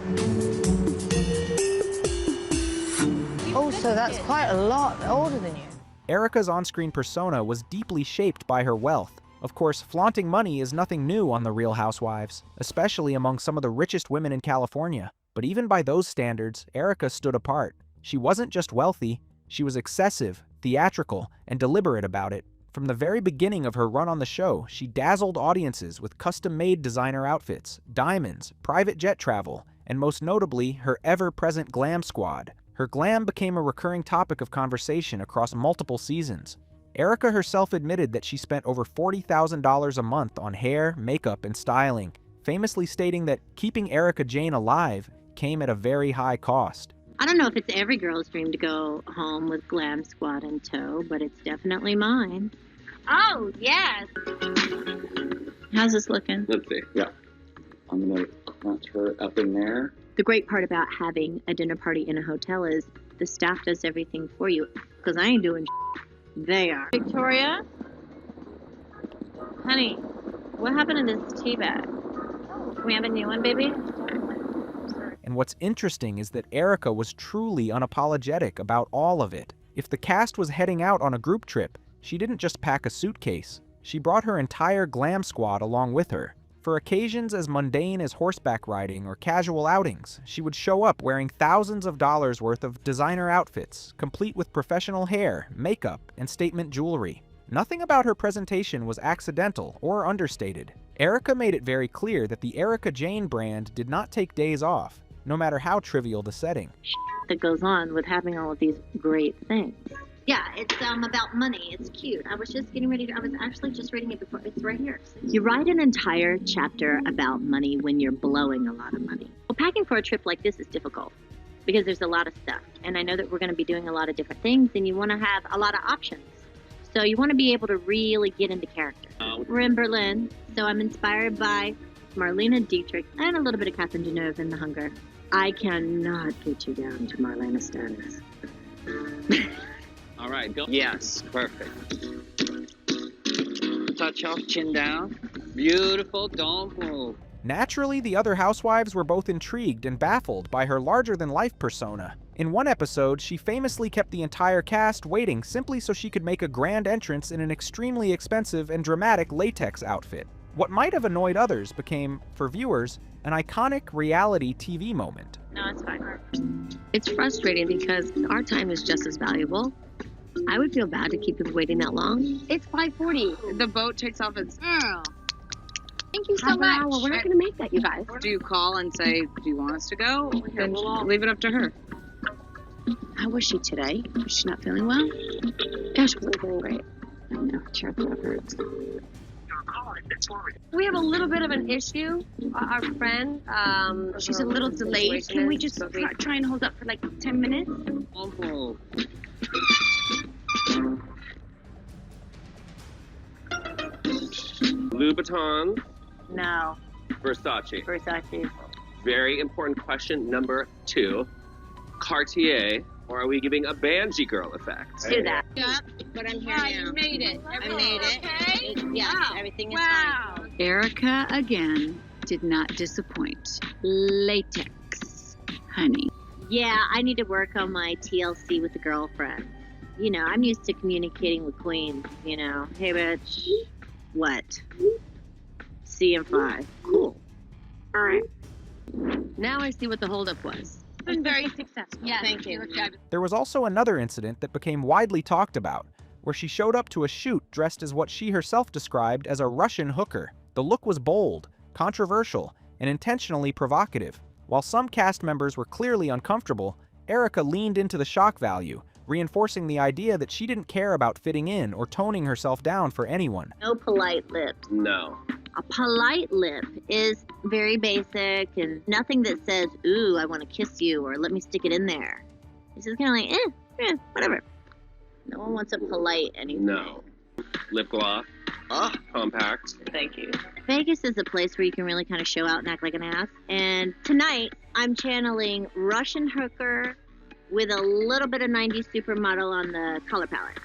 Oh, so that's quite a lot older than you. Erika's on-screen persona was deeply shaped by her wealth. Of course, flaunting money is nothing new on The Real Housewives, especially among some of the richest women in California. But even by those standards, Erika stood apart. She wasn't just wealthy, she was excessive, theatrical, and deliberate about it. From the very beginning of her run on the show, she dazzled audiences with custom-made designer outfits, diamonds, private jet travel, and most notably, her ever-present glam squad. Her glam became a recurring topic of conversation across multiple seasons. Erika herself admitted that she spent over $40,000 a month on hair, makeup, and styling, famously stating that keeping Erika Jayne alive came at a very high cost. I don't know if it's every girl's dream to go home with glam squad in tow, but it's definitely mine. Oh, yes. How's this looking? Let's see. Yeah. I'm going to put her up in there. The great part about having a dinner party in a hotel is the staff does everything for you, because I ain't doing shit. They are. Victoria? Honey, what happened to this tea bag? Can we have a new one, baby? And what's interesting is that Erika was truly unapologetic about all of it. If the cast was heading out on a group trip, she didn't just pack a suitcase. She brought her entire glam squad along with her. For occasions as mundane as horseback riding or casual outings, she would show up wearing thousands of dollars worth of designer outfits, complete with professional hair, makeup, and statement jewelry. Nothing about her presentation was accidental or understated. Erika made it very clear that the Erika Jayne brand did not take days off, no matter how trivial the setting. That goes on with having all of these great things. Yeah, it's about money. It's cute. I was just getting ready to, I was actually just reading it before. It's right here. You write an entire chapter about money when you're blowing a lot of money. Well, packing for a trip like this is difficult because there's a lot of stuff. And I know that we're going to be doing a lot of different things and you want to have a lot of options. So you want to be able to really get into character. We're in Berlin, so I'm inspired by Marlene Dietrich and a little bit of Catherine Deneuve in The Hunger. I cannot get you down to Marlena status. All right, go. Yes, perfect. Touch off, chin down. Beautiful, don't move. Naturally, the other housewives were both intrigued and baffled by her larger-than-life persona. In one episode, she famously kept the entire cast waiting simply so she could make a grand entrance in an extremely expensive and dramatic latex outfit. What might have annoyed others became, for viewers, an iconic reality TV moment. No, it's fine. It's frustrating because our time is just as valuable. I would feel bad to keep them waiting that long. It's 5:40. The boat takes off at... Girl. Thank you so much. Well, we're not going to make that, you guys. Do you call and say, do you want us to go? Then leave it up to her. How was she today? Was she not feeling well? Gosh, wasn't feeling great. I don't know. Her throat hurts. We have a little bit of an issue. Our friend, She's a little delayed. Can we just try and hold up for like 10 minutes? Louboutin, No. Versace. Versace. Very important question number 2. Cartier, or are we giving a Banshee girl effect? Do that. Yep, but I'm here now. You made it. I made it. Okay? Yes, Wow. everything is fine. Erika again did not disappoint. Latex, honey. Yeah, I need to work on my TLC with a girlfriend. You know, I'm used to communicating with queens, you know. Hey, bitch. What? See you in 5. Cool. All right. Now I see what the holdup was. It's been very successful. Yes, Thank you. There was also another incident that became widely talked about, where she showed up to a shoot dressed as what she herself described as a Russian hooker. The look was bold, controversial, and intentionally provocative. While some cast members were clearly uncomfortable, Erika leaned into the shock value, reinforcing the idea that she didn't care about fitting in or toning herself down for anyone. No polite lips. No. A polite lip is very basic and nothing that says, ooh, I want to kiss you or let me stick it in there. It's just kind of like, whatever. No one wants a polite anything. No. Lip gloss. Compact. Thank you. Vegas is a place where you can really kind of show out and act like an ass. And tonight, I'm channeling Russian hooker with a little bit of 90s supermodel on the color palette.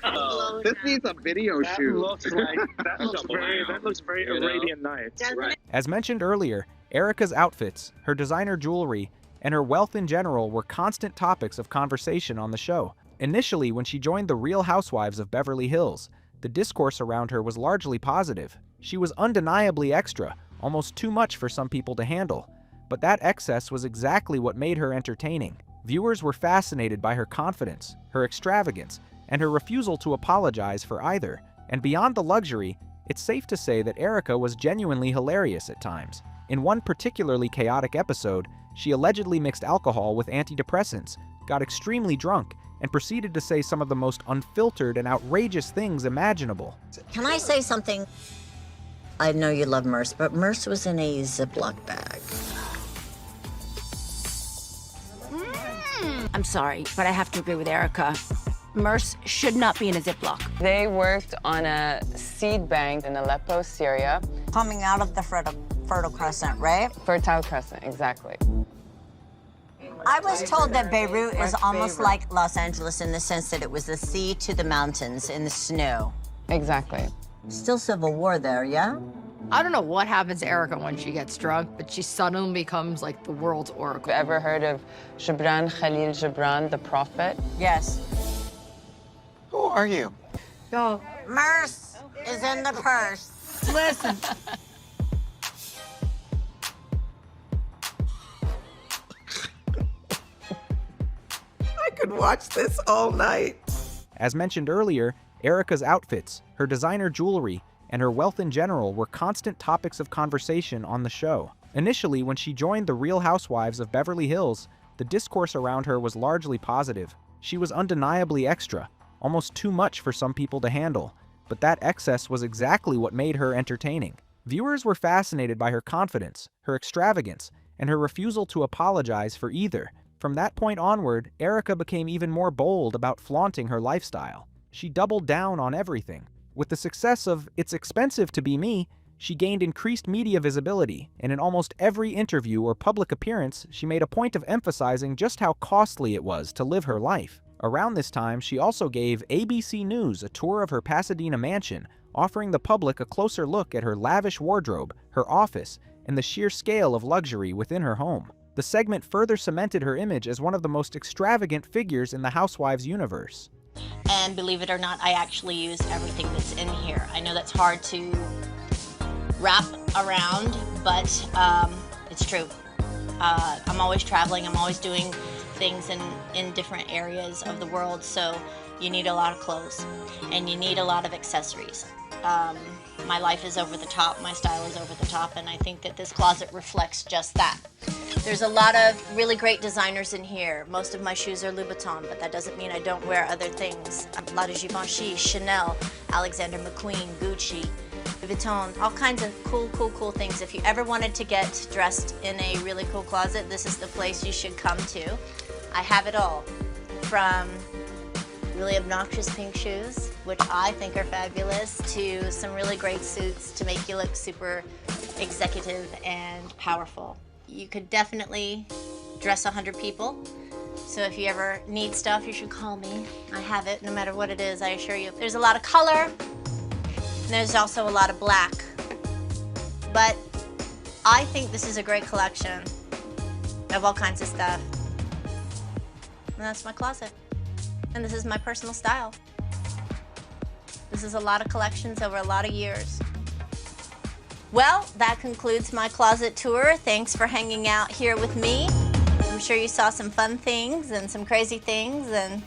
This needs a video shoot. That looks very Arabian Nights. As mentioned earlier, Erika's outfits, her designer jewelry, and her wealth in general were constant topics of conversation on the show. Initially, when she joined the Real Housewives of Beverly Hills, the discourse around her was largely positive. She was undeniably extra, almost too much for some people to handle. But that excess was exactly what made her entertaining. Viewers were fascinated by her confidence, her extravagance, and her refusal to apologize for either. And beyond the luxury, it's safe to say that Erika was genuinely hilarious at times. In one particularly chaotic episode, she allegedly mixed alcohol with antidepressants, got extremely drunk, and proceeded to say some of the most unfiltered and outrageous things imaginable. Can I say something? I know you love Merce, but Merce was in a Ziploc bag. I'm sorry, but I have to agree with Erika. Merce should not be in a Ziploc. They worked on a seed bank in Aleppo, Syria. Coming out of the Fertile Crescent, right? Fertile Crescent, exactly. I was told that Beirut is almost like Los Angeles in the sense that it was the sea to the mountains in the snow. Exactly. Still civil war there, yeah? I don't know what happens to Erika when she gets drunk, but she suddenly becomes like the world's oracle. Ever heard of Gibran Khalil Gibran, the prophet? Yes. Who are you? Yo. Merce is in the purse. Listen. I could watch this all night. As mentioned earlier, Erika's outfits, her designer jewelry, and her wealth in general were constant topics of conversation on the show. Initially, when she joined the Real Housewives of Beverly Hills, the discourse around her was largely positive. She was undeniably extra, almost too much for some people to handle, but that excess was exactly what made her entertaining. Viewers were fascinated by her confidence, her extravagance, and her refusal to apologize for either. From that point onward, Erika became even more bold about flaunting her lifestyle. She doubled down on everything. With the success of It's Expensive to Be Me, she gained increased media visibility, and in almost every interview or public appearance, she made a point of emphasizing just how costly it was to live her life. Around this time, she also gave ABC News a tour of her Pasadena mansion, offering the public a closer look at her lavish wardrobe, her office, and the sheer scale of luxury within her home. The segment further cemented her image as one of the most extravagant figures in the Housewives universe. And believe it or not, I actually use everything that's in here. I know that's hard to wrap around, but it's true. I'm always traveling, I'm always doing things in different areas of the world, so you need a lot of clothes and you need a lot of accessories. My life is over the top, my style is over the top, and I think that this closet reflects just that. There's a lot of really great designers in here. Most of my shoes are Louboutin, but that doesn't mean I don't wear other things. A lot of Givenchy, Chanel, Alexander McQueen, Gucci, Louis Vuitton, all kinds of cool things. If you ever wanted to get dressed in a really cool closet, this is the place you should come to. I have it all, from really obnoxious pink shoes, which I think are fabulous, to some really great suits to make you look super executive and powerful. You could definitely dress 100 people. So if you ever need stuff, you should call me. I have it, no matter what it is, I assure you. There's a lot of color, and there's also a lot of black. But I think this is a great collection of all kinds of stuff. And that's my closet. And this is my personal style. This is a lot of collections over a lot of years. Well, that concludes my closet tour. Thanks for hanging out here with me. I'm sure you saw some fun things and some crazy things and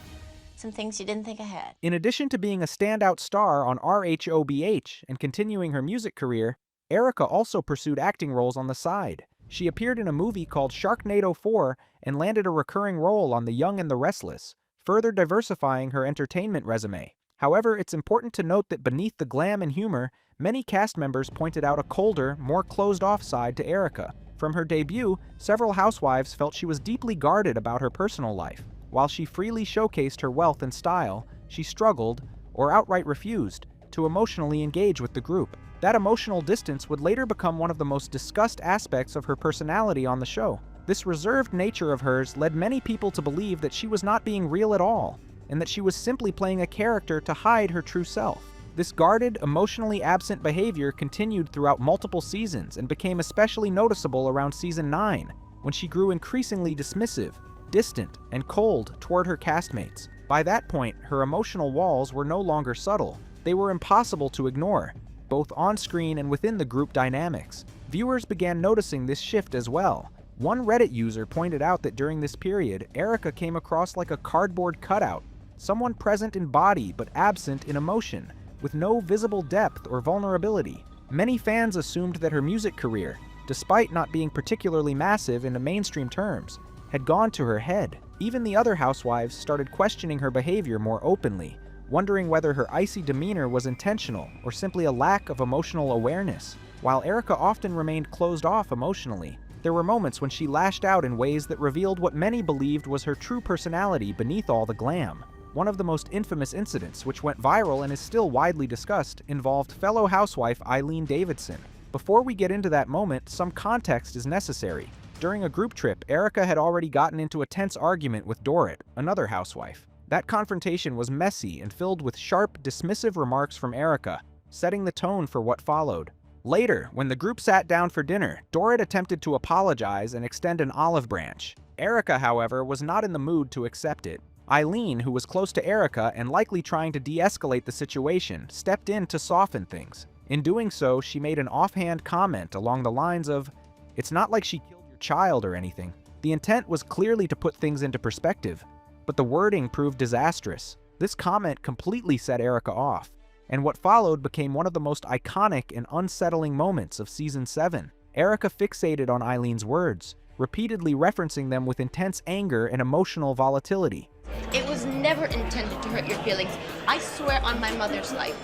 some things you didn't think I had. In addition to being a standout star on RHOBH and continuing her music career, Erika also pursued acting roles on the side. She appeared in a movie called Sharknado 4 and landed a recurring role on The Young and the Restless, further diversifying her entertainment resume. However, it's important to note that beneath the glam and humor, many cast members pointed out a colder, more closed-off side to Erika. From her debut, several housewives felt she was deeply guarded about her personal life. While she freely showcased her wealth and style, she struggled, or outright refused, to emotionally engage with the group. That emotional distance would later become one of the most discussed aspects of her personality on the show. This reserved nature of hers led many people to believe that she was not being real at all, and that she was simply playing a character to hide her true self. This guarded, emotionally absent behavior continued throughout multiple seasons and became especially noticeable around season 9, when she grew increasingly dismissive, distant, and cold toward her castmates. By that point, her emotional walls were no longer subtle. They were impossible to ignore, both on-screen and within the group dynamics. Viewers began noticing this shift as well. One Reddit user pointed out that during this period, Erika came across like a cardboard cutout, someone present in body but absent in emotion, with no visible depth or vulnerability. Many fans assumed that her music career, despite not being particularly massive in the mainstream terms, had gone to her head. Even the other housewives started questioning her behavior more openly, wondering whether her icy demeanor was intentional or simply a lack of emotional awareness. While Erika often remained closed off emotionally, there were moments when she lashed out in ways that revealed what many believed was her true personality beneath all the glam. One of the most infamous incidents, which went viral and is still widely discussed, involved fellow housewife Eileen Davidson. Before we get into that moment, some context is necessary. During a group trip, Erika had already gotten into a tense argument with Dorit, another housewife. That confrontation was messy and filled with sharp, dismissive remarks from Erika, setting the tone for what followed. Later, when the group sat down for dinner, Dorit attempted to apologize and extend an olive branch. Erika, however, was not in the mood to accept it. Eileen, who was close to Erika and likely trying to de-escalate the situation, stepped in to soften things. In doing so, she made an offhand comment along the lines of, "It's not like she killed your child or anything." The intent was clearly to put things into perspective, but the wording proved disastrous. This comment completely set Erika off, and what followed became one of the most iconic and unsettling moments of season 7. Erika fixated on Eileen's words, repeatedly referencing them with intense anger and emotional volatility. It was never intended to hurt your feelings. I swear on my mother's life.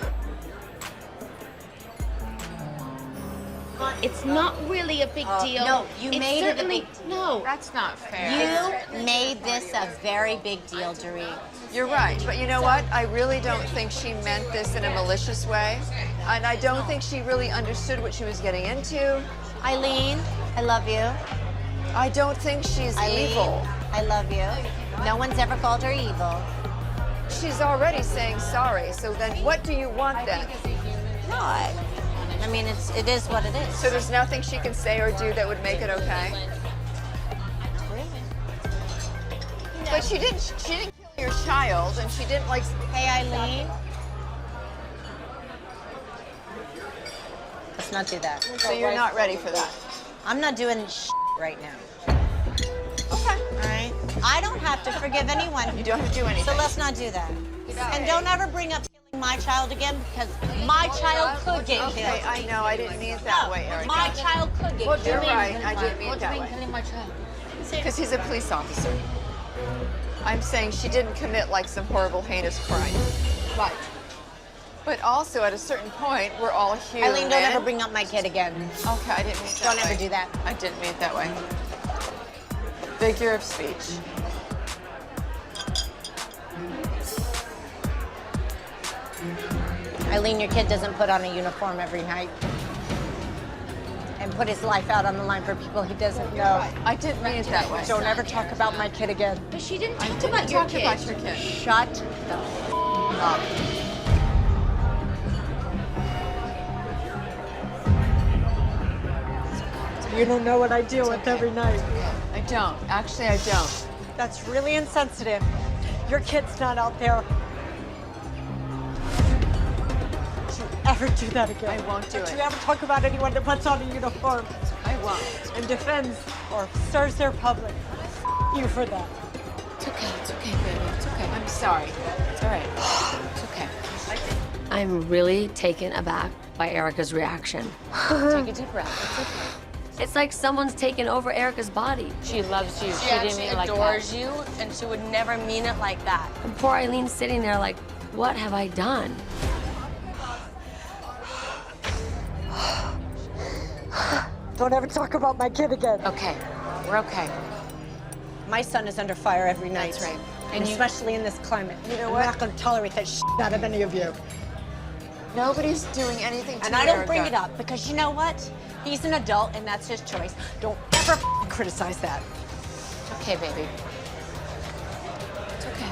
It's not really a big deal. No, you It's made it a certainly- big No. That's not fair. You made this a very big deal, Doreen. You're right, but you know what? I really don't think she meant this in a malicious way, and I don't think she really understood what she was getting into. Eileen, I love you. I don't think she's Eileen, evil. I love you. No one's ever called her evil. She's already saying sorry, so then what do you want then? No, I mean, it is what it is. So there's nothing she can say or do that would make it okay? But she didn't kill your child, and she didn't like... Hey, Eileen. Let's not do that. So you're not ready for that? I'm not doing right now. Okay. All right? I don't have to forgive anyone. You don't have to do anything. So let's not do that. And don't ever bring up killing my child again, because my child could get killed. Okay, I know, I didn't mean it that way, Erika. My child could get killed. You're right, I didn't mean it What do you that mean way. killing my child? Because he's a police officer. I'm saying she didn't commit like some horrible, heinous crime. Right. But also, at a certain point, we're all human. Eileen, don't ever bring up my kid again. Okay, I didn't mean it that Don't way. ever do that. I didn't mean it that way. Figure of speech. Eileen, your kid doesn't put on a uniform every night and put his life out on the line for people he doesn't know. I didn't mean it that way. Don't ever talk about my kid again. But she didn't I talk didn't about your talk kid. about your kid. Shut the up. You don't know what I deal with every night. I don't. Actually, I don't. That's really insensitive. Your kid's not out there. Don't you ever do that again. I won't do it. Don't you ever talk about anyone that puts on a uniform I won't. and defends or serves their public. You for that. It's okay, baby. It's okay. I'm sorry. It's all right. It's okay. I'm really taken aback by Erika's reaction. Take a deep breath. It's okay. It's like someone's taken over Erika's body. She loves you. She didn't mean it like that. adores you, and she would never mean it like that. And poor Eileen's sitting there like, what have I done? Don't ever talk about my kid again. Okay, we're okay. My son is under fire every night. That's right. And especially in this climate. You know I'm what? not going to tolerate that out of any of you. Nobody's doing anything to And I don't Erika. bring it up because you know what? He's an adult and that's his choice. Don't ever criticize that. Okay, baby. It's okay.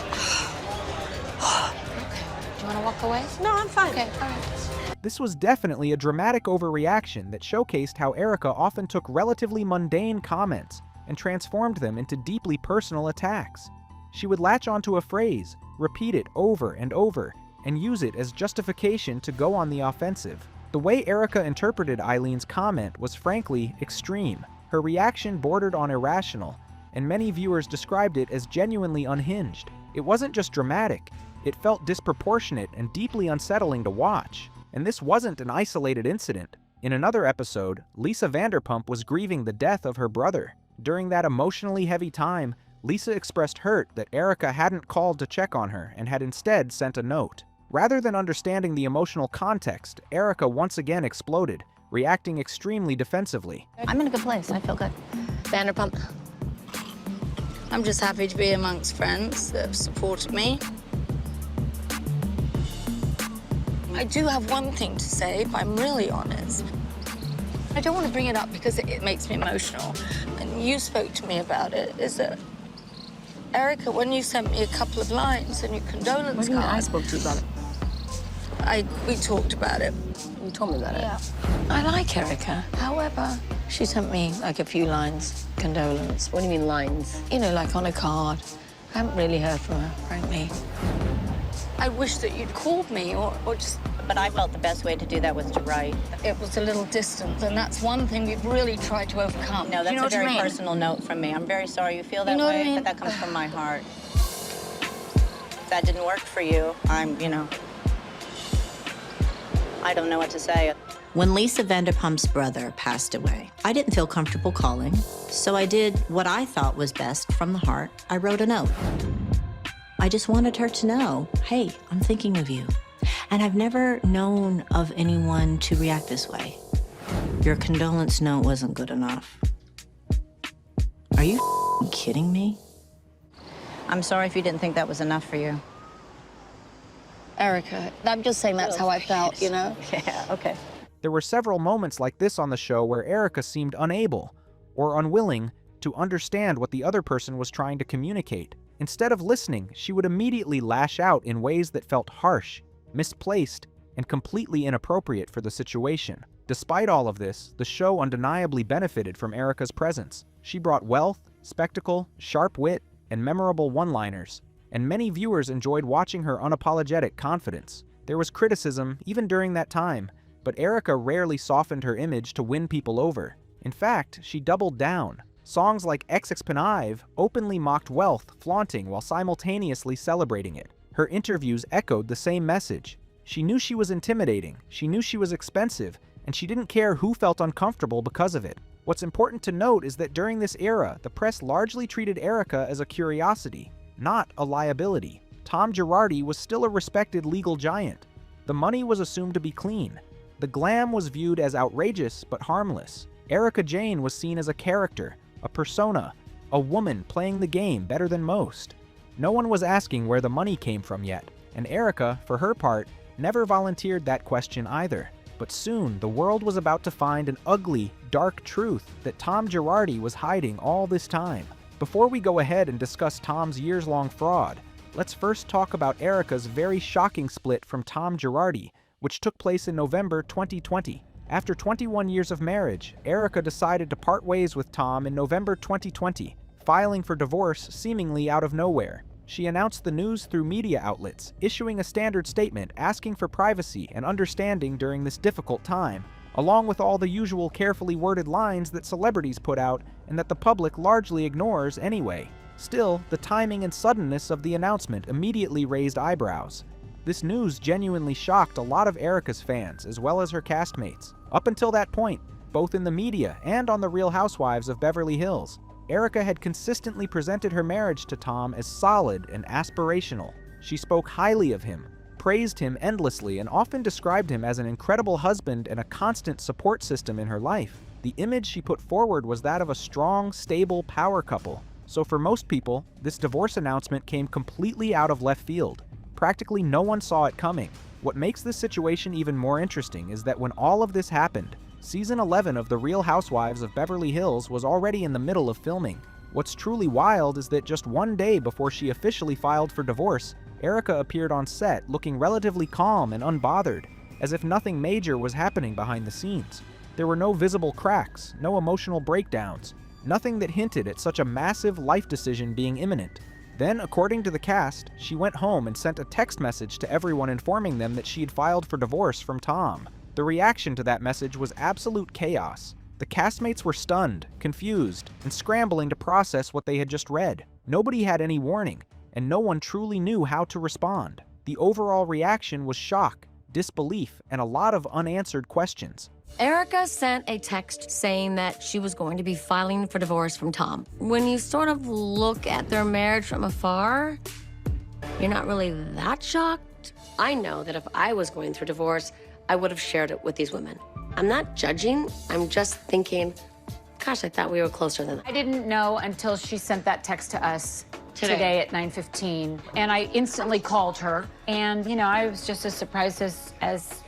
Okay. Do you want to walk away? No, I'm fine. Okay, all right. This was definitely a dramatic overreaction that showcased how Erika often took relatively mundane comments and transformed them into deeply personal attacks. She would latch onto a phrase, repeat it over and over, and use it as justification to go on the offensive. The way Erika interpreted Eileen's comment was frankly extreme. Her reaction bordered on irrational, and many viewers described it as genuinely unhinged. It wasn't just dramatic, it felt disproportionate and deeply unsettling to watch. And this wasn't an isolated incident. In another episode, Lisa Vanderpump was grieving the death of her brother. During that emotionally heavy time, Lisa expressed hurt that Erika hadn't called to check on her and had instead sent a note. Rather than understanding the emotional context, Erika once again exploded, reacting extremely defensively. I'm in a good place. I feel good. Vanderpump. I'm just happy to be amongst friends that have supported me. I do have one thing to say, if I'm really honest. I don't want to bring it up because it makes me emotional. And you spoke to me about it, is that Erika, when you sent me a couple of lines and your condolence What do you mean card, I spoke to you about it? We talked about it. You told me about it? Yeah. I like Erika. However, she sent me like a few lines, condolence. What do you mean lines? You know, like on a card. I haven't really heard from her, frankly. I wish that you'd called me or just... But I felt the best way to do that was to write. It was a little distant, and that's one thing we've really tried to overcome. No, that's you know a very what I mean? personal note from me. I'm very sorry you feel that You know what way, I mean? but that comes from my heart. If that didn't work for you, I don't know what to say. When Lisa Vanderpump's brother passed away, I didn't feel comfortable calling, so I did what I thought was best from the heart. I wrote a note. I just wanted her to know, hey, I'm thinking of you. And I've never known of anyone to react this way. Your condolence note wasn't good enough. Are you kidding me? I'm sorry if you didn't think that was enough for you. Erika, I'm just saying that's how I felt, you know? Yeah, okay. There were several moments like this on the show where Erika seemed unable or unwilling to understand what the other person was trying to communicate. Instead of listening, she would immediately lash out in ways that felt harsh, misplaced, and completely inappropriate for the situation. Despite all of this, the show undeniably benefited from Erika's presence. She brought wealth, spectacle, sharp wit, and memorable one-liners, and many viewers enjoyed watching her unapologetic confidence. There was criticism even during that time, but Erika rarely softened her image to win people over. In fact, she doubled down. Songs like Ex-Expensive openly mocked wealth, flaunting while simultaneously celebrating it. Her interviews echoed the same message. She knew she was intimidating, she knew she was expensive, and she didn't care who felt uncomfortable because of it. What's important to note is that during this era, the press largely treated Erika as a curiosity, not a liability. Tom Gerardi was still a respected legal giant. The money was assumed to be clean. The glam was viewed as outrageous but harmless. Erika Jayne was seen as a character, a persona, a woman playing the game better than most. No one was asking where the money came from yet, and Erika, for her part, never volunteered that question either. But soon, the world was about to find an ugly, dark truth that Tom Gerardi was hiding all this time. Before we go ahead and discuss Tom's years-long fraud, let's first talk about Erika's very shocking split from Tom Gerardi, which took place in November 2020. After 21 years of marriage, Erika decided to part ways with Tom in November 2020, filing for divorce seemingly out of nowhere. She announced the news through media outlets, issuing a standard statement asking for privacy and understanding during this difficult time, along with all the usual carefully worded lines that celebrities put out and that the public largely ignores anyway. Still, the timing and suddenness of the announcement immediately raised eyebrows. This news genuinely shocked a lot of Erika's fans, as well as her castmates. Up until that point, both in the media and on the Real Housewives of Beverly Hills, Erika had consistently presented her marriage to Tom as solid and aspirational. She spoke highly of him, praised him endlessly, and often described him as an incredible husband and a constant support system in her life. The image she put forward was that of a strong, stable power couple. So for most people, this divorce announcement came completely out of left field. Practically no one saw it coming. What makes this situation even more interesting is that when all of this happened, Season 11 of The Real Housewives of Beverly Hills was already in the middle of filming. What's truly wild is that just one day before she officially filed for divorce, Erika appeared on set looking relatively calm and unbothered, as if nothing major was happening behind the scenes. There were no visible cracks, no emotional breakdowns, nothing that hinted at such a massive life decision being imminent. Then, according to the cast, she went home and sent a text message to everyone informing them that she'd filed for divorce from Tom. The reaction to that message was absolute chaos. The castmates were stunned, confused, and scrambling to process what they had just read. Nobody had any warning, and no one truly knew how to respond. The overall reaction was shock, disbelief, and a lot of unanswered questions. Erika sent a text saying that she was going to be filing for divorce from Tom. When you sort of look at their marriage from afar, you're not really that shocked. I know that if I was going through divorce, I would have shared it with these women. I'm not judging, I'm just thinking, gosh, I thought we were closer than that. I didn't know until she sent that text to us today at 9:15, and I instantly called her, and I was just as surprised as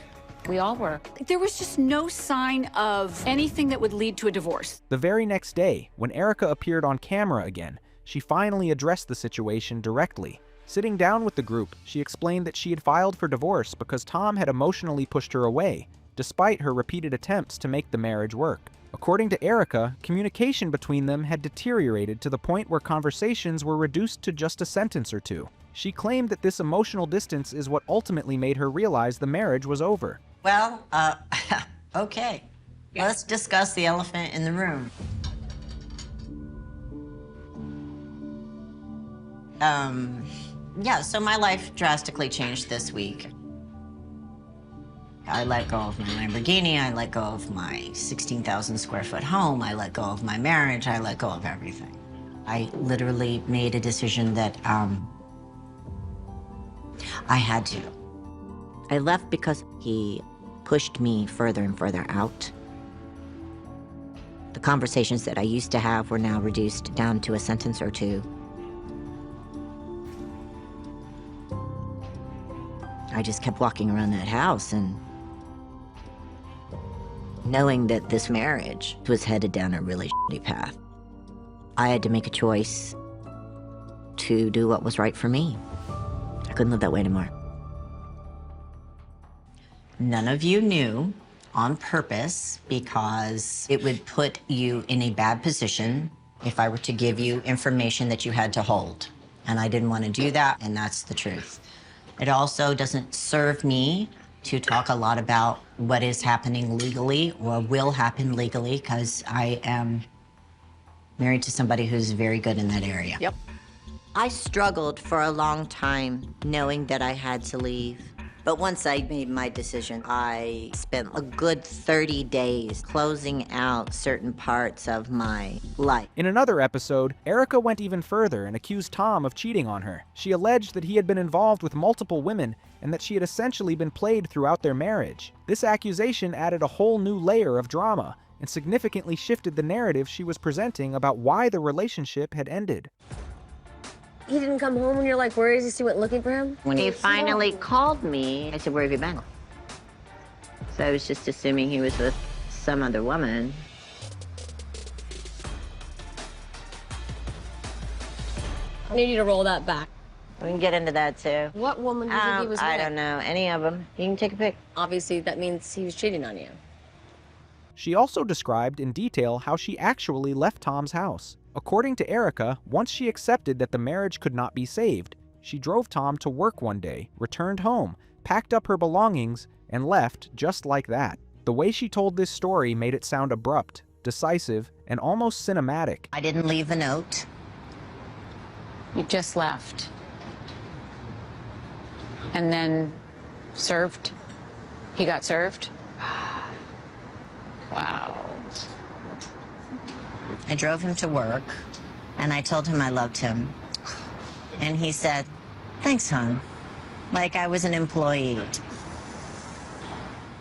we all were. There was just no sign of anything that would lead to a divorce. The very next day, when Erika appeared on camera again, she finally addressed the situation directly. Sitting down with the group, she explained that she had filed for divorce because Tom had emotionally pushed her away, despite her repeated attempts to make the marriage work. According to Erika, communication between them had deteriorated to the point where conversations were reduced to just a sentence or two. She claimed that this emotional distance is what ultimately made her realize the marriage was over. Well, okay. Let's discuss the elephant in the room. Yeah, so my life drastically changed this week. I let go of my Lamborghini, I let go of my 16,000 square foot home, I let go of my marriage, I let go of everything. I literally made a decision that I had to. I left because he pushed me further and further out. The conversations that I used to have were now reduced down to a sentence or two. I just kept walking around that house and knowing that this marriage was headed down a really shitty path. I had to make a choice to do what was right for me. I couldn't live that way anymore. None of you knew on purpose because it would put you in a bad position if I were to give you information that you had to hold. And I didn't want to do that, and that's the truth. It also doesn't serve me to talk a lot about what is happening legally or will happen legally because I am married to somebody who's very good in that area. Yep. I struggled for a long time knowing that I had to leave. But once I made my decision, I spent a good 30 days closing out certain parts of my life. In another episode, Erika went even further and accused Tom of cheating on her. She alleged that he had been involved with multiple women and that she had essentially been played throughout their marriage. This accusation added a whole new layer of drama and significantly shifted the narrative she was presenting about why the relationship had ended. He didn't come home and you're like, where is he? So you went looking for him? When he finally called me, I said, where have you been? So I was just assuming he was with some other woman. I need you to roll that back. We can get into that too. What woman do you think he was with? I don't know, any of them. You can take a pick. Obviously, that means he was cheating on you. She also described in detail how she actually left Tom's house. According to Erika, once she accepted that the marriage could not be saved, she drove Tom to work one day, returned home, packed up her belongings, and left just like that. The way she told this story made it sound abrupt, decisive, and almost cinematic. I didn't leave a note. You just left. And then served? He got served? Wow. I drove him to work, and I told him I loved him. And he said, thanks, hon. Like I was an employee.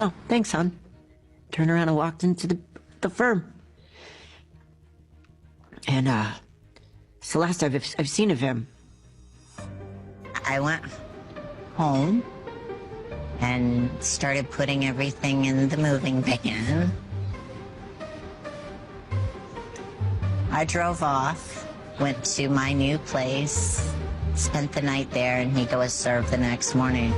Oh, thanks, hon. Turned around and walked into the firm. And, it's the last I've seen of him. I went home and started putting everything in the moving van. I drove off, went to my new place, spent the night there, and he was served the next morning.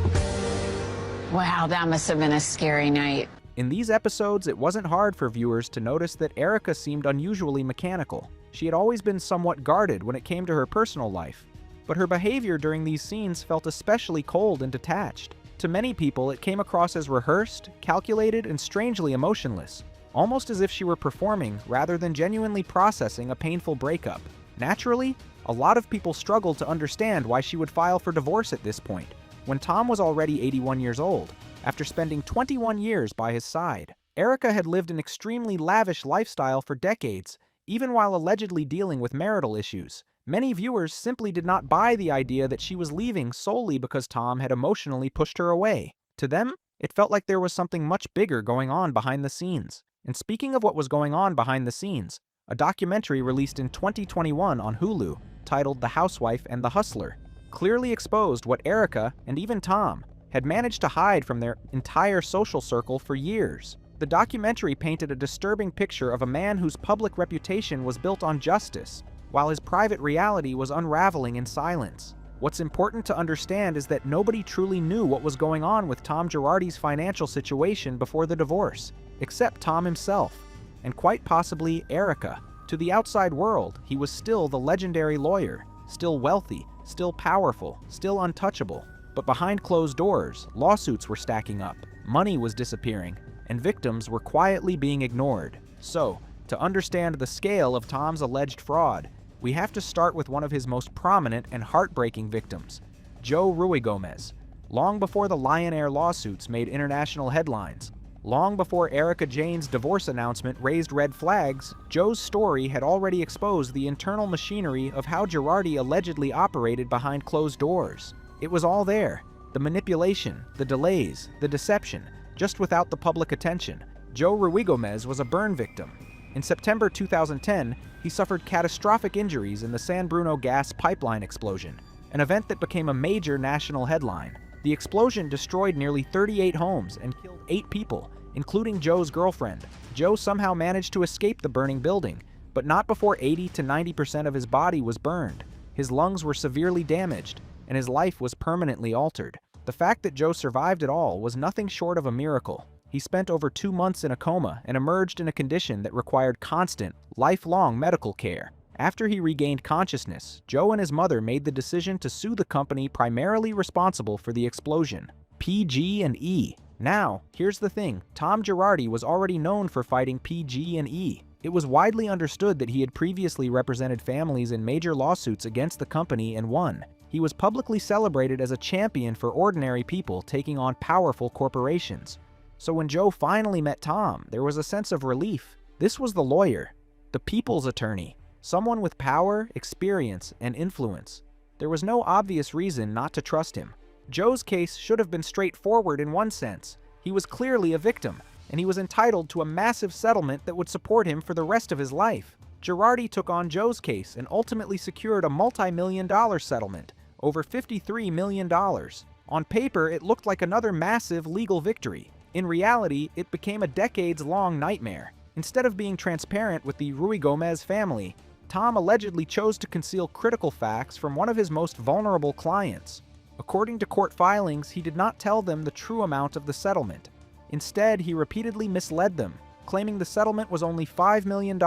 Wow, that must have been a scary night. In these episodes, it wasn't hard for viewers to notice that Erika seemed unusually mechanical. She had always been somewhat guarded when it came to her personal life, but her behavior during these scenes felt especially cold and detached. To many people, it came across as rehearsed, calculated, and strangely emotionless, almost as if she were performing rather than genuinely processing a painful breakup. Naturally, a lot of people struggled to understand why she would file for divorce at this point, when Tom was already 81 years old, after spending 21 years by his side. Erika had lived an extremely lavish lifestyle for decades, even while allegedly dealing with marital issues. Many viewers simply did not buy the idea that she was leaving solely because Tom had emotionally pushed her away. To them, it felt like there was something much bigger going on behind the scenes. And speaking of what was going on behind the scenes, a documentary released in 2021 on Hulu, titled The Housewife and the Hustler, clearly exposed what Erika, and even Tom, had managed to hide from their entire social circle for years. The documentary painted a disturbing picture of a man whose public reputation was built on justice, while his private reality was unraveling in silence. What's important to understand is that nobody truly knew what was going on with Tom Gerardi's financial situation before the divorce, except Tom himself, and quite possibly Erika. To the outside world, he was still the legendary lawyer, still wealthy, still powerful, still untouchable. But behind closed doors, lawsuits were stacking up, money was disappearing, and victims were quietly being ignored. So, to understand the scale of Tom's alleged fraud, we have to start with one of his most prominent and heartbreaking victims, Joe Ruigomez. Long before the Lion Air lawsuits made international headlines, long before Erika Jayne's divorce announcement raised red flags, Joe's story had already exposed the internal machinery of how Gerardi allegedly operated behind closed doors. It was all there. The manipulation, the delays, the deception, just without the public attention. Joe Ruigomez was a burn victim. In September 2010, he suffered catastrophic injuries in the San Bruno gas pipeline explosion, an event that became a major national headline. The explosion destroyed nearly 38 homes and killed 8 people, including Joe's girlfriend. Joe somehow managed to escape the burning building, but not before 80 to 90% of his body was burned. His lungs were severely damaged, and his life was permanently altered. The fact that Joe survived it all was nothing short of a miracle. He spent over 2 months in a coma and emerged in a condition that required constant, lifelong medical care. After he regained consciousness, Joe and his mother made the decision to sue the company primarily responsible for the explosion, PG&E. Now, here's the thing, Tom Gerardi was already known for fighting PG&E. It was widely understood that he had previously represented families in major lawsuits against the company and won. He was publicly celebrated as a champion for ordinary people taking on powerful corporations. So when Joe finally met Tom, there was a sense of relief. This was the lawyer, the people's attorney, someone with power, experience, and influence. There was no obvious reason not to trust him. Joe's case should have been straightforward in one sense. He was clearly a victim, and he was entitled to a massive settlement that would support him for the rest of his life. Gerardi took on Joe's case and ultimately secured a multi-million-dollar settlement, over $53 million. On paper, it looked like another massive legal victory. In reality, it became a decades-long nightmare. Instead of being transparent with the Ruigomez family, Tom allegedly chose to conceal critical facts from one of his most vulnerable clients. According to court filings, he did not tell them the true amount of the settlement. Instead, he repeatedly misled them, claiming the settlement was only $5 million,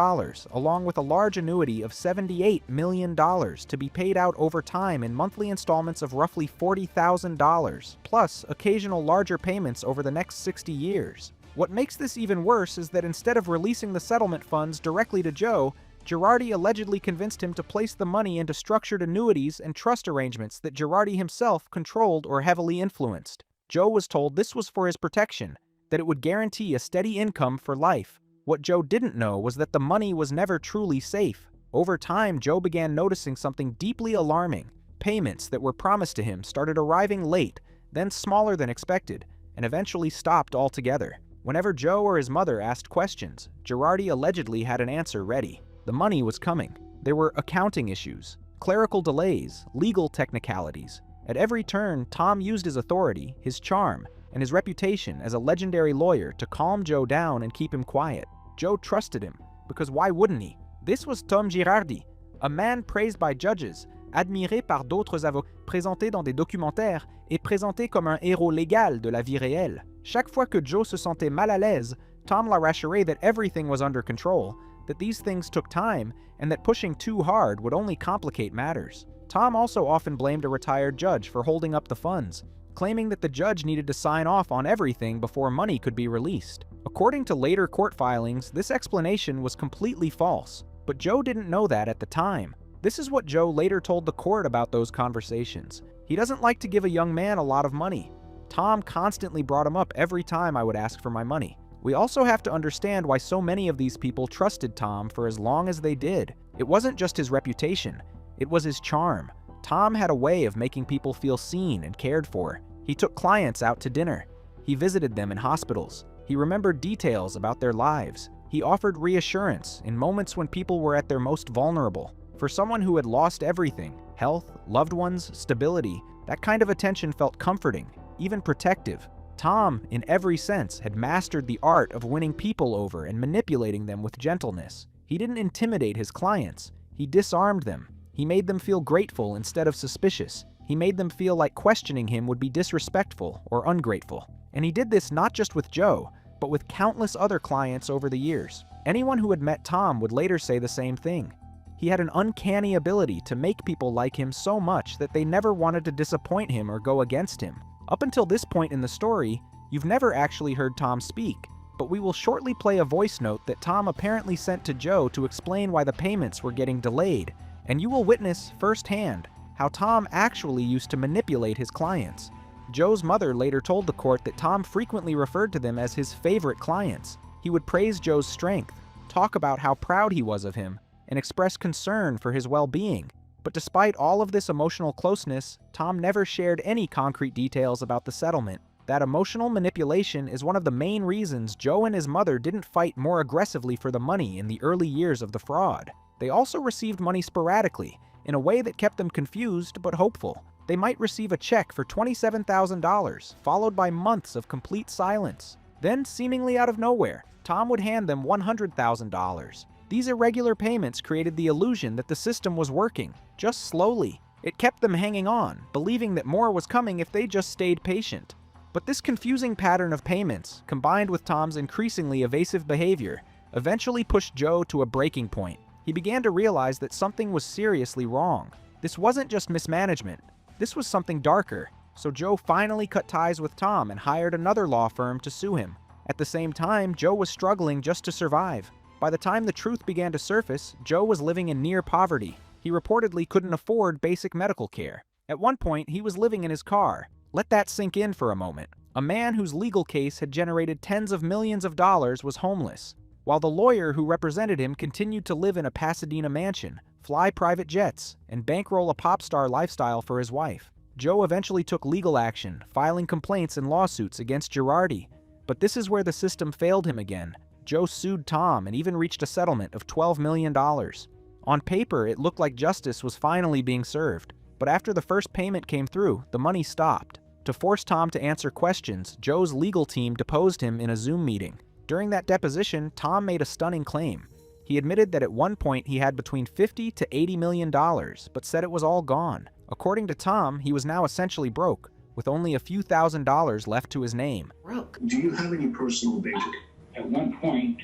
along with a large annuity of $78 million to be paid out over time in monthly installments of roughly $40,000, plus occasional larger payments over the next 60 years. What makes this even worse is that instead of releasing the settlement funds directly to Joe, Gerardi allegedly convinced him to place the money into structured annuities and trust arrangements that Gerardi himself controlled or heavily influenced. Joe was told this was for his protection, that it would guarantee a steady income for life. What Joe didn't know was that the money was never truly safe. Over time, Joe began noticing something deeply alarming. Payments that were promised to him started arriving late, then smaller than expected, and eventually stopped altogether. Whenever Joe or his mother asked questions, Gerardi allegedly had an answer ready. The money was coming. There were accounting issues, clerical delays, legal technicalities. At every turn, Tom used his authority, his charm, and his reputation as a legendary lawyer to calm Joe down and keep him quiet. Joe trusted him, because why wouldn't he? This was Tom Gerardi, a man praised by judges, admiré par d'autres avocats, présenté dans des documentaires et présenté comme un héros légal de la vie réelle. Chaque fois que Joe se sentait mal à l'aise, Tom la rassurait that everything was under control, that these things took time, and that pushing too hard would only complicate matters. Tom also often blamed a retired judge for holding up the funds, claiming that the judge needed to sign off on everything before money could be released. According to later court filings, this explanation was completely false, but Joe didn't know that at the time. This is what Joe later told the court about those conversations. He doesn't like to give a young man a lot of money. Tom constantly brought him up every time I would ask for my money. We also have to understand why so many of these people trusted Tom for as long as they did. It wasn't just his reputation, it was his charm. Tom had a way of making people feel seen and cared for. He took clients out to dinner. He visited them in hospitals. He remembered details about their lives. He offered reassurance in moments when people were at their most vulnerable. For someone who had lost everything, health, loved ones, stability, that kind of attention felt comforting, even protective. Tom, in every sense, had mastered the art of winning people over and manipulating them with gentleness. He didn't intimidate his clients. He disarmed them. He made them feel grateful instead of suspicious. He made them feel like questioning him would be disrespectful or ungrateful. And he did this not just with Joe, but with countless other clients over the years. Anyone who had met Tom would later say the same thing. He had an uncanny ability to make people like him so much that they never wanted to disappoint him or go against him. Up until this point in the story, you've never actually heard Tom speak, but we will shortly play a voice note that Tom apparently sent to Joe to explain why the payments were getting delayed, and you will witness firsthand how Tom actually used to manipulate his clients. Joe's mother later told the court that Tom frequently referred to them as his favorite clients. He would praise Joe's strength, talk about how proud he was of him, and express concern for his well-being. But despite all of this emotional closeness, Tom never shared any concrete details about the settlement. That emotional manipulation is one of the main reasons Joe and his mother didn't fight more aggressively for the money in the early years of the fraud. They also received money sporadically, in a way that kept them confused but hopeful. They might receive a check for $27,000, followed by months of complete silence. Then, seemingly out of nowhere, Tom would hand them $100,000. These irregular payments created the illusion that the system was working, just slowly. It kept them hanging on, believing that more was coming if they just stayed patient. But this confusing pattern of payments, combined with Tom's increasingly evasive behavior, eventually pushed Joe to a breaking point. He began to realize that something was seriously wrong. This wasn't just mismanagement. This was something darker. So Joe finally cut ties with Tom and hired another law firm to sue him. At the same time, Joe was struggling just to survive. By the time the truth began to surface, Joe was living in near poverty. He reportedly couldn't afford basic medical care. At one point, he was living in his car. Let that sink in for a moment. A man whose legal case had generated tens of millions of dollars was homeless, while the lawyer who represented him continued to live in a Pasadena mansion, fly private jets, and bankroll a pop star lifestyle for his wife. Joe eventually took legal action, filing complaints and lawsuits against Gerardi. But this is where the system failed him again. Joe sued Tom and even reached a settlement of $12 million. On paper, it looked like justice was finally being served, but after the first payment came through, the money stopped. To force Tom to answer questions, Joe's legal team deposed him in a Zoom meeting. During that deposition, Tom made a stunning claim. He admitted that at one point he had between $50 to $80 million, but said it was all gone. According to Tom, he was now essentially broke, with only a few $1,000s left to his name. Do you have any personal data? At one point,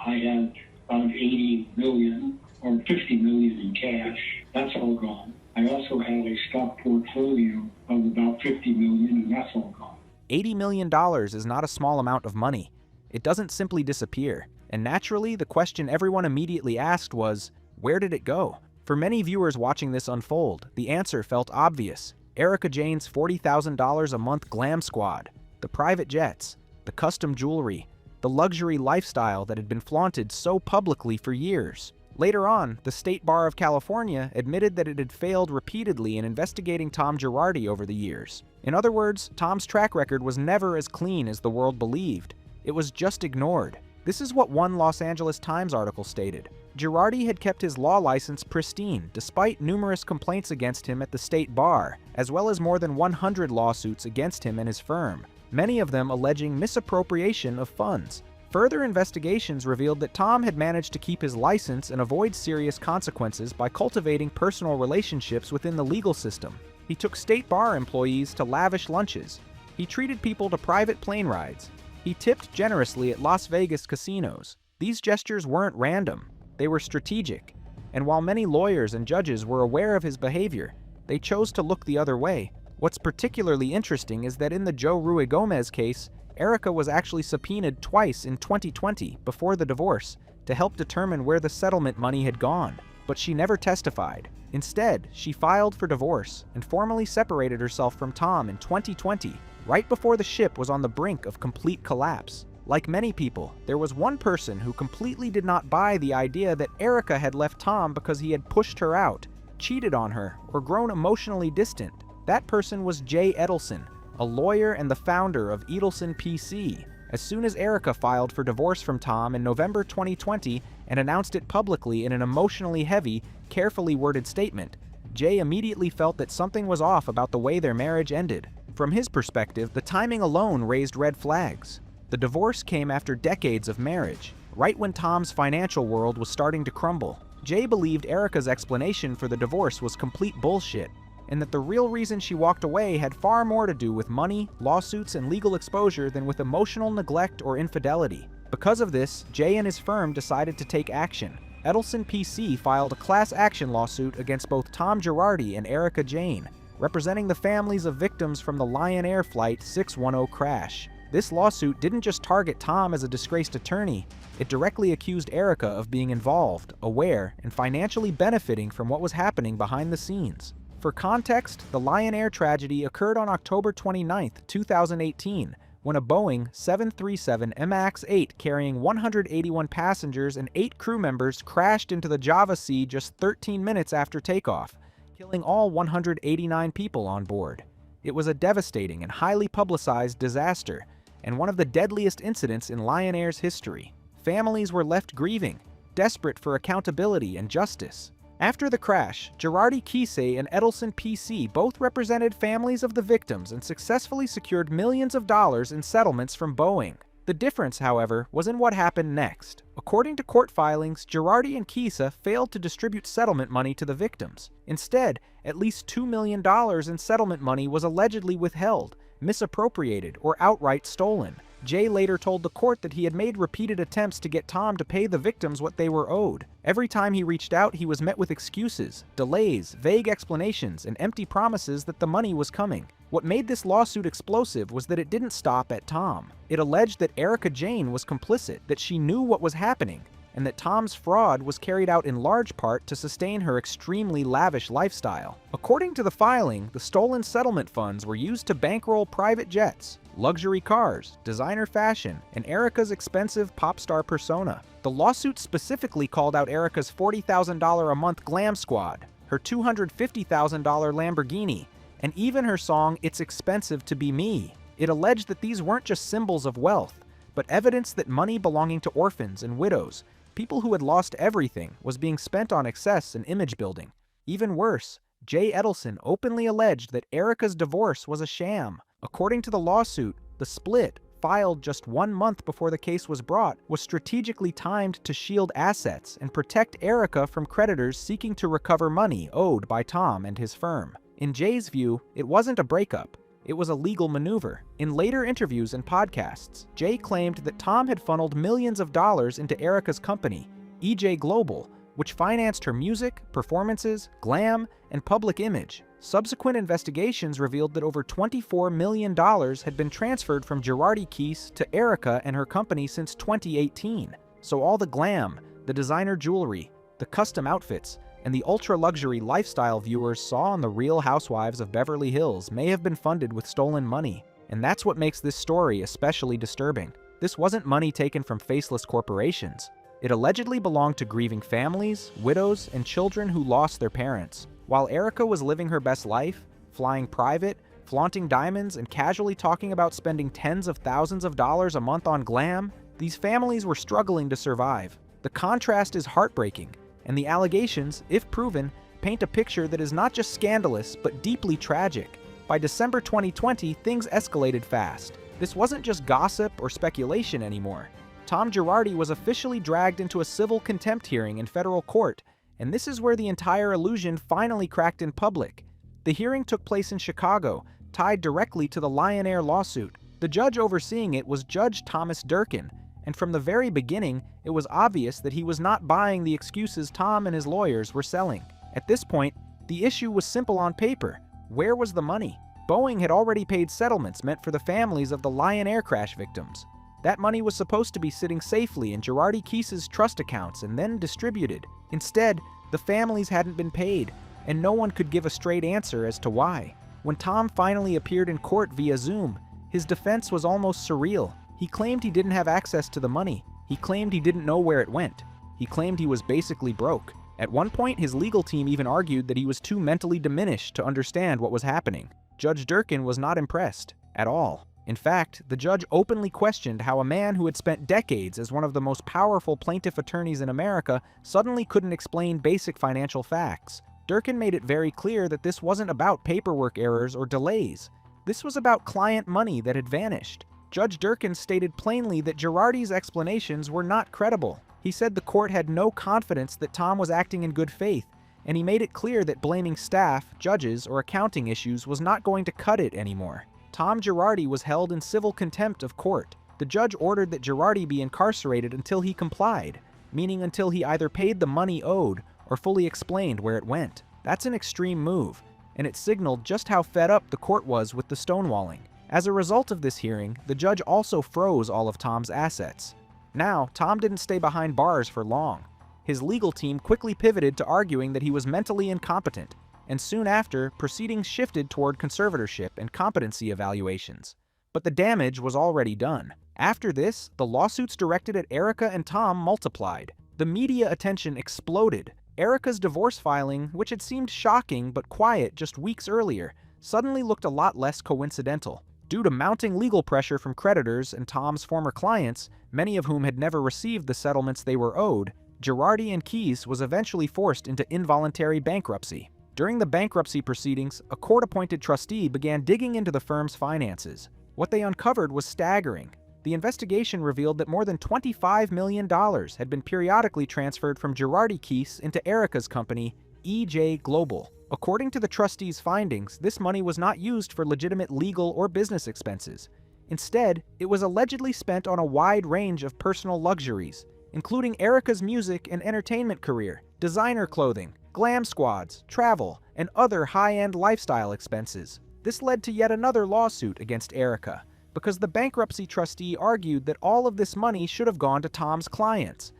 I had about 80 million or 50 million in cash. That's all gone. I also had a stock portfolio of about 50 million, and that's all gone. $80 million is not a small amount of money. It doesn't simply disappear. And naturally, the question everyone immediately asked was, where did it go? For many viewers watching this unfold, the answer felt obvious. Erika Jayne's $40,000 a month glam squad, the private jets, the custom jewelry, the luxury lifestyle that had been flaunted so publicly for years. Later on, the State Bar of California admitted that it had failed repeatedly in investigating Tom Gerardi over the years. In other words, Tom's track record was never as clean as the world believed. It was just ignored. This is what one Los Angeles Times article stated. Gerardi had kept his law license pristine despite numerous complaints against him at the state bar, as well as more than 100 lawsuits against him and his firm, many of them alleging misappropriation of funds. Further investigations revealed that Tom had managed to keep his license and avoid serious consequences by cultivating personal relationships within the legal system. He took state bar employees to lavish lunches. He treated people to private plane rides. He tipped generously at Las Vegas casinos. These gestures weren't random. They were strategic. And while many lawyers and judges were aware of his behavior, they chose to look the other way. What's particularly interesting is that in the Joe Ruigomez case, Erika was actually subpoenaed twice in 2020 before the divorce to help determine where the settlement money had gone, but she never testified. Instead, she filed for divorce and formally separated herself from Tom in 2020, right before the ship was on the brink of complete collapse. Like many people, there was one person who completely did not buy the idea that Erika had left Tom because he had pushed her out, cheated on her, or grown emotionally distant. That person was Jay Edelson, a lawyer and the founder of Edelson PC. As soon as Erika filed for divorce from Tom in November 2020 and announced it publicly in an emotionally heavy, carefully worded statement, Jay immediately felt that something was off about the way their marriage ended. From his perspective, the timing alone raised red flags. The divorce came after decades of marriage, right when Tom's financial world was starting to crumble. Jay believed Erika's explanation for the divorce was complete bullshit, and that the real reason she walked away had far more to do with money, lawsuits, and legal exposure than with emotional neglect or infidelity. Because of this, Jay and his firm decided to take action. Edelson PC filed a class action lawsuit against both Tom Gerardi and Erika Jayne, representing the families of victims from the Lion Air Flight 610 crash. This lawsuit didn't just target Tom as a disgraced attorney, it directly accused Erika of being involved, aware, and financially benefiting from what was happening behind the scenes. For context, the Lion Air tragedy occurred on October 29, 2018, when a Boeing 737 MAX 8 carrying 181 passengers and 8 crew members crashed into the Java Sea just 13 minutes after takeoff, killing all 189 people on board. It was a devastating and highly publicized disaster, and one of the deadliest incidents in Lion Air's history. Families were left grieving, desperate for accountability and justice. After the crash, Gerardi Kisei and Edelson PC both represented families of the victims and successfully secured millions of dollars in settlements from Boeing. The difference, however, was in what happened next. According to court filings, Gerardi and Kisei failed to distribute settlement money to the victims. Instead, at least $2 million in settlement money was allegedly withheld, misappropriated, or outright stolen. Jay later told the court that he had made repeated attempts to get Tom to pay the victims what they were owed. Every time he reached out, he was met with excuses, delays, vague explanations, and empty promises that the money was coming. What made this lawsuit explosive was that it didn't stop at Tom. It alleged that Erika Jayne was complicit, that she knew what was happening, and that Tom's fraud was carried out in large part to sustain her extremely lavish lifestyle. According to the filing, the stolen settlement funds were used to bankroll private jets, luxury cars, designer fashion, and Erika's expensive pop star persona. The lawsuit specifically called out Erika's $40,000 a month glam squad, her $250,000 Lamborghini, and even her song "It's Expensive to Be Me." It alleged that these weren't just symbols of wealth, but evidence that money belonging to orphans and widows, people who had lost everything, was being spent on excess and image building. Even worse, Jay Edelson openly alleged that Erika's divorce was a sham. According to the lawsuit, the split, filed just 1 month before the case was brought, was strategically timed to shield assets and protect Erika from creditors seeking to recover money owed by Tom and his firm. In Jay's view, it wasn't a breakup. It was a legal maneuver. In later interviews and podcasts, Jay claimed that Tom had funneled millions of dollars into Erika's company, EJ Global, which financed her music, performances, glam, and public image. Subsequent investigations revealed that over $24 million had been transferred from Gerardi Keese to Erika and her company since 2018. So all the glam, the designer jewelry, the custom outfits, and the ultra-luxury lifestyle viewers saw on the Real Housewives of Beverly Hills may have been funded with stolen money. And that's what makes this story especially disturbing. This wasn't money taken from faceless corporations. It allegedly belonged to grieving families, widows, and children who lost their parents. While Erika was living her best life, flying private, flaunting diamonds, and casually talking about spending tens of thousands of dollars a month on glam, these families were struggling to survive. The contrast is heartbreaking, and the allegations, if proven, paint a picture that is not just scandalous, but deeply tragic. By December 2020, things escalated fast. This wasn't just gossip or speculation anymore. Tom Gerardi was officially dragged into a civil contempt hearing in federal court, and this is where the entire illusion finally cracked in public. The hearing took place in Chicago, tied directly to the Lion Air lawsuit. The judge overseeing it was Judge Thomas Durkin, and from the very beginning, it was obvious that he was not buying the excuses Tom and his lawyers were selling. At this point, the issue was simple on paper. Where was the money? Boeing had already paid settlements meant for the families of the Lion Air crash victims. That money was supposed to be sitting safely in Gerardi Keese's trust accounts and then distributed. Instead, the families hadn't been paid, and no one could give a straight answer as to why. When Tom finally appeared in court via Zoom, his defense was almost surreal. He claimed he didn't have access to the money. He claimed he didn't know where it went. He claimed he was basically broke. At one point, his legal team even argued that he was too mentally diminished to understand what was happening. Judge Durkin was not impressed at all. In fact, the judge openly questioned how a man who had spent decades as one of the most powerful plaintiff attorneys in America suddenly couldn't explain basic financial facts. Durkin made it very clear that this wasn't about paperwork errors or delays. This was about client money that had vanished. Judge Durkin stated plainly that Gerardi's explanations were not credible. He said the court had no confidence that Tom was acting in good faith, and he made it clear that blaming staff, judges, or accounting issues was not going to cut it anymore. Tom Gerardi was held in civil contempt of court. The judge ordered that Gerardi be incarcerated until he complied, meaning until he either paid the money owed or fully explained where it went. That's an extreme move, and it signaled just how fed up the court was with the stonewalling. As a result of this hearing, the judge also froze all of Tom's assets. Now, Tom didn't stay behind bars for long. His legal team quickly pivoted to arguing that he was mentally incompetent, and soon after, proceedings shifted toward conservatorship and competency evaluations. But the damage was already done. After this, the lawsuits directed at Erika and Tom multiplied. The media attention exploded. Erika's divorce filing, which had seemed shocking but quiet just weeks earlier, suddenly looked a lot less coincidental. Due to mounting legal pressure from creditors and Tom's former clients, many of whom had never received the settlements they were owed, Gerardi and Keese was eventually forced into involuntary bankruptcy. During the bankruptcy proceedings, a court-appointed trustee began digging into the firm's finances. What they uncovered was staggering. The investigation revealed that more than $25 million had been periodically transferred from Gerardi Keese into Erika's company, EJ Global. According to the trustee's findings, this money was not used for legitimate legal or business expenses. Instead, it was allegedly spent on a wide range of personal luxuries, including Erika's music and entertainment career, designer clothing, glam squads, travel, and other high-end lifestyle expenses. This led to yet another lawsuit against Erika, because the bankruptcy trustee argued that all of this money should have gone to Tom's clients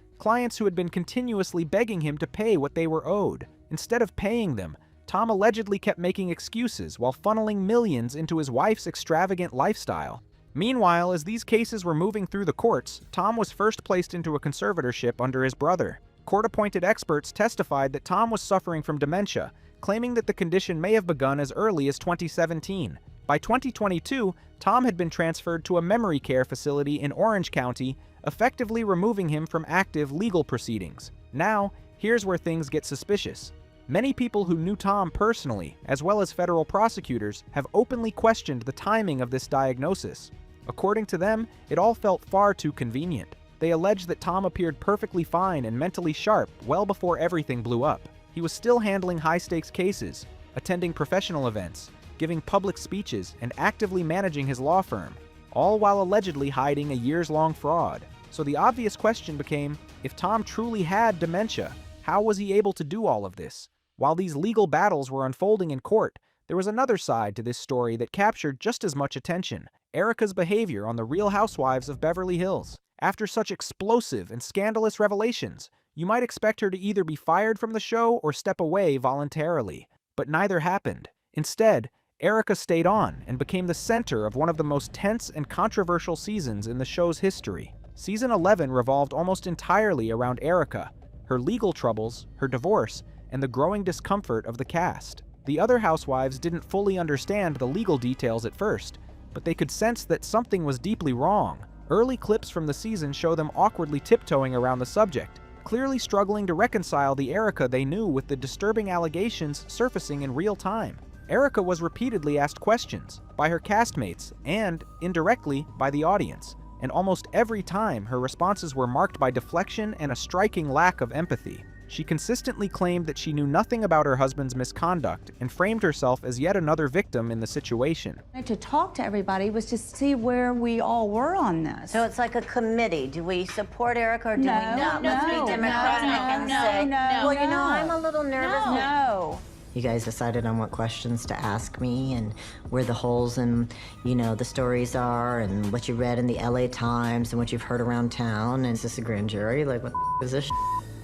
who had been continuously begging him to pay what they were owed. Instead of paying them, Tom allegedly kept making excuses while funneling millions into his wife's extravagant lifestyle. Meanwhile, as these cases were moving through the courts, Tom was first placed into a conservatorship under his brother. Court-appointed experts testified that Tom was suffering from dementia, claiming that the condition may have begun as early as 2017. By 2022, Tom had been transferred to a memory care facility in Orange County, effectively removing him from active legal proceedings. Now, here's where things get suspicious. Many people who knew Tom personally, as well as federal prosecutors, have openly questioned the timing of this diagnosis. According to them, it all felt far too convenient. They allege that Tom appeared perfectly fine and mentally sharp well before everything blew up. He was still handling high-stakes cases, attending professional events, giving public speeches, and actively managing his law firm, all while allegedly hiding a years-long fraud. So the obvious question became, if Tom truly had dementia, how was he able to do all of this? While these legal battles were unfolding in court, there was another side to this story that captured just as much attention: Erika's behavior on the Real Housewives of Beverly Hills. After such explosive and scandalous revelations, you might expect her to either be fired from the show or step away voluntarily. But neither happened. Instead, Erika stayed on and became the center of one of the most tense and controversial seasons in the show's history. Season 11 revolved almost entirely around Erika, her legal troubles, her divorce, and the growing discomfort of the cast. The other housewives didn't fully understand the legal details at first, but they could sense that something was deeply wrong. Early clips from the season show them awkwardly tiptoeing around the subject, clearly struggling to reconcile the Erika they knew with the disturbing allegations surfacing in real time. Erika was repeatedly asked questions by her castmates and, indirectly, by the audience, and almost every time her responses were marked by deflection and a striking lack of empathy. She consistently claimed that she knew nothing about her husband's misconduct and framed herself as yet another victim in the situation. To talk to everybody was to see where we all were on this. So it's like a committee. Do we support Erika or do we not? Let's be no, democratic and say, well, you know, I'm a little nervous. No. You guys decided on what questions to ask me and where the holes in, you know, the stories are and what you read in the LA Times and what you've heard around town. And is this a grand jury? Like, what is this?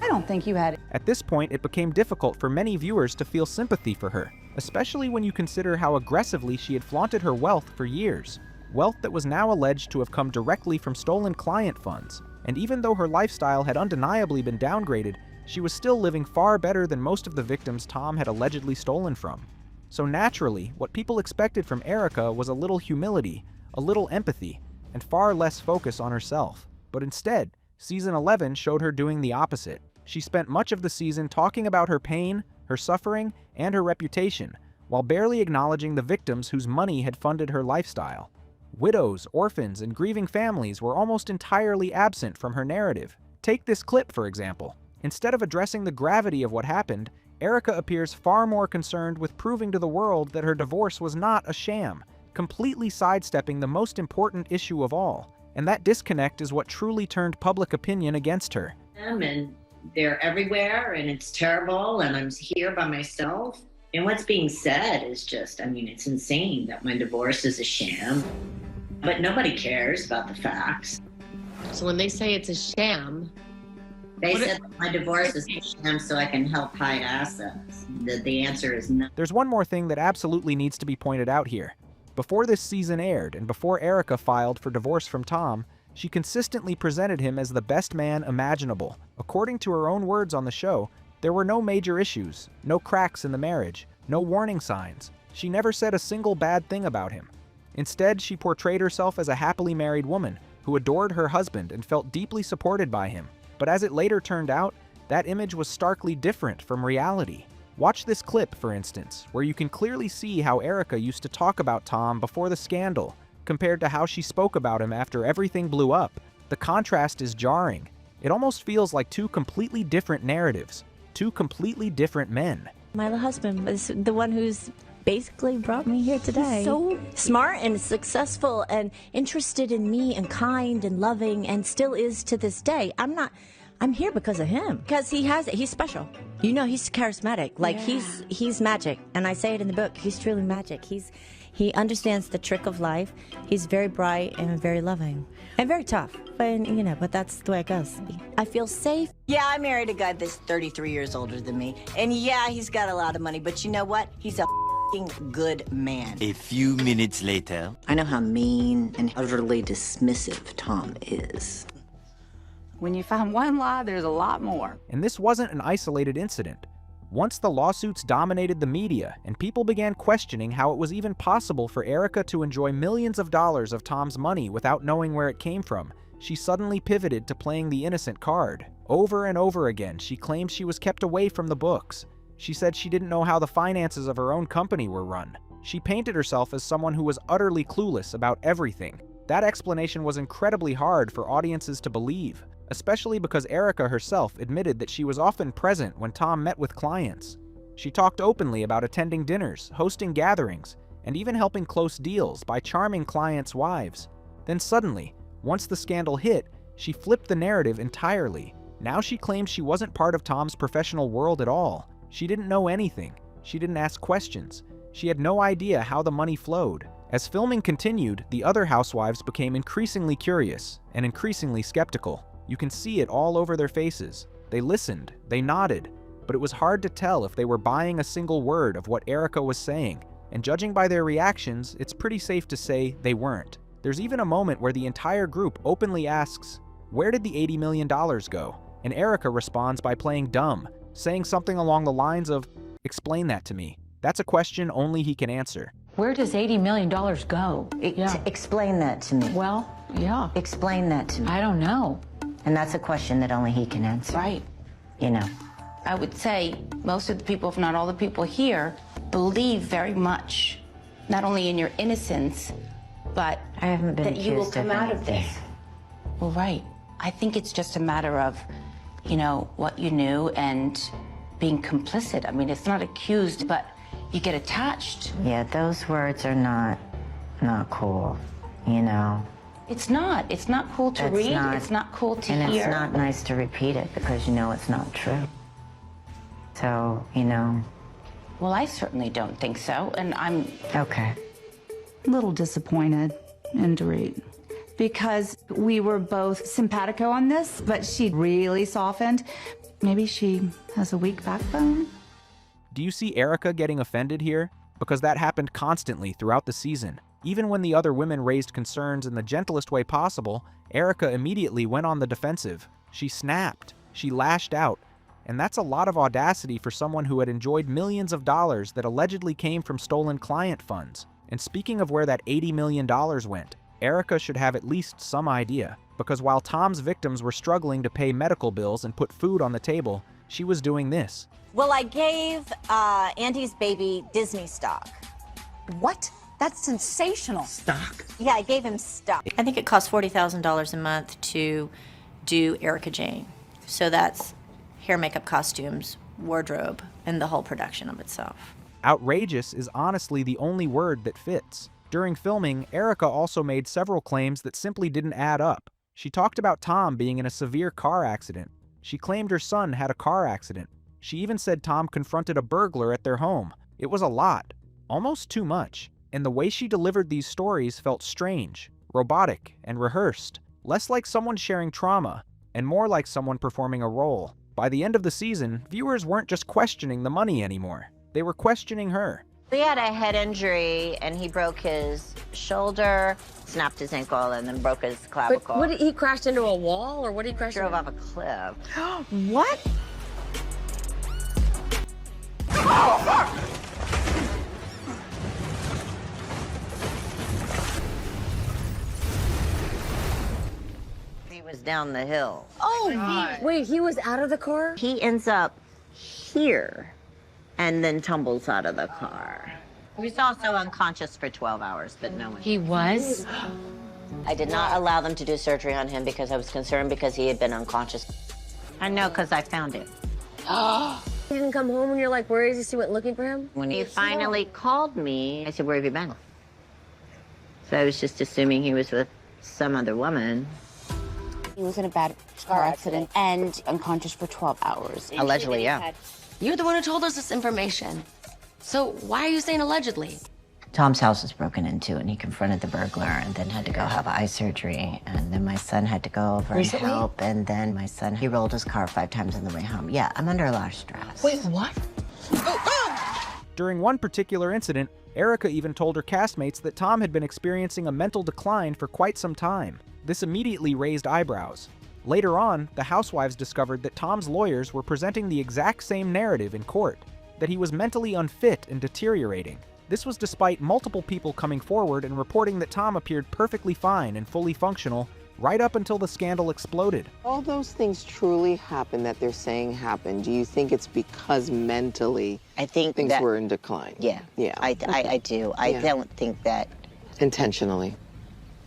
I don't think you had. At this point, it became difficult for many viewers to feel sympathy for her, especially when you consider how aggressively she had flaunted her wealth for years. Wealth that was now alleged to have come directly from stolen client funds. And even though her lifestyle had undeniably been downgraded, she was still living far better than most of the victims Tom had allegedly stolen from. So naturally, what people expected from Erika was a little humility, a little empathy, and far less focus on herself. But instead, Season 11 showed her doing the opposite. She spent much of the season talking about her pain, her suffering, and her reputation, while barely acknowledging the victims whose money had funded her lifestyle. Widows, orphans, and grieving families were almost entirely absent from her narrative. Take this clip, for example. Instead of addressing the gravity of what happened, Erika appears far more concerned with proving to the world that her divorce was not a sham, completely sidestepping the most important issue of all. And that disconnect is what truly turned public opinion against her. And they're everywhere, and it's terrible, and I'm here by myself. And what's being said is just, I mean, it's insane that my divorce is a sham. But nobody cares about the facts. So when they say it's a sham... They said that my divorce is a sham so I can help hide assets. The answer is no. There's one more thing that absolutely needs to be pointed out here. Before this season aired, and before Erika filed for divorce from Tom, she consistently presented him as the best man imaginable. According to her own words on the show, there were no major issues, no cracks in the marriage, no warning signs. She never said a single bad thing about him. Instead, she portrayed herself as a happily married woman who adored her husband and felt deeply supported by him. But as it later turned out, that image was starkly different from reality. Watch this clip, for instance, where you can clearly see how Erika used to talk about Tom before the scandal, compared to how she spoke about him after everything blew up. The contrast is jarring. It almost feels like two completely different narratives, two completely different men. My husband was the one who's basically brought me here today. He's so smart and successful and interested in me and kind and loving and still is to this day. I'm here because of him. Because he's special. You know, he's charismatic. Like, he's magic. And I say it in the book, he's truly magic. He understands the trick of life. He's very bright and very loving. And very tough. But that's the way it goes. I feel safe. Yeah, I married a guy that's 33 years older than me. And yeah, he's got a lot of money. But you know what? He's a good man. A few minutes later. I know how mean and utterly dismissive Tom is. When you find one lie, there's a lot more. And this wasn't an isolated incident. Once the lawsuits dominated the media and people began questioning how it was even possible for Erika to enjoy millions of dollars of Tom's money without knowing where it came from, she suddenly pivoted to playing the innocent card. Over and over again, she claimed she was kept away from the books. She said she didn't know how the finances of her own company were run. She painted herself as someone who was utterly clueless about everything. That explanation was incredibly hard for audiences to believe, especially because Erika herself admitted that she was often present when Tom met with clients. She talked openly about attending dinners, hosting gatherings, and even helping close deals by charming clients' wives. Then suddenly, once the scandal hit, she flipped the narrative entirely. Now she claimed she wasn't part of Tom's professional world at all. She didn't know anything. She didn't ask questions. She had no idea how the money flowed. As filming continued, the other housewives became increasingly curious and increasingly skeptical. You can see it all over their faces. They listened, they nodded, but it was hard to tell if they were buying a single word of what Erika was saying. And judging by their reactions, it's pretty safe to say they weren't. There's even a moment where the entire group openly asks, "Where did the $80 million go?" And Erika responds by playing dumb, saying something along the lines of, "Explain that to me." That's a question only he can answer. Where does $80 million go? Explain that to me. Well, yeah. Explain that to me. I don't know. And that's a question that only he can answer. Right. You know. I would say most of the people, if not all the people here, believe very much, not only in your innocence, but I haven't been that you will accused come of out of anything. this. Well, right. I think it's just a matter of you know, what you knew and being complicit. I mean, it's not accused, but you get attached. Yeah, those words are not cool, you know. It's not cool to read. It's not cool to hear. And it's not nice to repeat it because you know it's not true. So, you know. Well, I certainly don't think so, and I'm... Okay. A little disappointed in Dorit because we were both simpatico on this, but she really softened. Maybe she has a weak backbone. Do you see Erika getting offended here? Because that happened constantly throughout the season. Even when the other women raised concerns in the gentlest way possible, Erika immediately went on the defensive. She snapped. She lashed out. And that's a lot of audacity for someone who had enjoyed millions of dollars that allegedly came from stolen client funds. And speaking of where that $80 million went, Erika should have at least some idea. Because while Tom's victims were struggling to pay medical bills and put food on the table, she was doing this. Well, I gave Andy's baby Disney stock. What? That's sensational. Stock? Yeah, I gave him stock. I think it costs $40,000 a month to do Erika Jayne. So that's hair, makeup, costumes, wardrobe, and the whole production of itself. Outrageous is honestly the only word that fits. During filming, Erika also made several claims that simply didn't add up. She talked about Tom being in a severe car accident. She claimed her son had a car accident. She even said Tom confronted a burglar at their home. It was a lot. Almost too much. And the way she delivered these stories felt strange, robotic, and rehearsed. Less like someone sharing trauma, and more like someone performing a role. By the end of the season, viewers weren't just questioning the money anymore. They were questioning her. He had a head injury, and he broke his shoulder, snapped his ankle, and then broke his clavicle. But what, he crashed into a wall, or what did he crash Drove into? off a cliff. What? Oh, fuck! He was down the hill. Oh, wait, he was out of the car? He ends up here and then tumbles out of the car. He was also unconscious for 12 hours, but no one... He was? I did not allow them to do surgery on him because I was concerned because he had been unconscious. I know, because I found him. You didn't come home and you're like, where is he? So you went looking for him? When he finally called me, I said, where have you been? So I was just assuming he was with some other woman. He was in a bad car accident and unconscious for 12 hours. Allegedly, yeah. You're the one who told us this information. So why are you saying allegedly? Tom's house was broken into, and he confronted the burglar and then had to go have eye surgery. And then my son had to go over and help. And then my son, he rolled his car 5 times on the way home. Yeah, I'm under a lot of stress. Wait, what? During one particular incident, Erika even told her castmates that Tom had been experiencing a mental decline for quite some time. This immediately raised eyebrows. Later on, the housewives discovered that Tom's lawyers were presenting the exact same narrative in court, that he was mentally unfit and deteriorating. This was despite multiple people coming forward and reporting that Tom appeared perfectly fine and fully functional right up until the scandal exploded. All those things truly happened that they're saying happened. Do you think it's because mentally I think things that, were in decline? Yeah. Yeah. I do. I don't think that... Intentionally?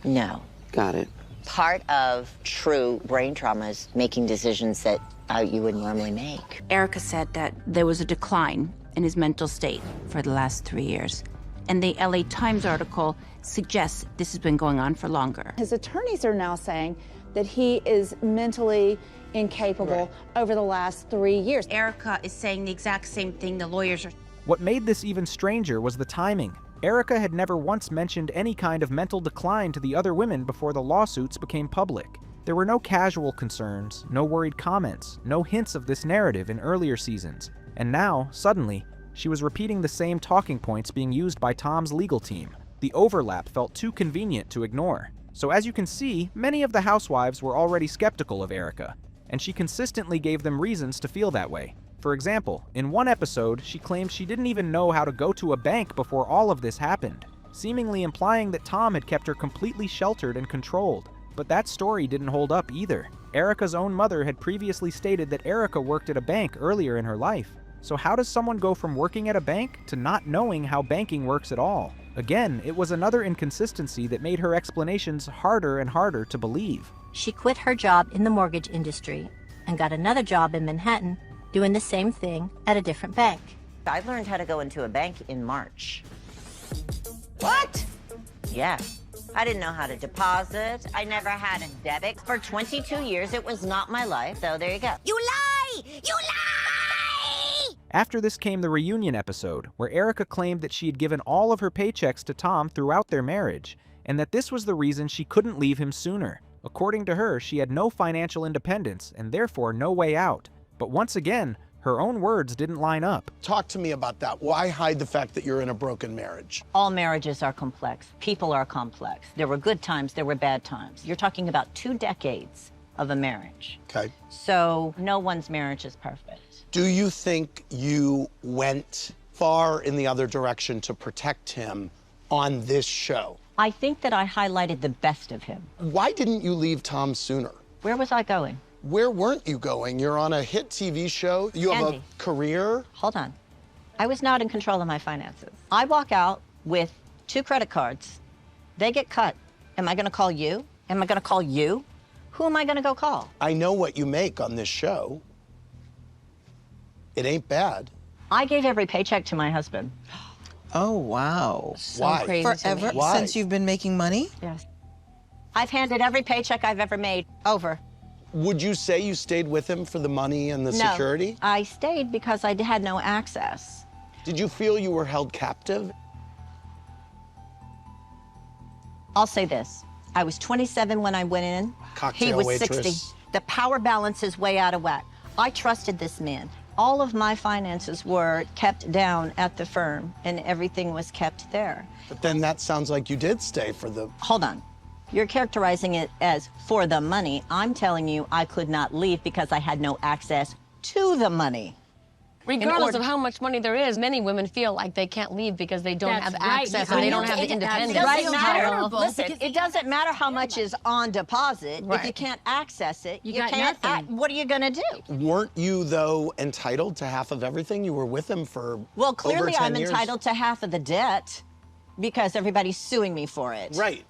No. Got it. Part of true brain trauma is making decisions that you would normally make. Erika said that there was a decline in his mental state for the last 3 years. And the LA Times article suggests this has been going on for longer. His attorneys are now saying that he is mentally incapable over the last 3 years. Erika is saying the exact same thing the lawyers are. What made this even stranger was the timing. Erika had never once mentioned any kind of mental decline to the other women before the lawsuits became public. There were no casual concerns, no worried comments, no hints of this narrative in earlier seasons. And now, suddenly, she was repeating the same talking points being used by Tom's legal team. The overlap felt too convenient to ignore. So as you can see, many of the housewives were already skeptical of Erika, and she consistently gave them reasons to feel that way. For example, in one episode, she claimed she didn't even know how to go to a bank before all of this happened, seemingly implying that Tom had kept her completely sheltered and controlled. But that story didn't hold up either. Erika's own mother had previously stated that Erika worked at a bank earlier in her life. So how does someone go from working at a bank to not knowing how banking works at all? Again, it was another inconsistency that made her explanations harder and harder to believe. She quit her job in the mortgage industry and got another job in Manhattan doing the same thing at a different bank. I learned how to go into a bank in March. What? Yeah. I didn't know how to deposit. I never had a debit. For 22 years, it was not my life. So there you go. You lie! You lie! After this came the reunion episode, where Erika claimed that she had given all of her paychecks to Tom throughout their marriage, and that this was the reason she couldn't leave him sooner. According to her, she had no financial independence and therefore no way out. But once again, her own words didn't line up. Talk to me about that. Why hide the fact that you're in a broken marriage? All marriages are complex. People are complex. There were good times, there were bad times. You're talking about 2 decades of a marriage. Okay. So no one's marriage is perfect. Do you think you went far in the other direction to protect him on this show? I think that I highlighted the best of him. Why didn't you leave Tom sooner? Where was I going? Where weren't you going? You're on a hit TV show. You have Andy, a career. Hold on. I was not in control of my finances. I walk out with 2 credit cards. They get cut. Am I going to call you? Am I going to call you? Who am I going to go call? I know what you make on this show. It ain't bad. I gave every paycheck to my husband. Oh, wow. So Why? crazy to me. Forever? Why? Since you've been making money? Yes. I've handed every paycheck I've ever made over. Would you say you stayed with him for the money and the security? No, I stayed because I had no access. Did you feel you were held captive? I'll say this. I was 27 when I went in. Cocktail He was waitress. 60. The power balance is way out of whack. I trusted this man. All of my finances were kept down at the firm, and everything was kept there. But then that sounds like you did stay for the... Hold on. You're characterizing it as for the money. I'm telling you I could not leave because I had no access to the money. Regardless of how much money there is, many women feel like they can't leave because they don't have access and they don't have the independence. It doesn't matter. Terrible. Listen, it doesn't matter how much is on deposit. If you can't access it, you got can't. nothing. What are you gonna do? Weren't you, though, entitled to half of everything? You were with him for Well, clearly over 10 I'm years. entitled to half of the debt because everybody's suing me for it. Right.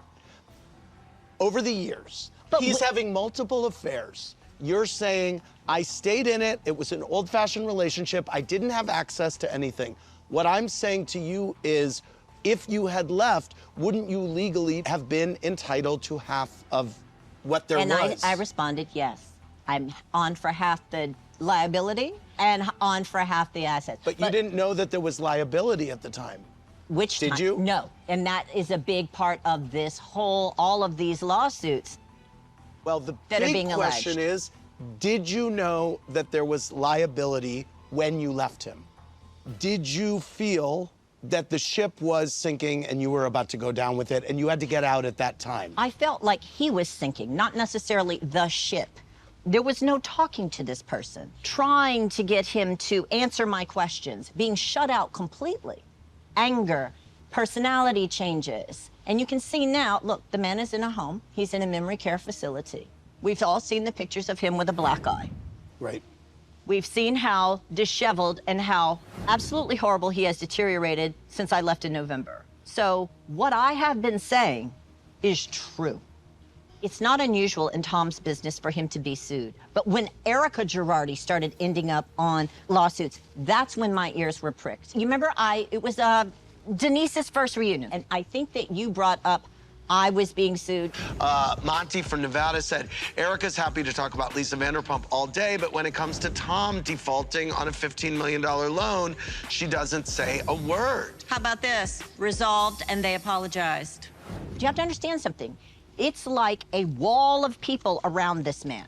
Over the years, he's having multiple affairs. You're saying, I stayed in it, it was an old-fashioned relationship, I didn't have access to anything. What I'm saying to you is, if you had left, wouldn't you legally have been entitled to half of what there was? And I responded, yes. I'm on for half the liability and on for half the assets. But you didn't know that there was liability at the time. Which Did time? you? No, and that is a big part of this whole, all of these lawsuits. Well, the that are big being question alleged. is, did you know that there was liability when you left him? Did you feel that the ship was sinking and you were about to go down with it and you had to get out at that time? I felt like he was sinking, not necessarily the ship. There was no talking to this person, trying to get him to answer my questions, being shut out completely. Anger, personality changes. And you can see now, look, the man is in a home. He's in a memory care facility. We've all seen the pictures of him with a black eye. Right. We've seen how disheveled and how absolutely horrible he has deteriorated since I left in November. So what I have been saying is true. It's not unusual in Tom's business for him to be sued. But when Erika Jayne started ending up on lawsuits, that's when my ears were pricked. You remember it was Denise's first reunion. And I think that you brought up I was being sued. Monty from Nevada said, Erika's happy to talk about Lisa Vanderpump all day, but when it comes to Tom defaulting on a $15 million loan, she doesn't say a word. How about this? Resolved and they apologized. You have to understand something. It's like a wall of people around this man.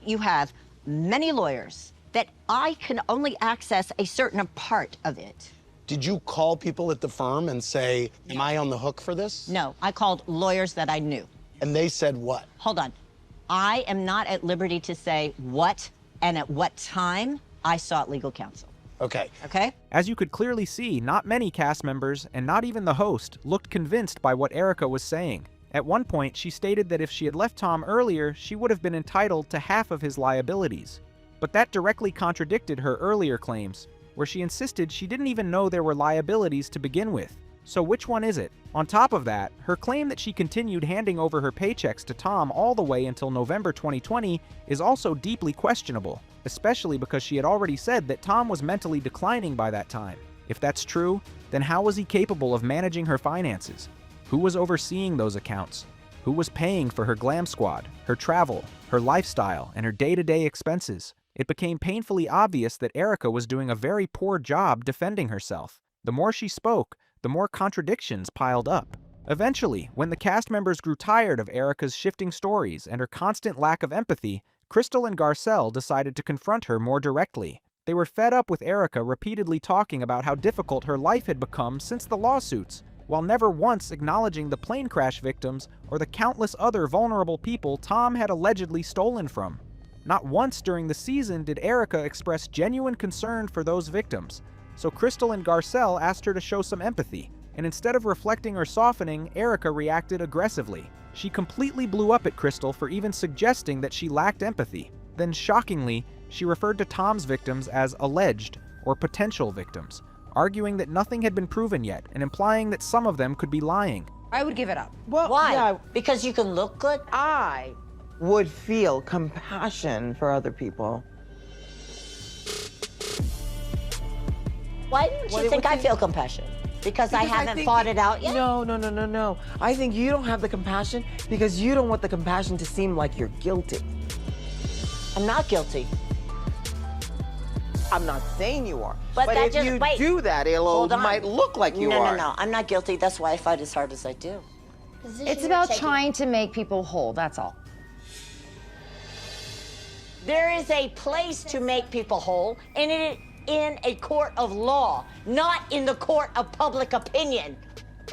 You have many lawyers that I can only access a certain part of it. Did you call people at the firm and say, am I on the hook for this? No, I called lawyers that I knew. And they said what? Hold on. I am not at liberty to say what and at what time I sought legal counsel. Okay. Okay? As you could clearly see, not many cast members, and not even the host, looked convinced by what Erika was saying. At one point, she stated that if she had left Tom earlier, she would have been entitled to half of his liabilities. But that directly contradicted her earlier claims, where she insisted she didn't even know there were liabilities to begin with. So which one is it? On top of that, her claim that she continued handing over her paychecks to Tom all the way until November 2020 is also deeply questionable, especially because she had already said that Tom was mentally declining by that time. If that's true, then how was he capable of managing her finances? Who was overseeing those accounts? Who was paying for her glam squad, her travel, her lifestyle, and her day-to-day expenses? It became painfully obvious that Erika was doing a very poor job defending herself. The more she spoke, the more contradictions piled up. Eventually, when the cast members grew tired of Erika's shifting stories and her constant lack of empathy, Crystal and Garcelle decided to confront her more directly. They were fed up with Erika repeatedly talking about how difficult her life had become since the lawsuits, while never once acknowledging the plane crash victims or the countless other vulnerable people Tom had allegedly stolen from. Not once during the season did Erika express genuine concern for those victims, so Crystal and Garcelle asked her to show some empathy, and instead of reflecting or softening, Erika reacted aggressively. She completely blew up at Crystal for even suggesting that she lacked empathy. Then, shockingly, she referred to Tom's victims as alleged or potential victims, arguing that nothing had been proven yet and implying that some of them could be lying. I would give it up. Well, why? yeah, Because you can look good? I would feel compassion for other people. Why don't you think I feel compassion? Because I haven't fought it out yet? No. I think you don't have the compassion because you don't want the compassion to seem like you're guilty. I'm not guilty. I'm not saying you are. But that if just, you wait. do that, Hold it on. might look like you are. No. I'm not guilty. That's why I fight as hard as I do. It's about trying to make people whole, that's all. There is a place to make people whole, and it in a court of law, not in the court of public opinion.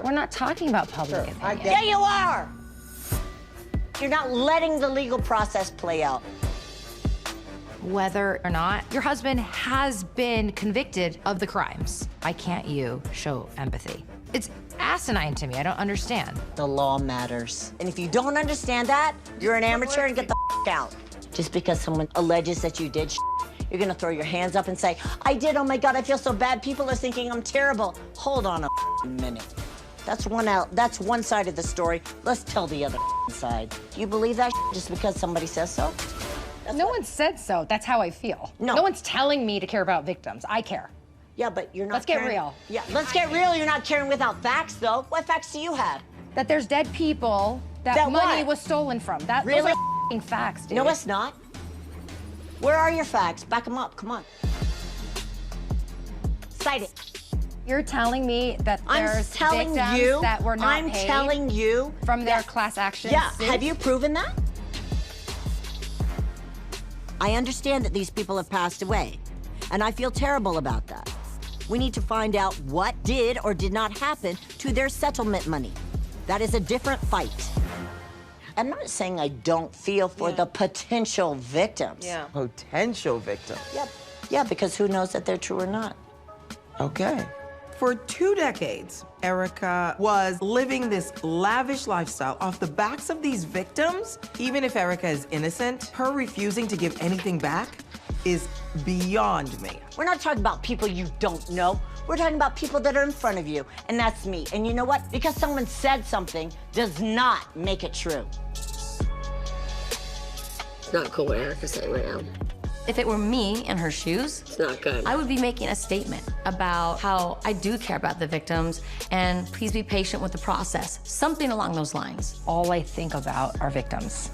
We're not talking about public opinion. Yeah, you are. You're not letting the legal process play out. Whether or not your husband has been convicted of the crimes, why can't you show empathy? It's asinine to me. I don't understand. The law matters. And if you don't understand that, you're an amateur and get the out. Just because someone alleges that you did you're gonna throw your hands up and say, I did, oh my God, I feel so bad. People are thinking I'm terrible. Hold on a minute. That's one side of the story. Let's tell the other side. You believe that just because somebody says so? No one said so. That's how I feel. No one's telling me to care about victims. I care. Yeah, but you're not Let's get caring. real. Yeah, let's get real. You're not caring without facts, though. What facts do you have? That there's dead people that money was stolen from. Those Really? are f***ing facts, dude. No, it's not. Where are your facts? Back them up. Come on. Cite it. You're telling me that there's victims that were not I'm paid telling you from their class action Yeah, suits? have you proven that? I understand that these people have passed away, and I feel terrible about that. We need to find out what did or did not happen to their settlement money. That is a different fight. I'm not saying I don't feel for the potential victims. Yeah. Potential victims. Yeah, because who knows that they're true or not. Okay. For 2 decades, Erika was living this lavish lifestyle off the backs of these victims. Even if Erika is innocent, her refusing to give anything back is beyond me. We're not talking about people you don't know. We're talking about people that are in front of you, and that's me. And you know what? Because someone said something does not make it true. It's not cool what Erika's saying right now. If it were me in her shoes, it's not good. I would be making a statement about how I do care about the victims and please be patient with the process. Something along those lines. All I think about are victims.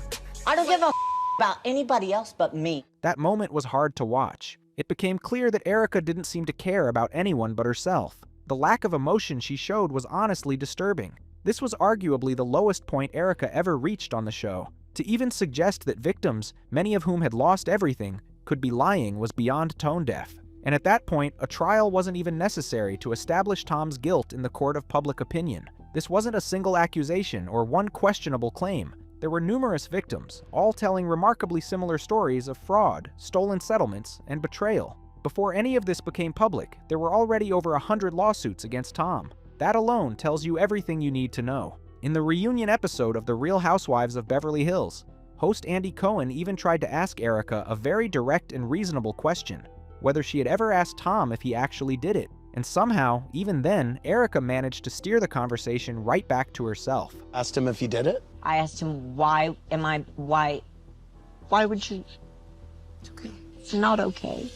I don't give a about anybody else but me. That moment was hard to watch. It became clear that Erika didn't seem to care about anyone but herself. The lack of emotion she showed was honestly disturbing. This was arguably the lowest point Erika ever reached on the show. To even suggest that victims, many of whom had lost everything, could be lying was beyond tone deaf. And at that point, a trial wasn't even necessary to establish Tom's guilt in the court of public opinion. This wasn't a single accusation or one questionable claim. There were numerous victims, all telling remarkably similar stories of fraud, stolen settlements, and betrayal. Before any of this became public, there were already over 100 lawsuits against Tom. That alone tells you everything you need to know. In the reunion episode of The Real Housewives of Beverly Hills, host Andy Cohen even tried to ask Erika a very direct and reasonable question, whether she had ever asked Tom if he actually did it. And somehow, even then, Erika managed to steer the conversation right back to herself. Asked him if he did it? I asked him, why would you? It's okay. It's not okay.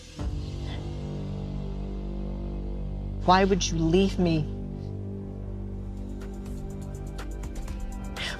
Why would you leave me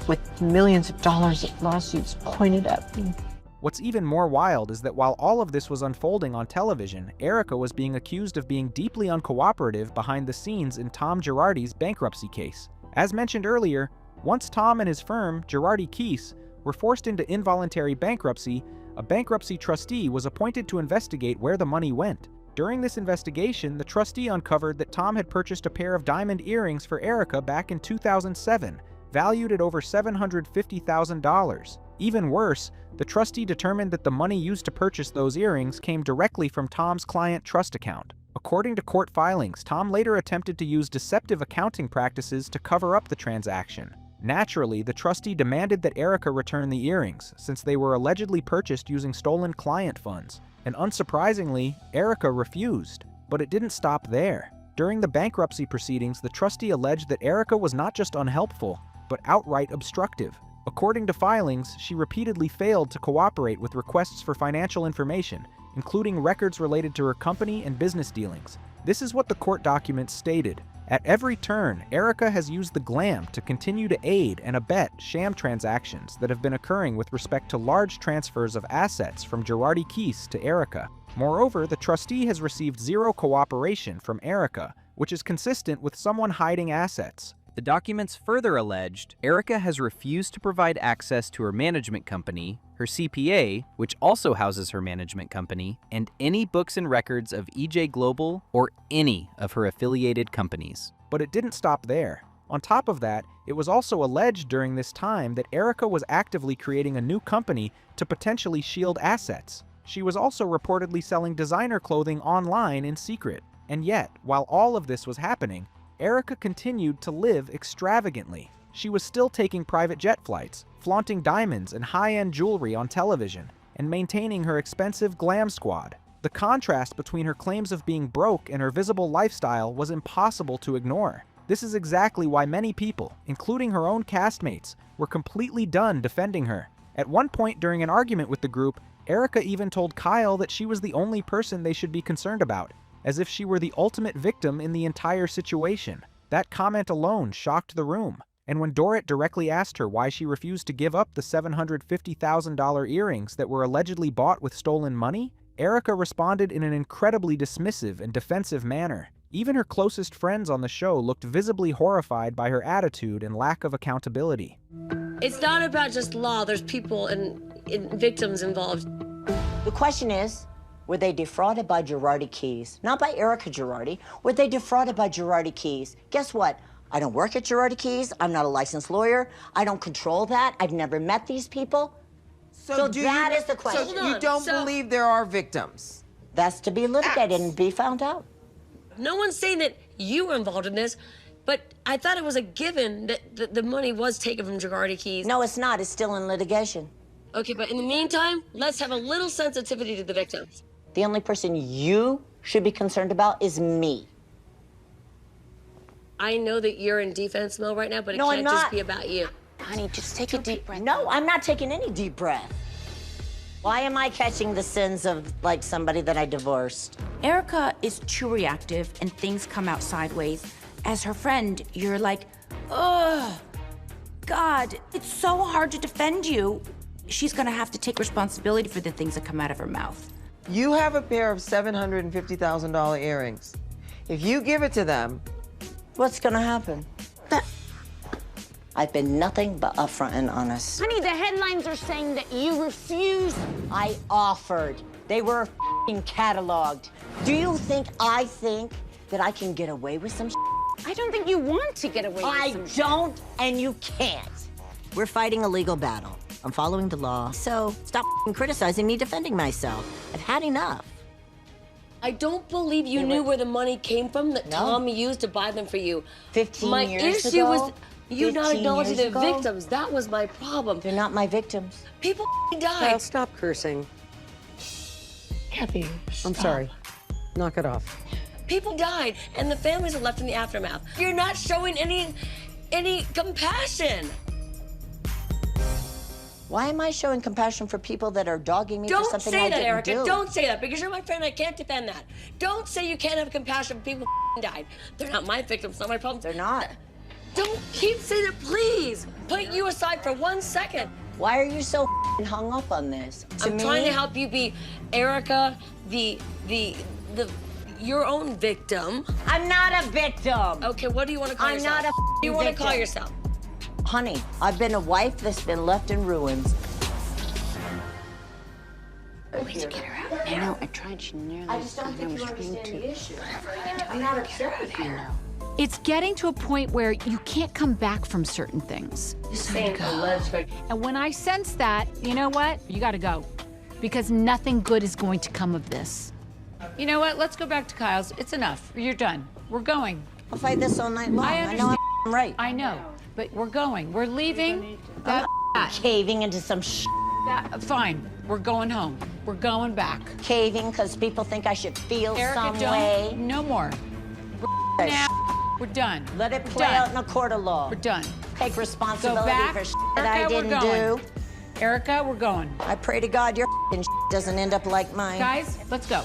with millions of dollars of lawsuits pointed at me? What's even more wild is that while all of this was unfolding on television, Erika was being accused of being deeply uncooperative behind the scenes in Tom Gerardi's bankruptcy case. As mentioned earlier, once Tom and his firm, Gerardi Keese, were forced into involuntary bankruptcy, a bankruptcy trustee was appointed to investigate where the money went. During this investigation, the trustee uncovered that Tom had purchased a pair of diamond earrings for Erika back in 2007, valued at over $750,000. Even worse, the trustee determined that the money used to purchase those earrings came directly from Tom's client trust account. According to court filings, Tom later attempted to use deceptive accounting practices to cover up the transaction. Naturally, the trustee demanded that Erika return the earrings, since they were allegedly purchased using stolen client funds. And unsurprisingly, Erika refused. But it didn't stop there. During the bankruptcy proceedings, the trustee alleged that Erika was not just unhelpful, but outright obstructive. According to filings, she repeatedly failed to cooperate with requests for financial information, including records related to her company and business dealings. This is what the court documents stated. At every turn, Erika has used the glam to continue to aid and abet sham transactions that have been occurring with respect to large transfers of assets from Gerardi Keese to Erika. Moreover, the trustee has received zero cooperation from Erika, which is consistent with someone hiding assets. The documents further alleged Erika has refused to provide access to her management company, her CPA, which also houses her management company, and any books and records of EJ Global or any of her affiliated companies. But it didn't stop there. On top of that, it was also alleged during this time that Erika was actively creating a new company to potentially shield assets. She was also reportedly selling designer clothing online in secret. And yet, while all of this was happening, Erika continued to live extravagantly. She was still taking private jet flights, flaunting diamonds and high-end jewelry on television, and maintaining her expensive glam squad. The contrast between her claims of being broke and her visible lifestyle was impossible to ignore. This is exactly why many people, including her own castmates, were completely done defending her. At one point during an argument with the group, Erika even told Kyle that she was the only person they should be concerned about, as if she were the ultimate victim in the entire situation. That comment alone shocked the room. And when Dorrit directly asked her why she refused to give up the $750,000 earrings that were allegedly bought with stolen money, Erika responded in an incredibly dismissive and defensive manner. Even her closest friends on the show looked visibly horrified by her attitude and lack of accountability. It's not about just law. There's people and victims involved. The question is, were they defrauded by Gerardi Keese? Not by Erika Jayne. Were they defrauded by Gerardi Keese? Guess what? I don't work at Gerardi Keese. I'm not a licensed lawyer. I don't control that. I've never met these people. So that is the question. So you don't believe there are victims? That's to be litigated and be found out. No one's saying that you were involved in this, but I thought it was a given that the money was taken from Gerardi Keese. No, it's not. It's still in litigation. Okay, but in the meantime, let's have a little sensitivity to the victims. The only person you should be concerned about is me. I know that you're in defense mode right now, but it can't just be about you. Honey, just take a deep breath. No, I'm not taking any deep breath. Why am I catching the sins of, like, somebody that I divorced? Erika is too reactive and things come out sideways. As her friend, you're like, ugh, God, it's so hard to defend you. She's gonna have to take responsibility for the things that come out of her mouth. You have a pair of $750,000 earrings. If you give it to them, what's gonna happen? I've been nothing but upfront and honest. Honey, the headlines are saying that you refused. I offered. They were f***ing cataloged. Do you think I think that I can get away with some I don't think you want to get away with some I don't, and you can't. We're fighting a legal battle. I'm following the law, so stop criticizing me defending myself. I've had enough. I don't believe you knew where the money came from that Tom used to buy them for you. 15 my years issue ago? was you not 15 acknowledging years the ago? victims. That was my problem. They're not my victims. People died. Child, stop cursing. Kathy, I'm sorry. Knock it off. People died, and the families are left in the aftermath. You're not showing any compassion. Why am I showing compassion for people that are dogging me for Don't something say I that, didn't Erika. do? Don't say that, because you're my friend. I can't defend that. Don't say you can't have compassion for people who died. They're not my victims. It's not my problem. They're not. Don't keep saying it, please. Put you aside for 1 second. Why are you so hung up on this? I'm trying to help you be Erika, your own victim. I'm not a victim. Okay, what do you want to call I'm yourself? not a What do you want to call victim. yourself? Honey, I've been a wife that's been left in ruins. Wait to get her out. I know, I tried. She nearly. I just don't think you understand the issue. I'm not upset with you. It's getting to a point where you can't come back from certain things. And when I sense that, you know what? You gotta go. Because nothing good is going to come of this. You know what? Let's go back to Kyle's. It's enough. You're done. We're going. I'll fight this all night long. I know I'm right. I know. But we're going. We're leaving. I'm not caving into some Fine. We're going home. We're going back. Caving because people think I should feel Erika, some don't. way. No more. Now, we're done. Let it play out in a court of law. We're done. Take responsibility Go back. for Erika, that I we're didn't going. do. Erika, we're going. I pray to God your doesn't end up like mine. Guys, let's go.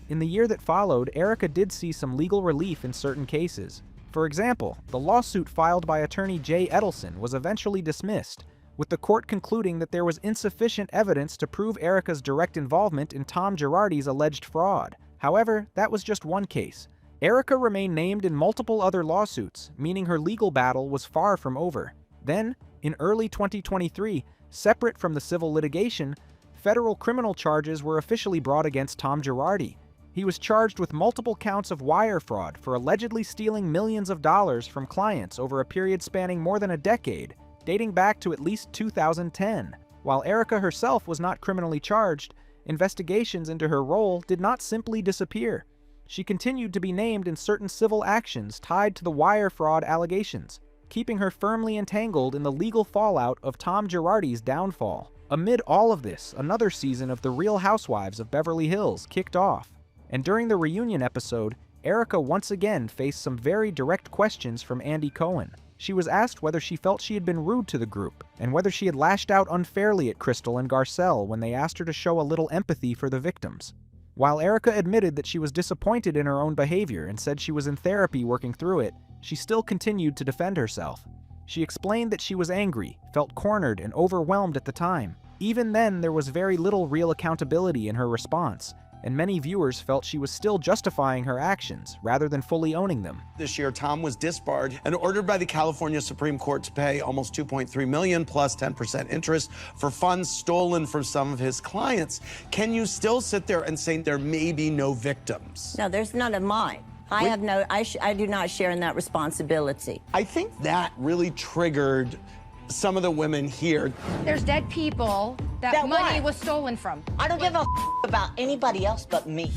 In the year that followed, Erika did see some legal relief in certain cases. For example, the lawsuit filed by attorney Jay Edelson was eventually dismissed, with the court concluding that there was insufficient evidence to prove Erika's direct involvement in Tom Gerardi's alleged fraud. However, that was just one case. Erika remained named in multiple other lawsuits, meaning her legal battle was far from over. Then, in early 2023, separate from the civil litigation, federal criminal charges were officially brought against Tom Gerardi. He was charged with multiple counts of wire fraud for allegedly stealing millions of dollars from clients over a period spanning more than a decade, dating back to at least 2010. While Erika herself was not criminally charged, investigations into her role did not simply disappear. She continued to be named in certain civil actions tied to the wire fraud allegations, keeping her firmly entangled in the legal fallout of Tom Gerardi's downfall. Amid all of this, another season of The Real Housewives of Beverly Hills kicked off. And during the reunion episode, Erika once again faced some very direct questions from Andy Cohen. She was asked whether she felt she had been rude to the group, and whether she had lashed out unfairly at Crystal and Garcelle when they asked her to show a little empathy for the victims. While Erika admitted that she was disappointed in her own behavior and said she was in therapy working through it, she still continued to defend herself. She explained that she was angry, felt cornered and overwhelmed at the time. Even then, there was very little real accountability in her response, and many viewers felt she was still justifying her actions rather than fully owning them. This year, Tom was disbarred and ordered by the California Supreme Court to pay almost $2.3 million plus 10% interest for funds stolen from some of his clients. Can you still sit there and say there may be no victims? No, there's none of mine. I do not share in that responsibility. I think that really triggered some of the women here. There's dead people that money was stolen from. I don't give a about anybody else but me.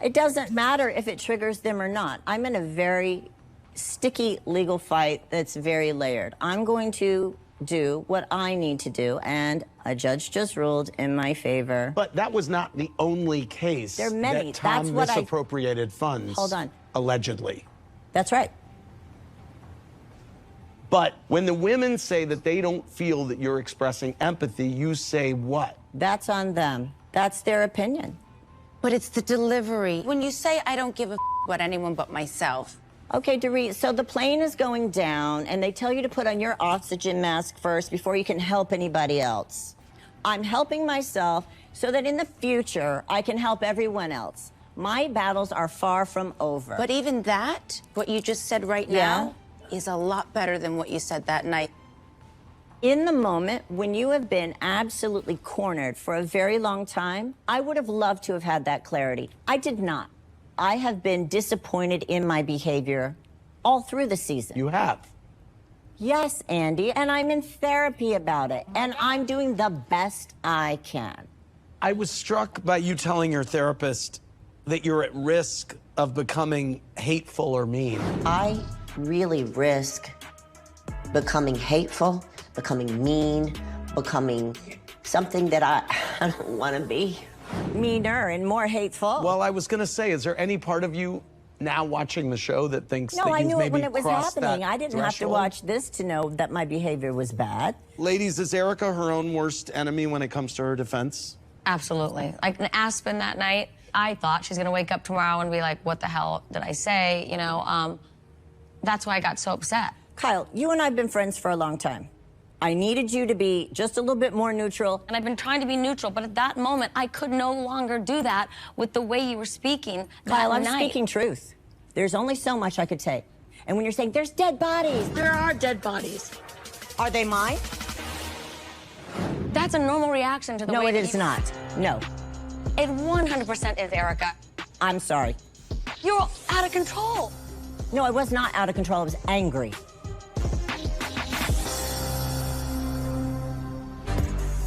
It doesn't matter if it triggers them or not. I'm in a very sticky legal fight that's very layered. I'm going to do what I need to do, and a judge just ruled in my favor. But that was not the only case there are many. that Tom That's what misappropriated funds. Hold on. Allegedly. That's right. But when the women say that they don't feel that you're expressing empathy, you say what? That's on them. That's their opinion. But it's the delivery. When you say, I don't give a about anyone but myself. Okay, Dorit, so the plane is going down, and they tell you to put on your oxygen mask first before you can help anybody else. I'm helping myself so that in the future, I can help everyone else. My battles are far from over. But even that, what you just said right now, is a lot better than what you said that night. In the moment, when you have been absolutely cornered for a very long time, I would have loved to have had that clarity. I did not. I have been disappointed in my behavior all through the season. You have? Yes, Andy, and I'm in therapy about it, and I'm doing the best I can. I was struck by you telling your therapist that you're at risk of becoming hateful or mean. I really risk becoming hateful, becoming mean, becoming something that I don't want to be. Meaner and more hateful. Well, I was going to say, is there any part of you now watching the show that thinks No, that I you've knew it maybe when it was crossed happening. that I didn't have to threshold? watch this to know that my behavior was bad. Ladies, is Erika her own worst enemy when it comes to her defense? Absolutely. Like in Aspen that night, I thought she's gonna wake up tomorrow and be like, what the hell did I say? You know, that's why I got so upset. Kyle, you and I have been friends for a long time. I needed you to be just a little bit more neutral. And I've been trying to be neutral, but at that moment, I could no longer do that with the way you were speaking Kyle, I'm night. speaking truth. There's only so much I could take. And when you're saying there's dead bodies, There are dead bodies. are they mine? That's a normal reaction to the way No, it that is you- not. No. It 100% is, Erika. I'm sorry. You're out of control. No, I was not out of control. I was angry.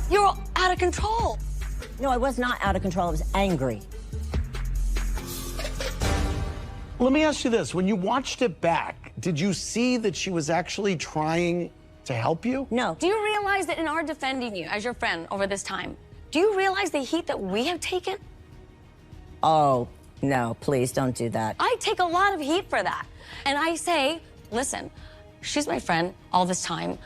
You're out of control. No, I was not out of control. I was angry. Let me ask you this. When you watched it back, did you see that she was actually trying to help you? No. Do you realize that in our defending you as your friend over this time, do you realize the heat that we have taken? Oh, no, please don't do that. I take a lot of heat for that. And I say, listen, she's my friend all this time.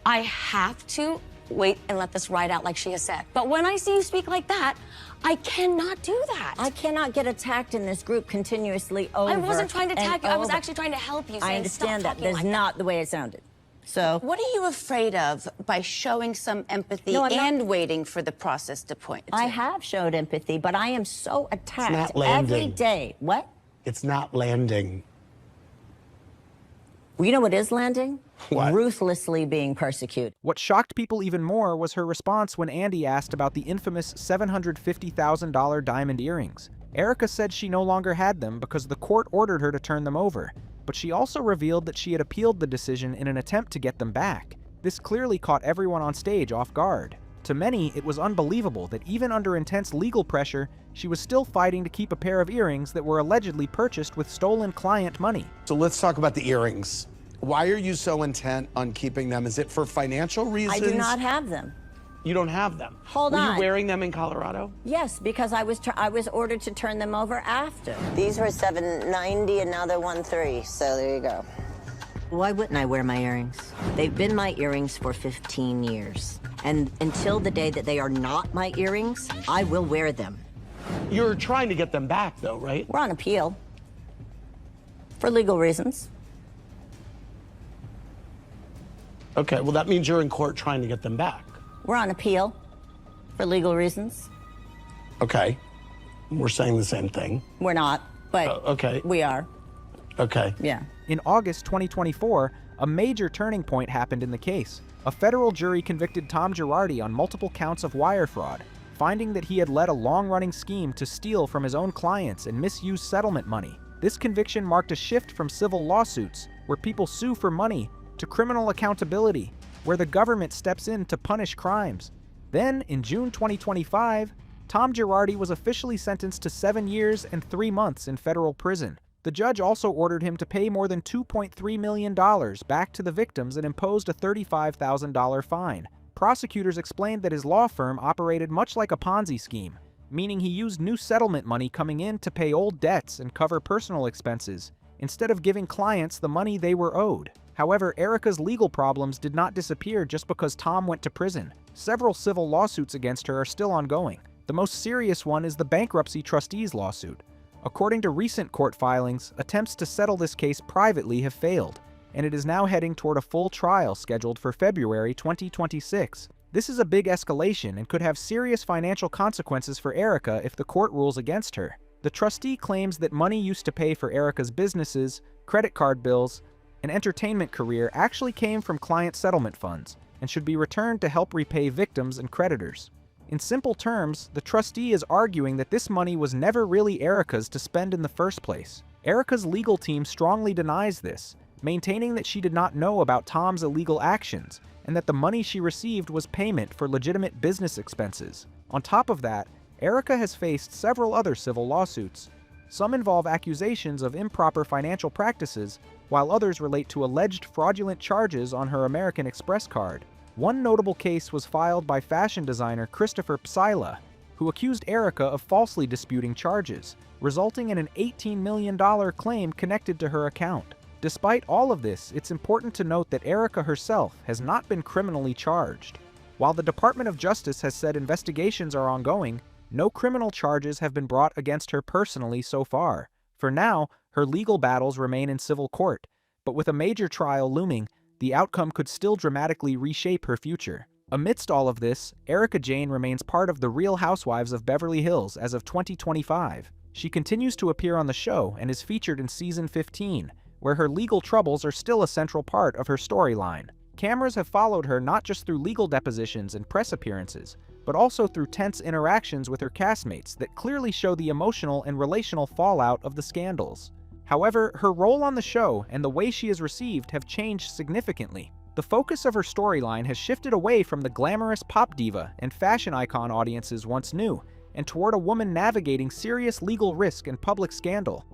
I have to wait and let this ride out like she has said. But when I see you speak like that, I cannot do that. I cannot get attacked in this group continuously over. I wasn't trying to attack and you. I was over. actually trying to help you. I saying, understand "Stop that. talking That's like not the way it sounded. So. What are you afraid of by showing some empathy No, I'm not. and waiting for the process to point? I have showed empathy, but I am so attacked not landing. every day. What? It's not landing. Well, you know what is landing? What? Ruthlessly being persecuted. What shocked people even more was her response when Andy asked about the infamous $750,000 diamond earrings. Erika said she no longer had them because the court ordered her to turn them over, but she also revealed that she had appealed the decision in an attempt to get them back. This clearly caught everyone on stage off guard. To many, it was unbelievable that even under intense legal pressure, she was still fighting to keep a pair of earrings that were allegedly purchased with stolen client money. So let's talk about the earrings. Why are you so intent on keeping them? Is it for financial reasons? I do not have them. You don't have them? Hold Were on. you wearing them in Colorado? Yes, because I was ordered to turn them over after. These were $790 and now they're $130, so there you go. Why wouldn't I wear my earrings? They've been my earrings for 15 years. And until the day that they are not my earrings, I will wear them. You're trying to get them back, though, right? We're on appeal. For legal reasons. Okay, well, that means you're in court trying to get them back. We're on appeal. For legal reasons. Okay. We're saying the same thing. We're not, but okay. we are. Okay. Yeah. In August 2024, a major turning point happened in the case. A federal jury convicted Tom Gerardi on multiple counts of wire fraud, finding that he had led a long-running scheme to steal from his own clients and misuse settlement money. This conviction marked a shift from civil lawsuits, where people sue for money, to criminal accountability, where the government steps in to punish crimes. Then, in June 2025, Tom Gerardi was officially sentenced to 7 years and 3 months in federal prison. The judge also ordered him to pay more than $2.3 million back to the victims and imposed a $35,000 fine. Prosecutors explained that his law firm operated much like a Ponzi scheme, meaning he used new settlement money coming in to pay old debts and cover personal expenses, instead of giving clients the money they were owed. However, Erika's legal problems did not disappear just because Tom went to prison. Several civil lawsuits against her are still ongoing. The most serious one is the bankruptcy trustees lawsuit. According to recent court filings, attempts to settle this case privately have failed, and it is now heading toward a full trial scheduled for February 2026. This is a big escalation and could have serious financial consequences for Erika if the court rules against her. The trustee claims that money used to pay for Erika's businesses, credit card bills, and entertainment career actually came from client settlement funds and should be returned to help repay victims and creditors. In simple terms, the trustee is arguing that this money was never really Erika's to spend in the first place. Erika's legal team strongly denies this, maintaining that she did not know about Tom's illegal actions and that the money she received was payment for legitimate business expenses. On top of that, Erika has faced several other civil lawsuits. Some involve accusations of improper financial practices, while others relate to alleged fraudulent charges on her American Express card. One notable case was filed by fashion designer Christopher Psylla, who accused Erika of falsely disputing charges, resulting in an $18 million claim connected to her account. Despite all of this, it's important to note that Erika herself has not been criminally charged. While the Department of Justice has said investigations are ongoing, no criminal charges have been brought against her personally so far. For now, her legal battles remain in civil court, but with a major trial looming, the outcome could still dramatically reshape her future. Amidst all of this, Erika Jayne remains part of the Real Housewives of Beverly Hills as of 2025. She continues to appear on the show and is featured in season 15, where her legal troubles are still a central part of her storyline. Cameras have followed her not just through legal depositions and press appearances, but also through tense interactions with her castmates that clearly show the emotional and relational fallout of the scandals. However, her role on the show and the way she is received have changed significantly. The focus of her storyline has shifted away from the glamorous pop diva and fashion icon audiences once knew, and toward a woman navigating serious legal risk and public scandal.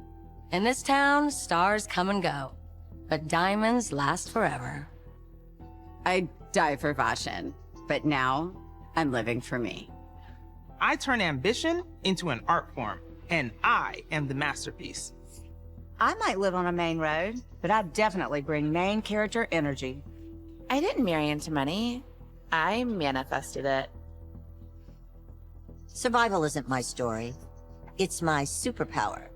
In this town, stars come and go, but diamonds last forever. I die for fashion, but now I'm living for me. I turn ambition into an art form, and I am the masterpiece. I might live on a main road, but I definitely bring main character energy. I didn't marry into money. I manifested it. Survival isn't my story. It's my superpower.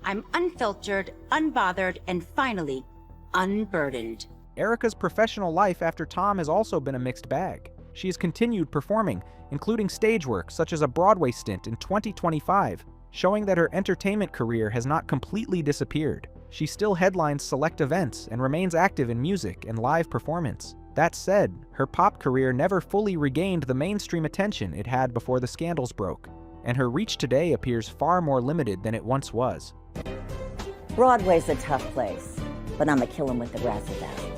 I'm unfiltered, unbothered, and finally, unburdened. Erika's professional life after Tom has also been a mixed bag. She has continued performing, including stage work such as a Broadway stint in 2025, showing that her entertainment career has not completely disappeared. She still headlines select events and remains active in music and live performance. That said, her pop career never fully regained the mainstream attention it had before the scandals broke, and her reach today appears far more limited than it once was. Broadway's a tough place, but I'ma kill him with the razzle-dazzle.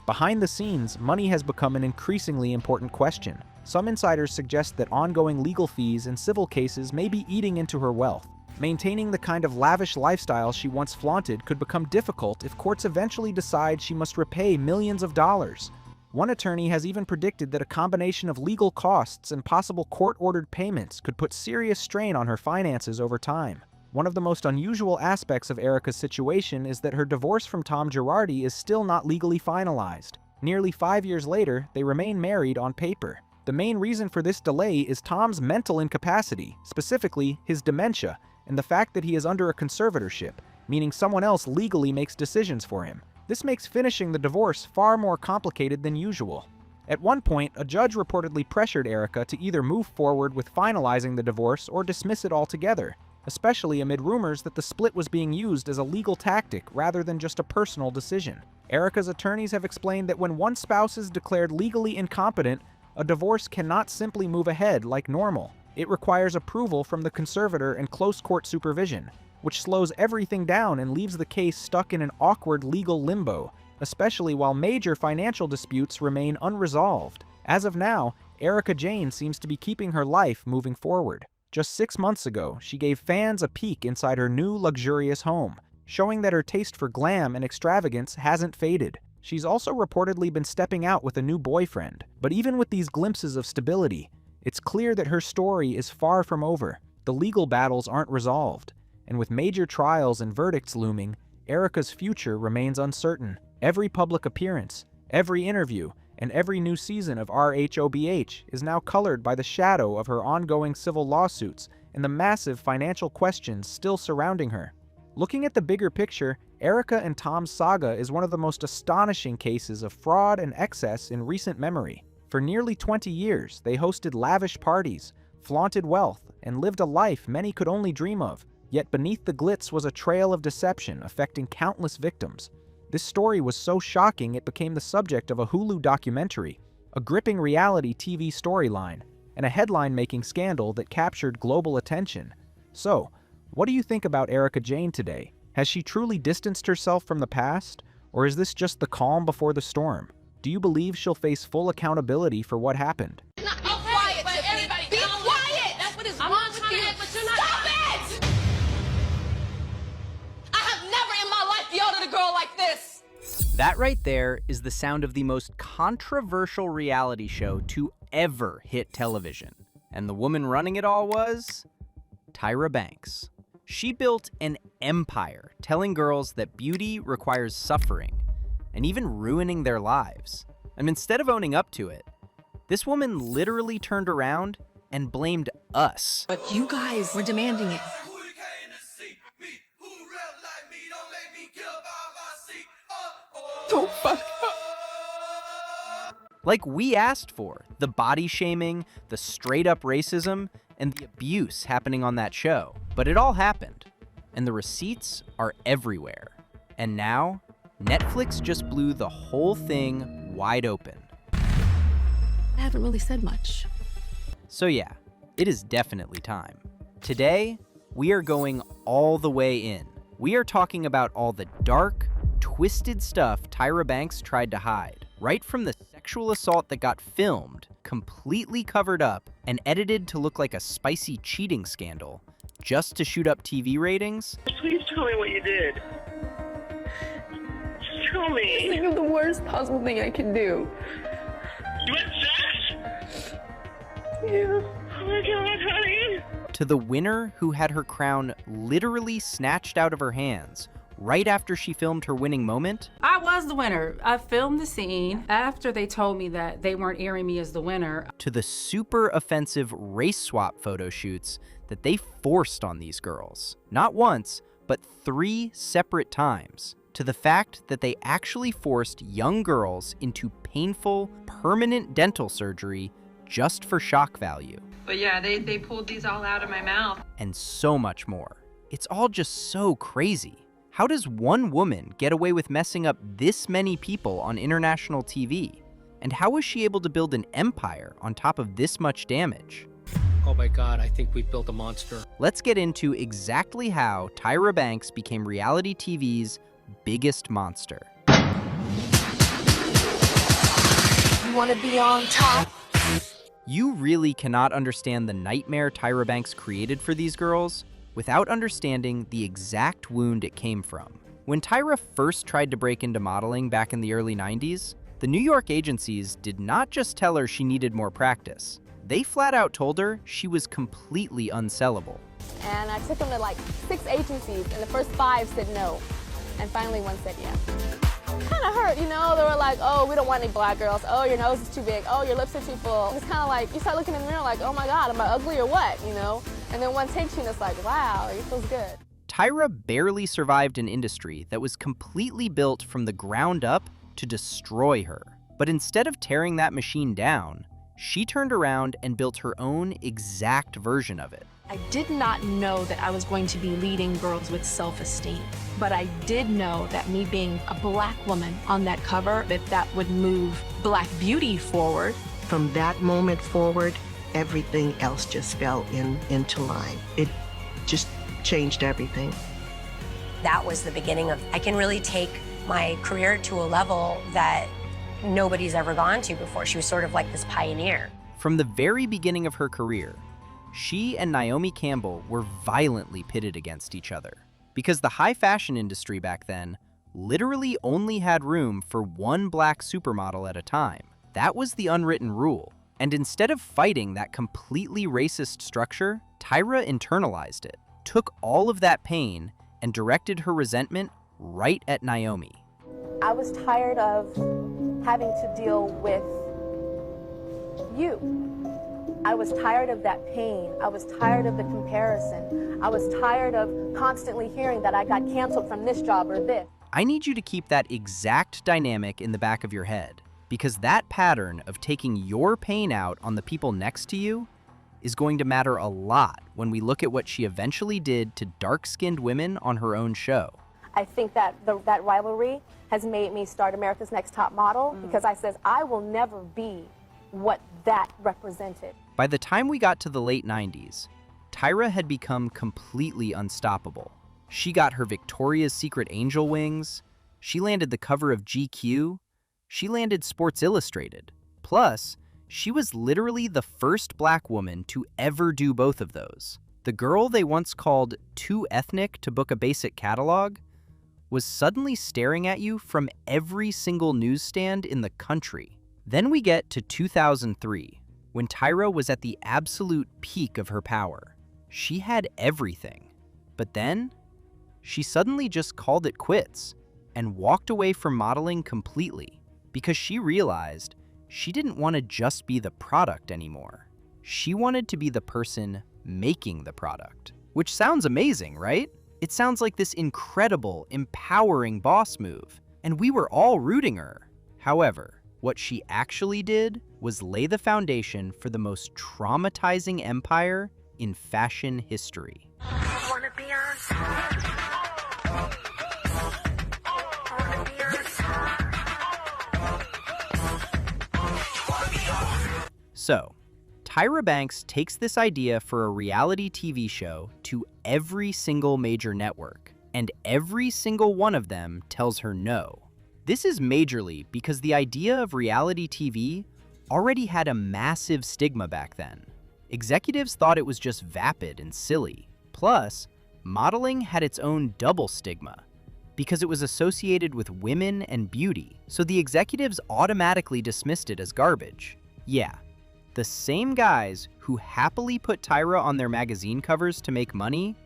Behind the scenes, money has become an increasingly important question. Some insiders suggest that ongoing legal fees and civil cases may be eating into her wealth. Maintaining the kind of lavish lifestyle she once flaunted could become difficult if courts eventually decide she must repay millions of dollars. One attorney has even predicted that a combination of legal costs and possible court-ordered payments could put serious strain on her finances over time. One of the most unusual aspects of Erika's situation is that her divorce from Tom Gerardi is still not legally finalized. Nearly 5 years later, they remain married on paper. The main reason for this delay is Tom's mental incapacity, specifically his dementia, and the fact that he is under a conservatorship, meaning someone else legally makes decisions for him. This makes finishing the divorce far more complicated than usual. At one point, a judge reportedly pressured Erika to either move forward with finalizing the divorce or dismiss it altogether, especially amid rumors that the split was being used as a legal tactic rather than just a personal decision. Erika's attorneys have explained that when one spouse is declared legally incompetent, a divorce cannot simply move ahead like normal. It requires approval from the conservator and close court supervision, which slows everything down and leaves the case stuck in an awkward legal limbo, especially while major financial disputes remain unresolved. As of now, Erika Jayne seems to be keeping her life moving forward. Just 6 months ago, she gave fans a peek inside her new luxurious home, showing that her taste for glam and extravagance hasn't faded. She's also reportedly been stepping out with a new boyfriend. But even with these glimpses of stability, it's clear that her story is far from over. The legal battles aren't resolved, and with major trials and verdicts looming, Erika's future remains uncertain. Every public appearance, every interview, and every new season of RHOBH is now colored by the shadow of her ongoing civil lawsuits and the massive financial questions still surrounding her. Looking at the bigger picture, Erika and Tom's saga is one of the most astonishing cases of fraud and excess in recent memory. For nearly 20 years, they hosted lavish parties, flaunted wealth, and lived a life many could only dream of. Yet beneath the glitz was a trail of deception affecting countless victims. This story was so shocking it became the subject of a Hulu documentary, a gripping reality TV storyline, and a headline-making scandal that captured global attention. So, what do you think about Erika Jayne today? Has she truly distanced herself from the past, or is this just the calm before the storm? Do you believe she'll face full accountability for what happened? Be quiet, but everybody be quiet! That's what is wrong with you. Stop it! I have never in my life yelled at a girl like this! That right there is the sound of the most controversial reality show to ever hit television. And the woman running it all was Tyra Banks. She built an empire telling girls that beauty requires suffering and even ruining their lives. And instead of owning up to it, this woman literally turned around and blamed us. But you guys were demanding it. Don't fuck up. Like we asked for, the body shaming, the straight up racism, and the abuse happening on that show. But it all happened, and the receipts are everywhere. And now, Netflix just blew the whole thing wide open. I haven't really said much. So yeah, it is definitely time. Today, we are going all the way in. We are talking about all the dark, twisted stuff Tyra Banks tried to hide, right from the sexual assault that got filmed, completely covered up, and edited to look like a spicy cheating scandal, just to shoot up TV ratings. Please tell me what you did. Just tell me. Think of the worst possible thing I can do. You had sex? Yeah. Oh my God, honey. To the winner who had her crown literally snatched out of her hands right after she filmed her winning moment. I was the winner. I filmed the scene after they told me that they weren't airing me as the winner. To the super offensive race swap photo shoots that they forced on these girls. Not once, but 3 separate times. To the fact that they actually forced young girls into painful, permanent dental surgery just for shock value. But yeah, they pulled these all out of my mouth. And so much more. It's all just so crazy. How does one woman get away with messing up this many people on international TV? And how was she able to build an empire on top of this much damage? Oh my God, I think we've built a monster. Let's get into exactly how Tyra Banks became reality TV's biggest monster. You want to be on top? You really cannot understand the nightmare Tyra Banks created for these girls without understanding the exact wound it came from. When Tyra first tried to break into modeling back in the early 90s, the New York agencies did not just tell her she needed more practice. They flat out told her she was completely unsellable. And I took them to like 6 agencies, and the first 5 said no. And finally one said yeah. Kind of hurt, you know? They were like, oh, we don't want any black girls. Oh, your nose is too big. Oh, your lips are too full. It's kind of like, you start looking in the mirror like, oh my God, am I ugly or what, you know? And then one takes you and it's like, wow, it feels good. Tyra barely survived an industry that was completely built from the ground up to destroy her. But instead of tearing that machine down, she turned around and built her own exact version of it. I did not know that I was going to be leading girls with self-esteem, but I did know that me being a black woman on that cover, that would move black beauty forward. From that moment forward, everything else just fell into line. It just changed everything. That was the beginning of, I can really take my career to a level that nobody's ever gone to before. She was sort of like this pioneer. From the very beginning of her career, she and Naomi Campbell were violently pitted against each other because the high fashion industry back then literally only had room for one black supermodel at a time. That was the unwritten rule. And instead of fighting that completely racist structure, Tyra internalized it, took all of that pain, and directed her resentment right at Naomi. I was tired of having to deal with you. I was tired of that pain. I was tired of the comparison. I was tired of constantly hearing that I got canceled from this job or this. I need you to keep that exact dynamic in the back of your head, because that pattern of taking your pain out on the people next to you is going to matter a lot when we look at what she eventually did to dark-skinned women on her own show. I think that that rivalry has made me start America's Next Top Model because I says I will never be what that represented. By the time we got to the late 90s, Tyra had become completely unstoppable. She got her Victoria's Secret angel wings, she landed the cover of GQ, she landed Sports Illustrated. Plus, she was literally the first black woman to ever do both of those. The girl they once called too ethnic to book a basic catalog was suddenly staring at you from every single newsstand in the country. Then we get to 2003, when Tyra was at the absolute peak of her power. She had everything. But then, she suddenly just called it quits and walked away from modeling completely because she realized she didn't want to just be the product anymore. She wanted to be the person making the product. Which sounds amazing, right? It sounds like this incredible, empowering boss move, and we were all rooting her. However, what she actually did was lay the foundation for the most traumatizing empire in fashion history. Wanna be on top? Wanna be on top? So, Tyra Banks takes this idea for a reality TV show to every single major network, and every single one of them tells her no. This is majorly because the idea of reality TV already had a massive stigma back then. Executives thought it was just vapid and silly. Plus, modeling had its own double stigma because it was associated with women and beauty, so the executives automatically dismissed it as garbage. Yeah, the same guys who happily put Tyra on their magazine covers to make money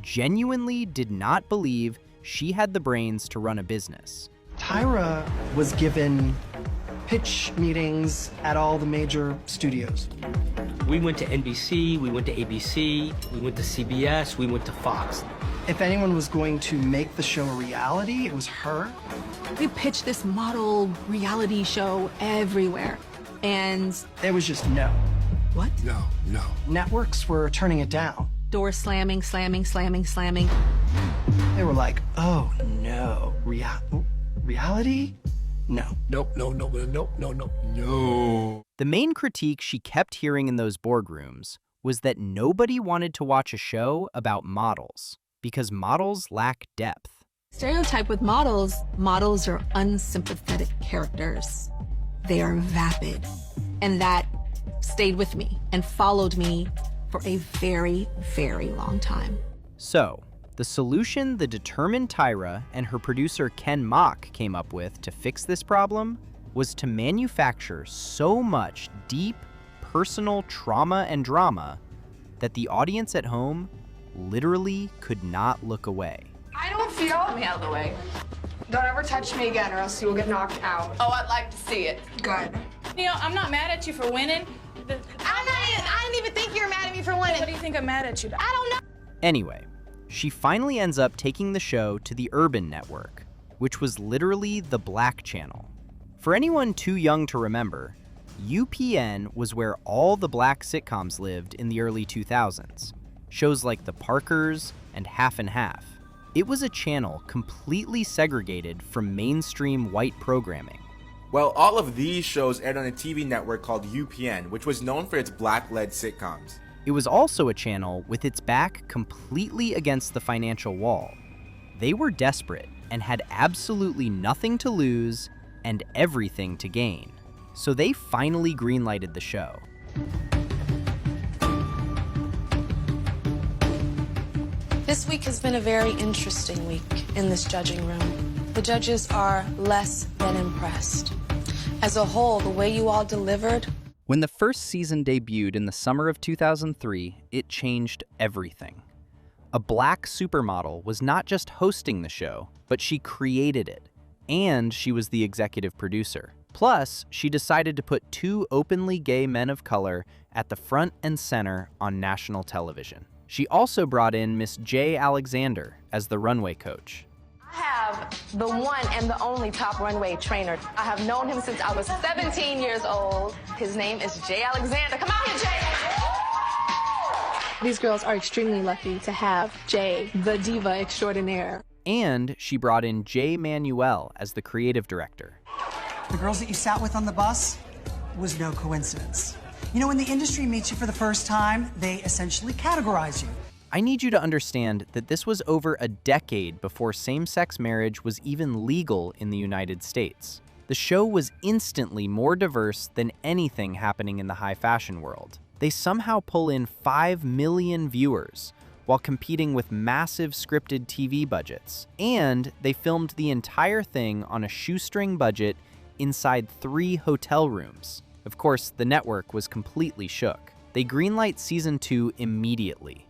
genuinely did not believe she had the brains to run a business. Tyra was given pitch meetings at all the major studios. We went to NBC, we went to ABC, we went to CBS, we went to Fox. If anyone was going to make the show a reality, it was her. We pitched this model reality show everywhere, and there was just no. What? No. Networks were turning it down. Door slamming, slamming, slamming, slamming. They were like, oh no, reality? No. Nope. The main critique she kept hearing in those boardrooms was that nobody wanted to watch a show about models because models lack depth. Stereotype with models are unsympathetic characters. They are vapid. And that stayed with me and followed me for a very, very long time. So, the solution the determined Tyra and her producer Ken Mock came up with to fix this problem was to manufacture so much deep, personal trauma and drama that the audience at home literally could not look away. I don't feel... Let me out of the way. Don't ever touch me again or else you will get knocked out. Oh, I'd like to see it. Good. You know, I'm not mad at you for winning. I didn't even think you were mad at me for winning. What do you think I'm mad at you? I don't know. Anyway, she finally ends up taking the show to the Urban Network, which was literally the Black Channel. For anyone too young to remember, UPN was where all the black sitcoms lived in the early 2000s. Shows like The Parkers and Half and Half. It was a channel completely segregated from mainstream white programming. Well, all of these shows aired on a TV network called UPN, which was known for its black-led sitcoms. It was also a channel with its back completely against the financial wall. They were desperate and had absolutely nothing to lose and everything to gain. So they finally greenlighted the show. This week has been a very interesting week in this judging room. The judges are less than impressed. As a whole, the way you all delivered. When the first season debuted in the summer of 2003, it changed everything. A black supermodel was not just hosting the show, but she created it, and she was the executive producer. Plus, she decided to put 2 openly gay men of color at the front and center on national television. She also brought in Miss J. Alexander as the runway coach. I have the one and the only top runway trainer. I have known him since I was 17 years old. His name is Jay Alexander. Come out here, Jay! These girls are extremely lucky to have Jay, the diva extraordinaire. And she brought in Jay Manuel as the creative director. The girls that you sat with on the bus was no coincidence. You know, when the industry meets you for the first time, they essentially categorize you. I need you to understand that this was over a decade before same-sex marriage was even legal in the United States. The show was instantly more diverse than anything happening in the high fashion world. They somehow pull in 5 million viewers while competing with massive scripted TV budgets. And they filmed the entire thing on a shoestring budget inside 3 hotel rooms. Of course, the network was completely shook. They greenlight season 2 immediately.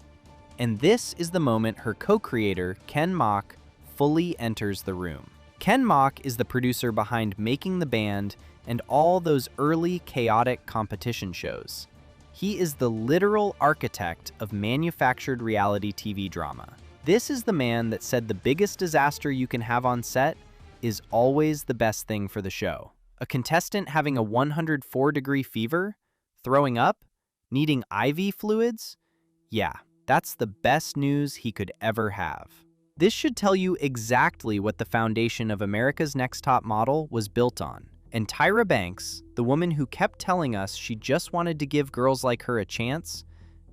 And this is the moment her co-creator, Ken Mok, fully enters the room. Ken Mok is the producer behind Making the Band and all those early chaotic competition shows. He is the literal architect of manufactured reality TV drama. This is the man that said the biggest disaster you can have on set is always the best thing for the show. A contestant having a 104-degree fever, throwing up, needing IV fluids? Yeah, that's the best news he could ever have. This should tell you exactly what the foundation of America's Next Top Model was built on. And Tyra Banks, the woman who kept telling us she just wanted to give girls like her a chance,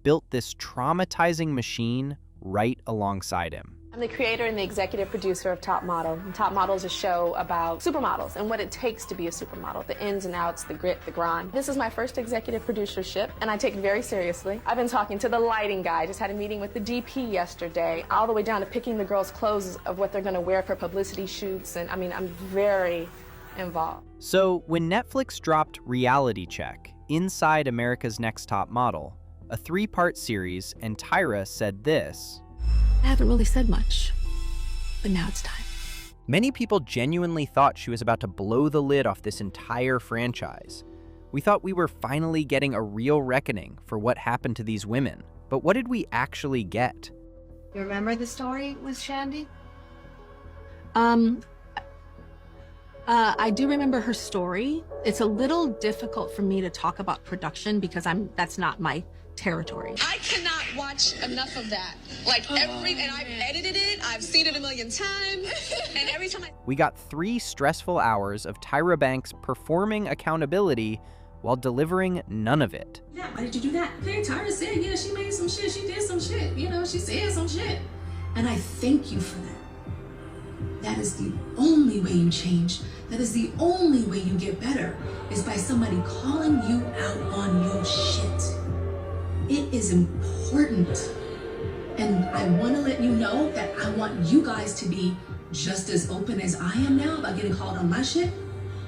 built this traumatizing machine right alongside him. I'm the creator and the executive producer of Top Model. And Top Model is a show about supermodels and what it takes to be a supermodel, the ins and outs, the grit, the grind. This is my first executive producership, and I take it very seriously. I've been talking to the lighting guy, just had a meeting with the DP yesterday, all the way down to picking the girls' clothes of what they're gonna wear for publicity shoots, and I mean, I'm very involved. So when Netflix dropped Reality Check, Inside America's Next Top Model, a 3-part series, and Tyra said this: I haven't really said much, but now it's time. Many people genuinely thought she was about to blow the lid off this entire franchise. We thought we were finally getting a real reckoning for what happened to these women. But what did we actually get? You remember the story with Shandy? I do remember her story. It's a little difficult for me to talk about production because that's not my territory. I cannot watch enough of that. Like and I've edited it, I've seen it a million times, and every time We got 3 stressful hours of Tyra Banks performing accountability while delivering none of it. Yeah, why did you do that? Okay, Tyra said, yeah, she made some shit, she did some shit, you know, she said some shit. And I thank you for that. That is the only way you change. That is the only way you get better, is by somebody calling you out on your shit. It is important. And I want to let you know that I want you guys to be just as open as I am now about getting called on my shit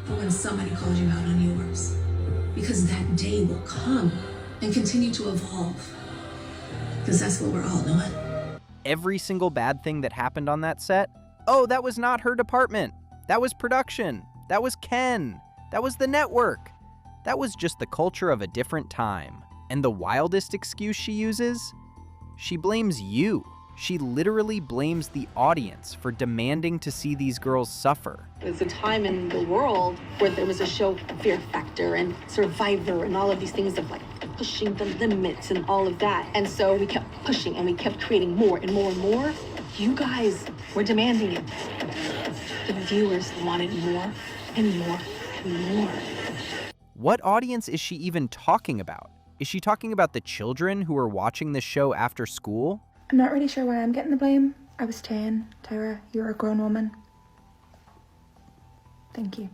for when somebody calls you out on yours. Because that day will come and continue to evolve. Because that's what we're all doing. Every single bad thing that happened on that set, oh, that was not her department. That was production. That was Ken. That was the network. That was just the culture of a different time. And the wildest excuse she uses? She blames you. She literally blames the audience for demanding to see these girls suffer. It's a time in the world where there was a show Fear Factor and Survivor and all of these things of like pushing the limits and all of that. And so we kept pushing and we kept creating more and more and more. You guys were demanding it. The viewers wanted more and more and more. What audience is she even talking about? Is she talking about the children who are watching this show after school? I'm not really sure why I'm getting the blame. I was 10. Tyra, you're a grown woman. Thank you.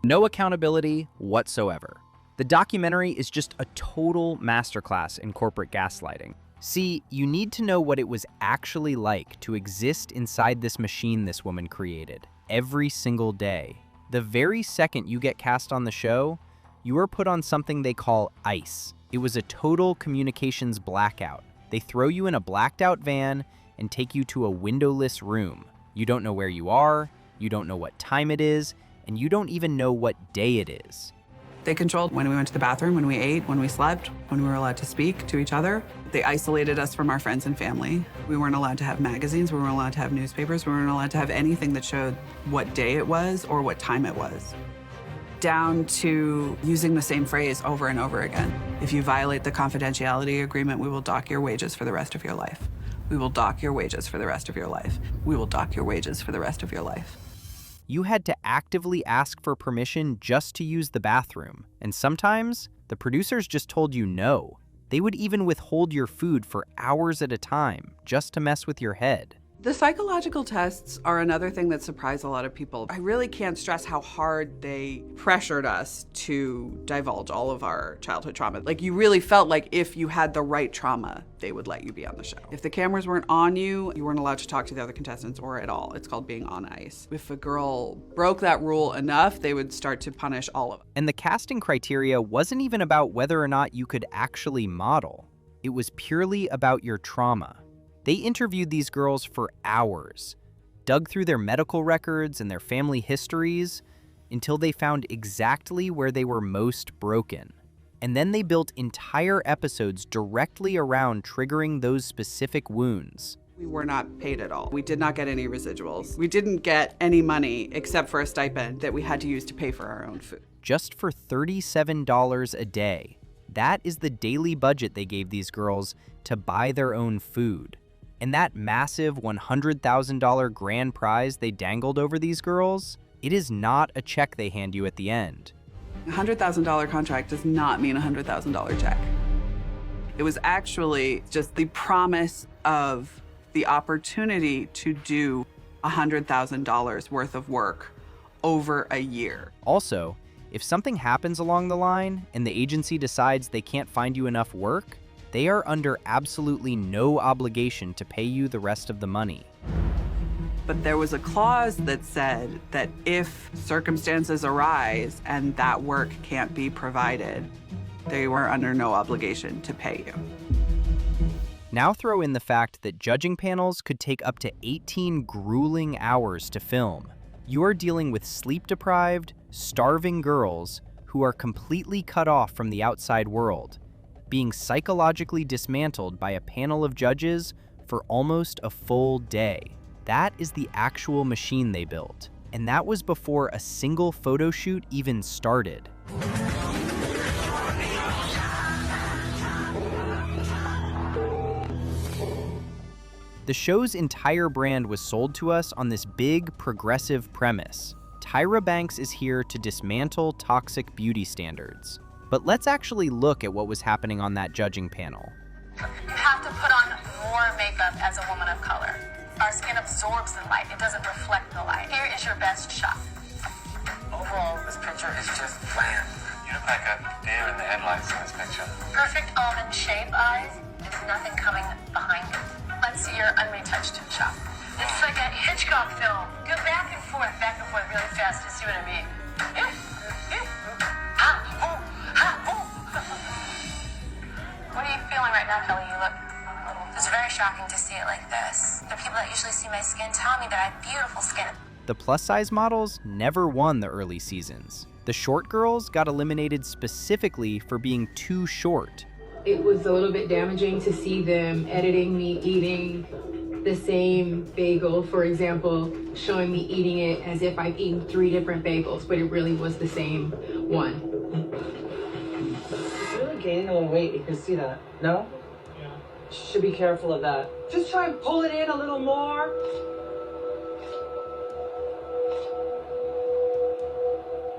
No accountability whatsoever. The documentary is just a total masterclass in corporate gaslighting. See, you need to know what it was actually like to exist inside this machine this woman created every single day. The very second you get cast on the show, you are put on something they call ICE. It was a total communications blackout. They throw you in a blacked out van and take you to a windowless room. You don't know where you are, you don't know what time it is, and you don't even know what day it is. They controlled when we went to the bathroom, when we ate, when we slept, when we were allowed to speak to each other. They isolated us from our friends and family. We weren't allowed to have magazines, we weren't allowed to have newspapers, we weren't allowed to have anything that showed what day it was or what time it was. Down to using the same phrase over and over again. If you violate the confidentiality agreement, we will dock your wages for the rest of your life. We will dock your wages for the rest of your life. We will dock your wages for the rest of your life. You had to actively ask for permission just to use the bathroom, and sometimes the producers just told you no. They would even withhold your food for hours at a time just to mess with your head. The psychological tests are another thing that surprised a lot of people. I really can't stress how hard they pressured us to divulge all of our childhood trauma. Like, you really felt like if you had the right trauma, they would let you be on the show. If the cameras weren't on you, you weren't allowed to talk to the other contestants or at all. It's called being on ice. If a girl broke that rule enough, they would start to punish all of them. And the casting criteria wasn't even about whether or not you could actually model. It was purely about your trauma. They interviewed these girls for hours, dug through their medical records and their family histories until they found exactly where they were most broken. And then they built entire episodes directly around triggering those specific wounds. We were not paid at all. We did not get any residuals. We didn't get any money except for a stipend that we had to use to pay for our own food. Just for $37 a day. That is the daily budget they gave these girls to buy their own food. And that massive $100,000 grand prize they dangled over these girls, it is not a check they hand you at the end. A $100,000 contract does not mean a $100,000 check. It was actually just the promise of the opportunity to do $100,000 worth of work over a year. Also, if something happens along the line and the agency decides they can't find you enough work, they are under absolutely no obligation to pay you the rest of the money. But there was a clause that said that if circumstances arise and that work can't be provided, they were under no obligation to pay you. Now throw in the fact that judging panels could take up to 18 grueling hours to film. You are dealing with sleep-deprived, starving girls who are completely cut off from the outside world, being psychologically dismantled by a panel of judges for almost a full day. That is the actual machine they built. And that was before a single photo shoot even started. The show's entire brand was sold to us on this big, progressive premise. Tyra Banks is here to dismantle toxic beauty standards. But let's actually look at what was happening on that judging panel. You have to put on more makeup as a woman of color. Our skin absorbs the light. It doesn't reflect the light. Here is your best shot. Overall, this picture is just bland. You look like a deer in the headlights in this picture. Perfect almond shape eyes. There's nothing coming behind it. Let's see your unretouched shot. It's like a Hitchcock film. Go back and forth really fast to see what I mean. What are you feeling right now, Kelly? You look a little... It's very shocking to see it like this. The people that usually see my skin tell me that I have beautiful skin. The plus-size models never won the early seasons. The short girls got eliminated specifically for being too short. It was a little bit damaging to see them editing me eating the same bagel, for example, showing me eating it as if I've eaten 3 different bagels, but it really was the same one. You're really gaining a little weight. You can see that. No? Yeah. Should be careful of that. Just try and pull it in a little more.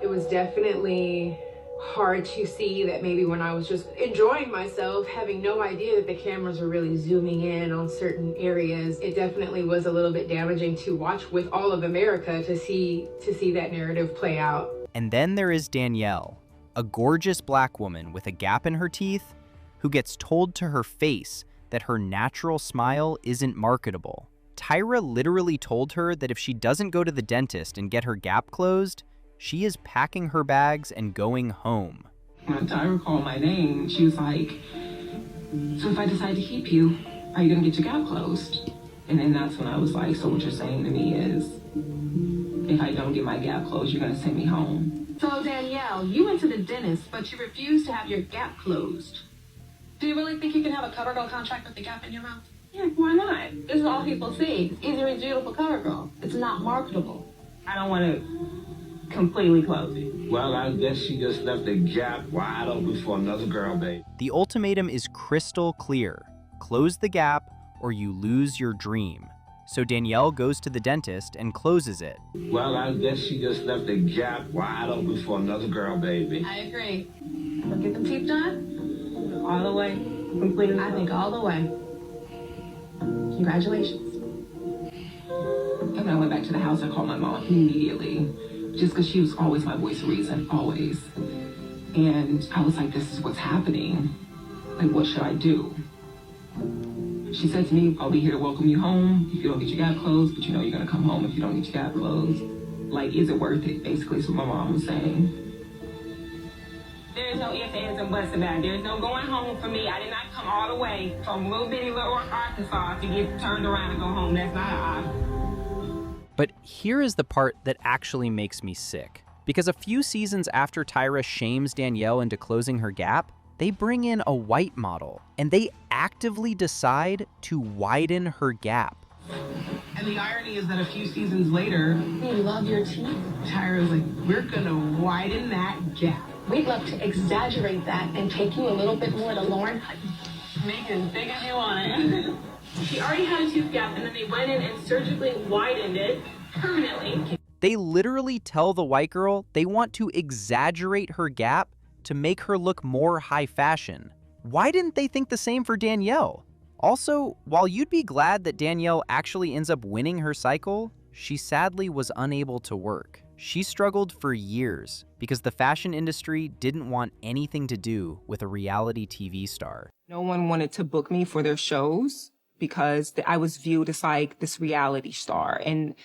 It was definitely hard to see that maybe when I was just enjoying myself, having no idea that the cameras were really zooming in on certain areas, it definitely was a little bit damaging to watch with all of America to see that narrative play out. And then there is Danielle, a gorgeous black woman with a gap in her teeth who gets told to her face that her natural smile isn't marketable. Tyra literally told her that if she doesn't go to the dentist and get her gap closed, she is packing her bags and going home. When Tyra called my name, she was like, so if I decide to keep you, are you gonna get your gap closed? And then that's when I was like, so what you're saying to me is, if I don't get my gap closed, you're gonna send me home. So Danielle, you went to the dentist, but you refused to have your gap closed. Do you really think you can have a CoverGirl contract with the gap in your mouth? Yeah, why not? This is all people see. It's easy and beautiful CoverGirl. It's not marketable. I don't want to completely close it. Well, I guess she just left the gap wide open for another girl, babe. The ultimatum is crystal clear. Close the gap or you lose your dream. So Danielle goes to the dentist and closes it. Well, I guess she just left the gap wide open for another girl, baby. I agree. But get the teeth done? All the way. Completely. I think all the way. Congratulations. And when I went back to the house, I called my mom immediately, just because she was always my voice of reason, always. And I was like, this is what's happening. Like, what should I do? She said to me, I'll be here to welcome you home if you don't get your gap closed, but you know you're going to come home if you don't get your gap closed. Like, is it worth it, basically, is what my mom was saying. There's no ifs, ands, and buts about it. There's no going home for me. I did not come all the way from little bitty Little Arkansas to get turned around and go home. That's not an option. But here is the part that actually makes me sick. Because a few seasons after Tyra shames Danielle into closing her gap, they bring in a white model, and they actively decide to widen her gap. And the irony is that a few seasons later, You love your teeth. Tyra's like, we're gonna widen that gap. We'd love to exaggerate that and take you a little bit more to Lauren. Make it as big as you want it. She already had a tooth gap, and then they went in and surgically widened it permanently. They literally tell the white girl they want to exaggerate her gap to make her look more high fashion. Why didn't they think the same for Danielle? Also, while you'd be glad that Danielle actually ends up winning her cycle, she sadly was unable to work. She struggled for years because the fashion industry didn't want anything to do with a reality TV star. No one wanted to book me for their shows because I was viewed as like this reality star, and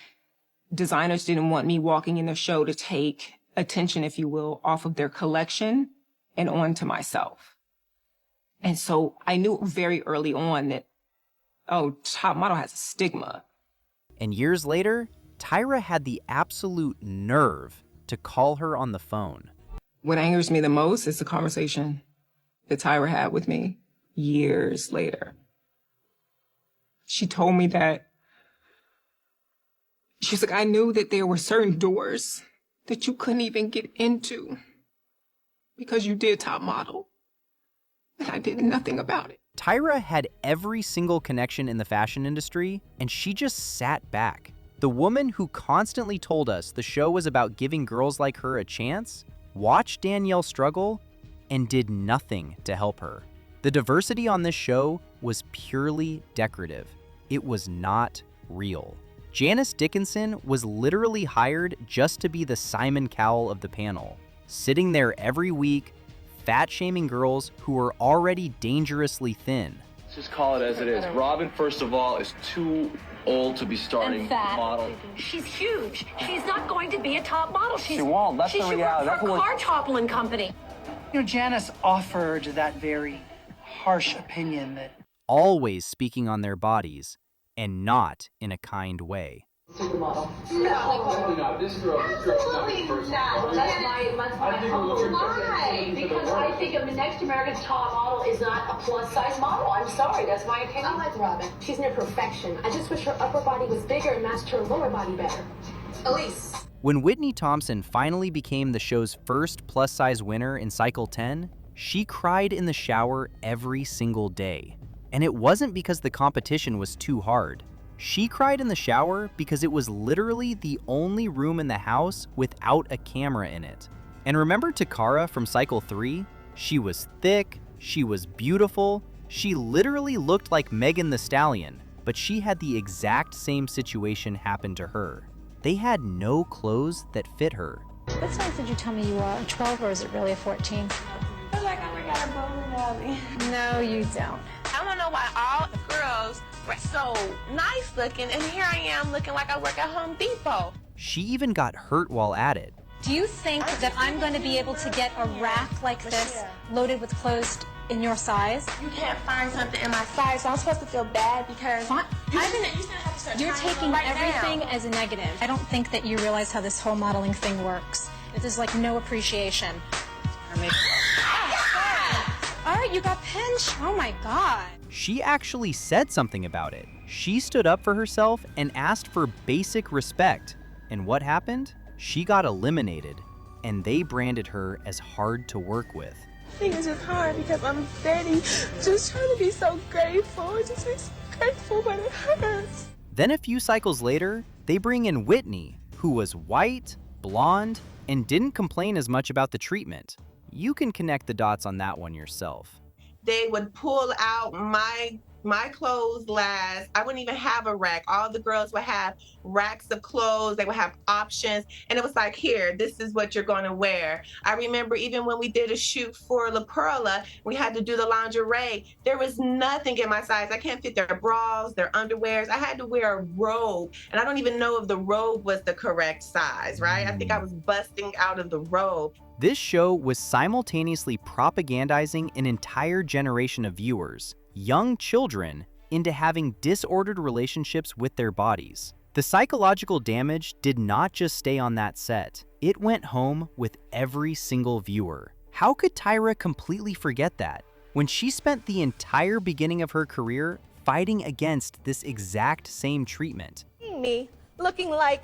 designers didn't want me walking in their show to take attention, if you will, off of their collection and onto myself. And so I knew very early on that, oh, top model has a stigma. And years later, Tyra had the absolute nerve to call her on the phone. What angers me the most is the conversation that Tyra had with me years later. She told me that, she's like, I knew that there were certain doors that you couldn't even get into because you did top model, and I did nothing about it. Tyra had every single connection in the fashion industry, and she just sat back. The woman who constantly told us the show was about giving girls like her a chance, watched Danielle struggle, and did nothing to help her. The diversity on this show was purely decorative. It was not real. Janice Dickinson was literally hired just to be the Simon Cowell of the panel, sitting there every week, fat-shaming girls who were already dangerously thin. Let's just call it as it is. Robin, first of all, is too old to be starting model. She's huge. She's not going to be a top model. She won't. That's the reality. She should work for a car toppling company. You know, Janice offered that very harsh opinion that Always speaking on their bodies, and not in a kind way. Supermodel. No, absolutely not. This girl is not the first. That's my whole lie. Because I think next America's top model is not a plus-size model. I'm sorry, that's my opinion. I like Robin. She's near perfection. I just wish her upper body was bigger and matched her lower body better. Elise. When Whitney Thompson finally became the show's first plus-size winner in Cycle 10, she cried in the shower every single day. And it wasn't because the competition was too hard. She cried in the shower because it was literally the only room in the house without a camera in it. And remember Takara from Cycle 3? She was thick, she was beautiful, she literally looked like Megan Thee Stallion, but she had the exact same situation happen to her. They had no clothes that fit her. What size did you tell me you are? A 12 or is it really a 14? I feel like I got a bowling alley. No, you don't. I don't know why all the girls were so nice looking, and here I am looking like I work at Home Depot. She even got hurt while at it. Do you think that I'm going to be able to get a rack like this loaded with clothes in your size? You can't find something in my size, so I'm supposed to feel bad because You're taking everything as a negative. I don't think that you realize how this whole modeling thing works. There's like no appreciation. All right, you got pinched. Oh my God. She actually said something about it. She stood up for herself and asked for basic respect. And what happened? She got eliminated, and they branded her as hard to work with. I think it's just hard because I'm steady, just trying to be so grateful. Just be so grateful, but it hurts. Then a few cycles later, they bring in Whitney, who was white, blonde, and didn't complain as much about the treatment. You can connect the dots on that one yourself. They would pull out my clothes last. I wouldn't even have a rack. All the girls would have racks of clothes. They would have options. And it was like, here, this is what you're going to wear. I remember even when we did a shoot for La Perla, we had to do the lingerie. There was nothing in my size. I can't fit their bras, their underwears. I had to wear a robe. And I don't even know if the robe was the correct size, right? I think I was busting out of the robe. This show was simultaneously propagandizing an entire generation of viewers, young children, into having disordered relationships with their bodies. The psychological damage did not just stay on that set. It went home with every single viewer. How could Tyra completely forget that, when she spent the entire beginning of her career fighting against this exact same treatment? Me looking like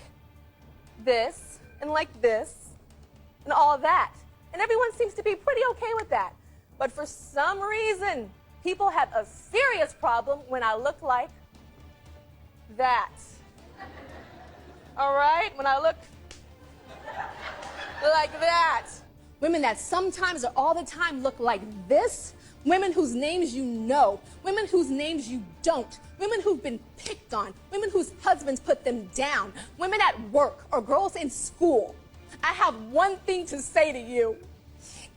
this and like this and all that. And everyone seems to be pretty okay with that. But for some reason, people have a serious problem when I look like that. All right? When I look like that. Women that sometimes or all the time look like this. Women whose names you know. Women whose names you don't. Women who've been picked on. Women whose husbands put them down. Women at work or girls in school. I have one thing to say to you.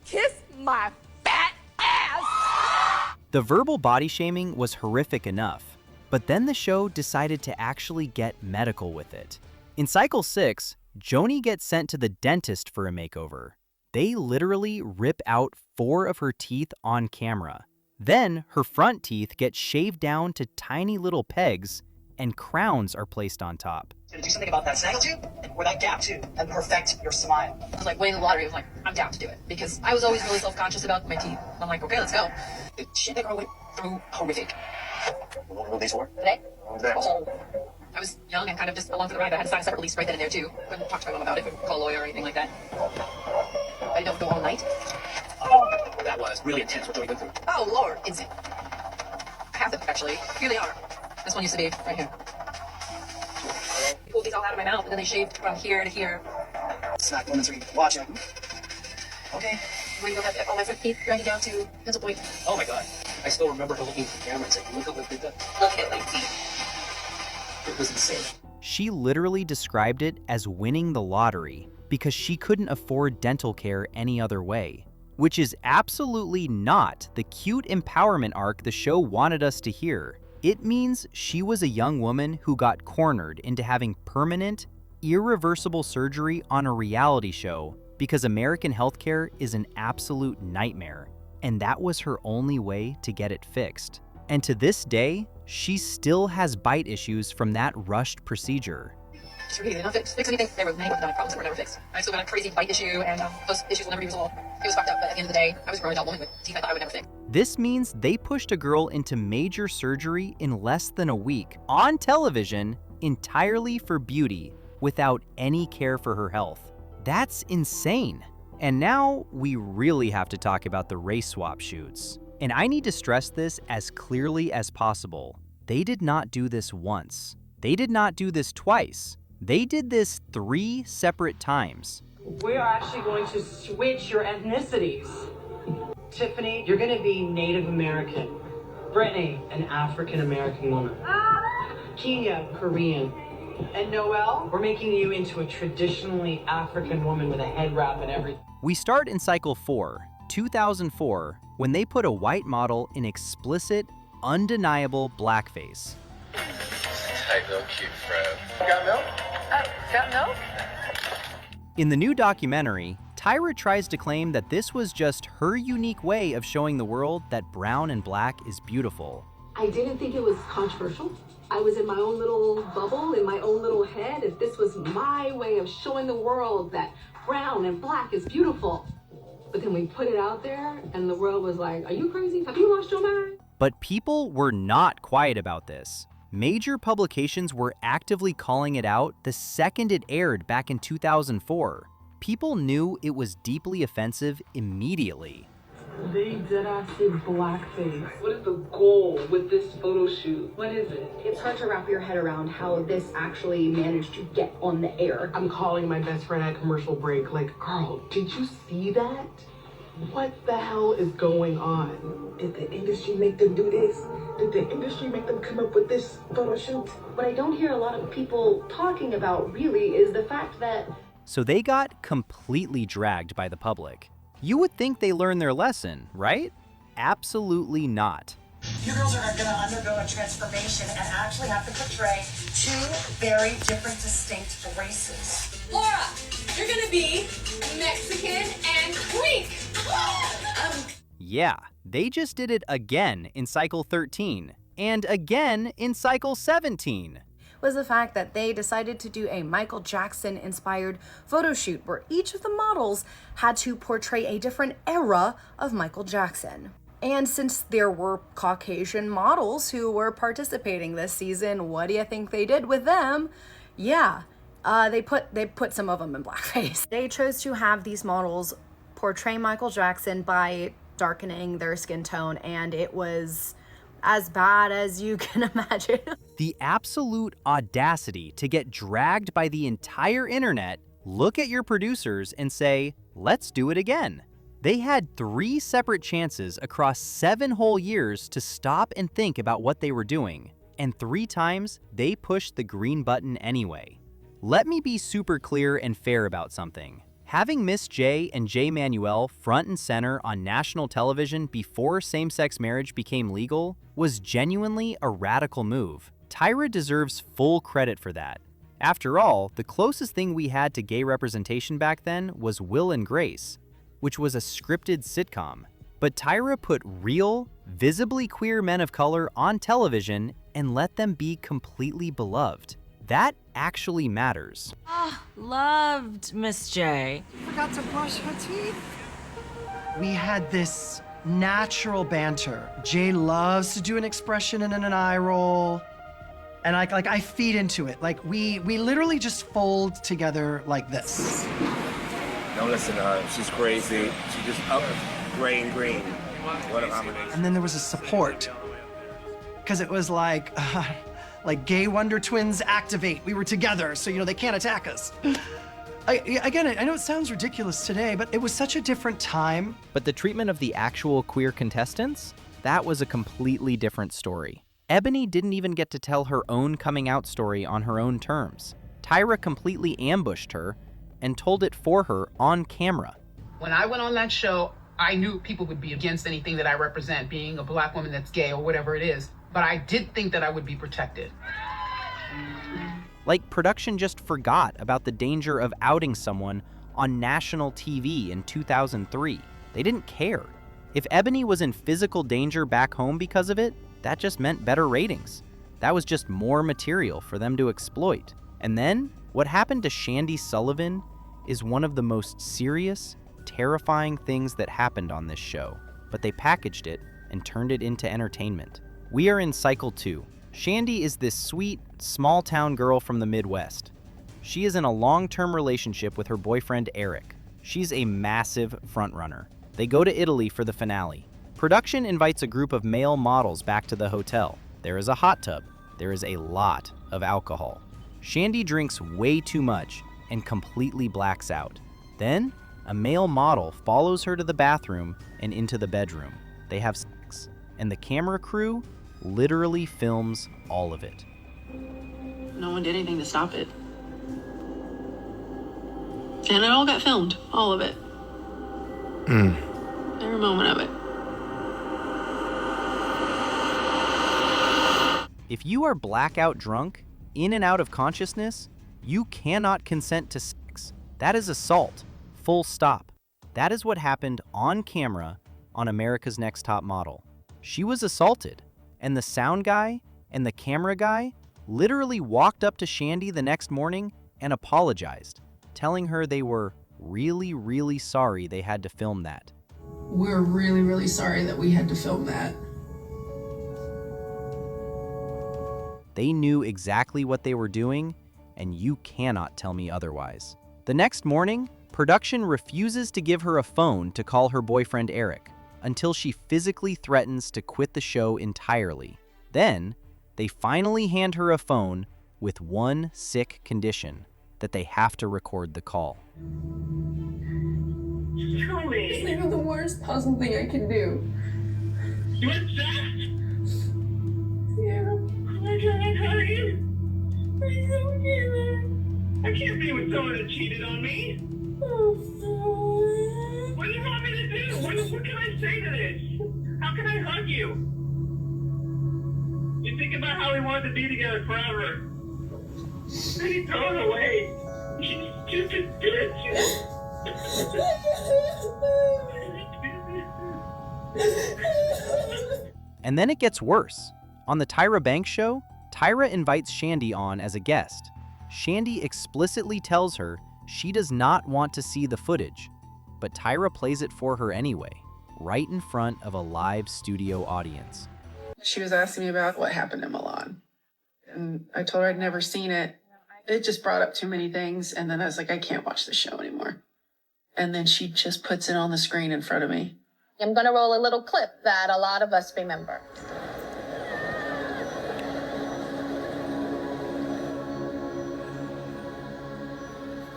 Kiss my fat ass. The verbal body shaming was horrific enough, but then the show decided to actually get medical with it. In cycle 6, Joni gets sent to the dentist for a makeover. They literally rip out 4 of her teeth on camera. Then her front teeth get shaved down to tiny little pegs, and crowns are placed on top. To do something about that snaggle tooth or that gap tooth and perfect your smile. I was like winning the lottery. I was like, I'm down to do it because I was always really self-conscious about my teeth. I'm like, okay, let's go. The shit that girl went through, horrific. What were these for? Today? Today. Oh, I was young and kind of just along for the ride. I had to sign a separate release right then and there too. Couldn't talk to my mom about it, couldn't call a lawyer or anything like that. I didn't go all night. Oh, that was really intense. What Joey went through. Oh Lord, insane. I have them actually. Here they are. This one used to be right here. Pulled these all out of my mouth, and then they shaved from here to here. Snack moments are watching. Okay. Where you have all my front teeth grinding down to pencil point. Oh my god. I still remember her looking at the camera and saying, look at what they did. Look at my teeth. It was insane. She literally described it as winning the lottery because she couldn't afford dental care any other way, which is absolutely not the cute empowerment arc the show wanted us to hear. It means she was a young woman who got cornered into having permanent, irreversible surgery on a reality show because American healthcare is an absolute nightmare, and that was her only way to get it fixed. And to this day, she still has bite issues from that rushed procedure. Just really did not fix anything. There were many problems that were never fixed. I still got a crazy bite issue, and those issues will never be resolved. It was fucked up, but at the end of the day, I was a grown adult woman with teeth I thought I would never fix. This means they pushed a girl into major surgery in less than a week, on television, entirely for beauty, without any care for her health. That's insane. And now we really have to talk about the race swap shoots. And I need to stress this as clearly as possible. They did not do this once. They did not do this twice. They did this 3 separate times. We are actually going to switch your ethnicities. Tiffany, you're going to be Native American. Brittany, an African American woman. Kenya, Korean. And Noelle, we're making you into a traditionally African woman with a head wrap and everything. We start in cycle 4, 2004, when they put a white model in explicit, undeniable blackface. Hey, real cute, Fred. Got milk? Got milk? In the new documentary, Tyra tries to claim that this was just her unique way of showing the world that brown and black is beautiful. I didn't think it was controversial. I was in my own little bubble, in my own little head. If this was my way of showing the world that brown and black is beautiful. But then we put it out there and the world was like, are you crazy? Have you lost your mind? But people were not quiet about this. Major publications were actively calling it out the second it aired back in 2004. People knew it was deeply offensive immediately. They did actually blackface. What is the goal with this photo shoot? What is it? It's hard to wrap your head around how this actually managed to get on the air. I'm calling my best friend at commercial break, like, girl, did you see that? What the hell is going on? Did the industry make them do this? Did the industry make them come up with this photo shoot? What I don't hear a lot of people talking about really is the fact that... So they got completely dragged by the public. You would think they learned their lesson, right? Absolutely not. You girls are going to undergo a transformation and actually have to portray two very different, distinct races. Laura, you're gonna be Mexican and Greek. Yeah, they just did it again in cycle 13 and again in cycle 17. Was the fact that they decided to do a Michael Jackson-inspired photo shoot where each of the models had to portray a different era of Michael Jackson. And since there were Caucasian models who were participating this season, what do you think they did with them? Yeah, they put some of them in blackface. They chose to have these models portray Michael Jackson by darkening their skin tone, and it was as bad as you can imagine. The absolute audacity to get dragged by the entire internet, look at your producers and say, let's do it again. They had 3 separate chances across 7 whole years to stop and think about what they were doing, and 3 times they pushed the green button anyway. Let me be super clear and fair about something. Having Miss J and Jay Manuel front and center on national television before same-sex marriage became legal was genuinely a radical move. Tyra deserves full credit for that. After all, the closest thing we had to gay representation back then was Will and Grace, which was a scripted sitcom. But Tyra put real, visibly queer men of color on television and let them be completely beloved. That actually matters. Loved Miss J. Forgot to brush her teeth. We had this natural banter. Jay loves to do an expression and an eye roll. And I feed into it. Like we literally just fold together like this. Don't listen to her. She's crazy. She just up gray and green. What a combination. And then there was a support. Because it was like gay Wonder Twins activate. We were together, so they can't attack us. Again, I know it sounds ridiculous today, but it was such a different time. But the treatment of the actual queer contestants, that was a completely different story. Ebony didn't even get to tell her own coming out story on her own terms. Tyra completely ambushed her and told it for her on camera. When I went on that show, I knew people would be against anything that I represent, being a Black woman that's gay or whatever it is. But I did think that I would be protected. Like, production just forgot about the danger of outing someone on national TV in 2003. They didn't care. If Ebony was in physical danger back home because of it, that just meant better ratings. That was just more material for them to exploit. And then, what happened to Shandy Sullivan is one of the most serious, terrifying things that happened on this show. But they packaged it and turned it into entertainment. We are in cycle 2. Shandy is this sweet, small-town girl from the Midwest. She is in a long-term relationship with her boyfriend, Eric. She's a massive frontrunner. They go to Italy for the finale. Production invites a group of male models back to the hotel. There is a hot tub. There is a lot of alcohol. Shandy drinks way too much and completely blacks out. Then, a male model follows her to the bathroom and into the bedroom. They have sex, and the camera crew literally films all of it. No one did anything to stop it. And it all got filmed, all of it. Every moment of it. If you are blackout drunk, in and out of consciousness, you cannot consent to sex. That is assault, full stop. That is what happened on camera on America's Next Top Model. She was assaulted, and the sound guy and the camera guy literally walked up to Shandy the next morning and apologized, telling her they were really, really sorry they had to film that. We're really, really sorry that we had to film that. They knew exactly what they were doing, and you cannot tell me otherwise. The next morning, production refuses to give her a phone to call her boyfriend Eric. until she physically threatens to quit the show entirely. Then, they finally hand her a phone with one sick condition, that they have to record the call. It's like the worst possible thing I can do. What's that? Yeah. I'm trying to tell you. I don't get it. I can't be with someone that cheated on me. What do you want me to do? What can I say to this? How can I hug you? You think about how we wanted to be together forever. And you throw it away. You stupid bitch. And then it gets worse. On the Tyra Banks show, Tyra invites Shandy on as a guest. Shandy explicitly tells her she does not want to see the footage, but Tyra plays it for her anyway, right in front of a live studio audience. She was asking me about what happened in Milan. And I told her I'd never seen it. It just brought up too many things. And then I was like, I can't watch the show anymore. And then she just puts it on the screen in front of me. I'm gonna roll a little clip that a lot of us remember.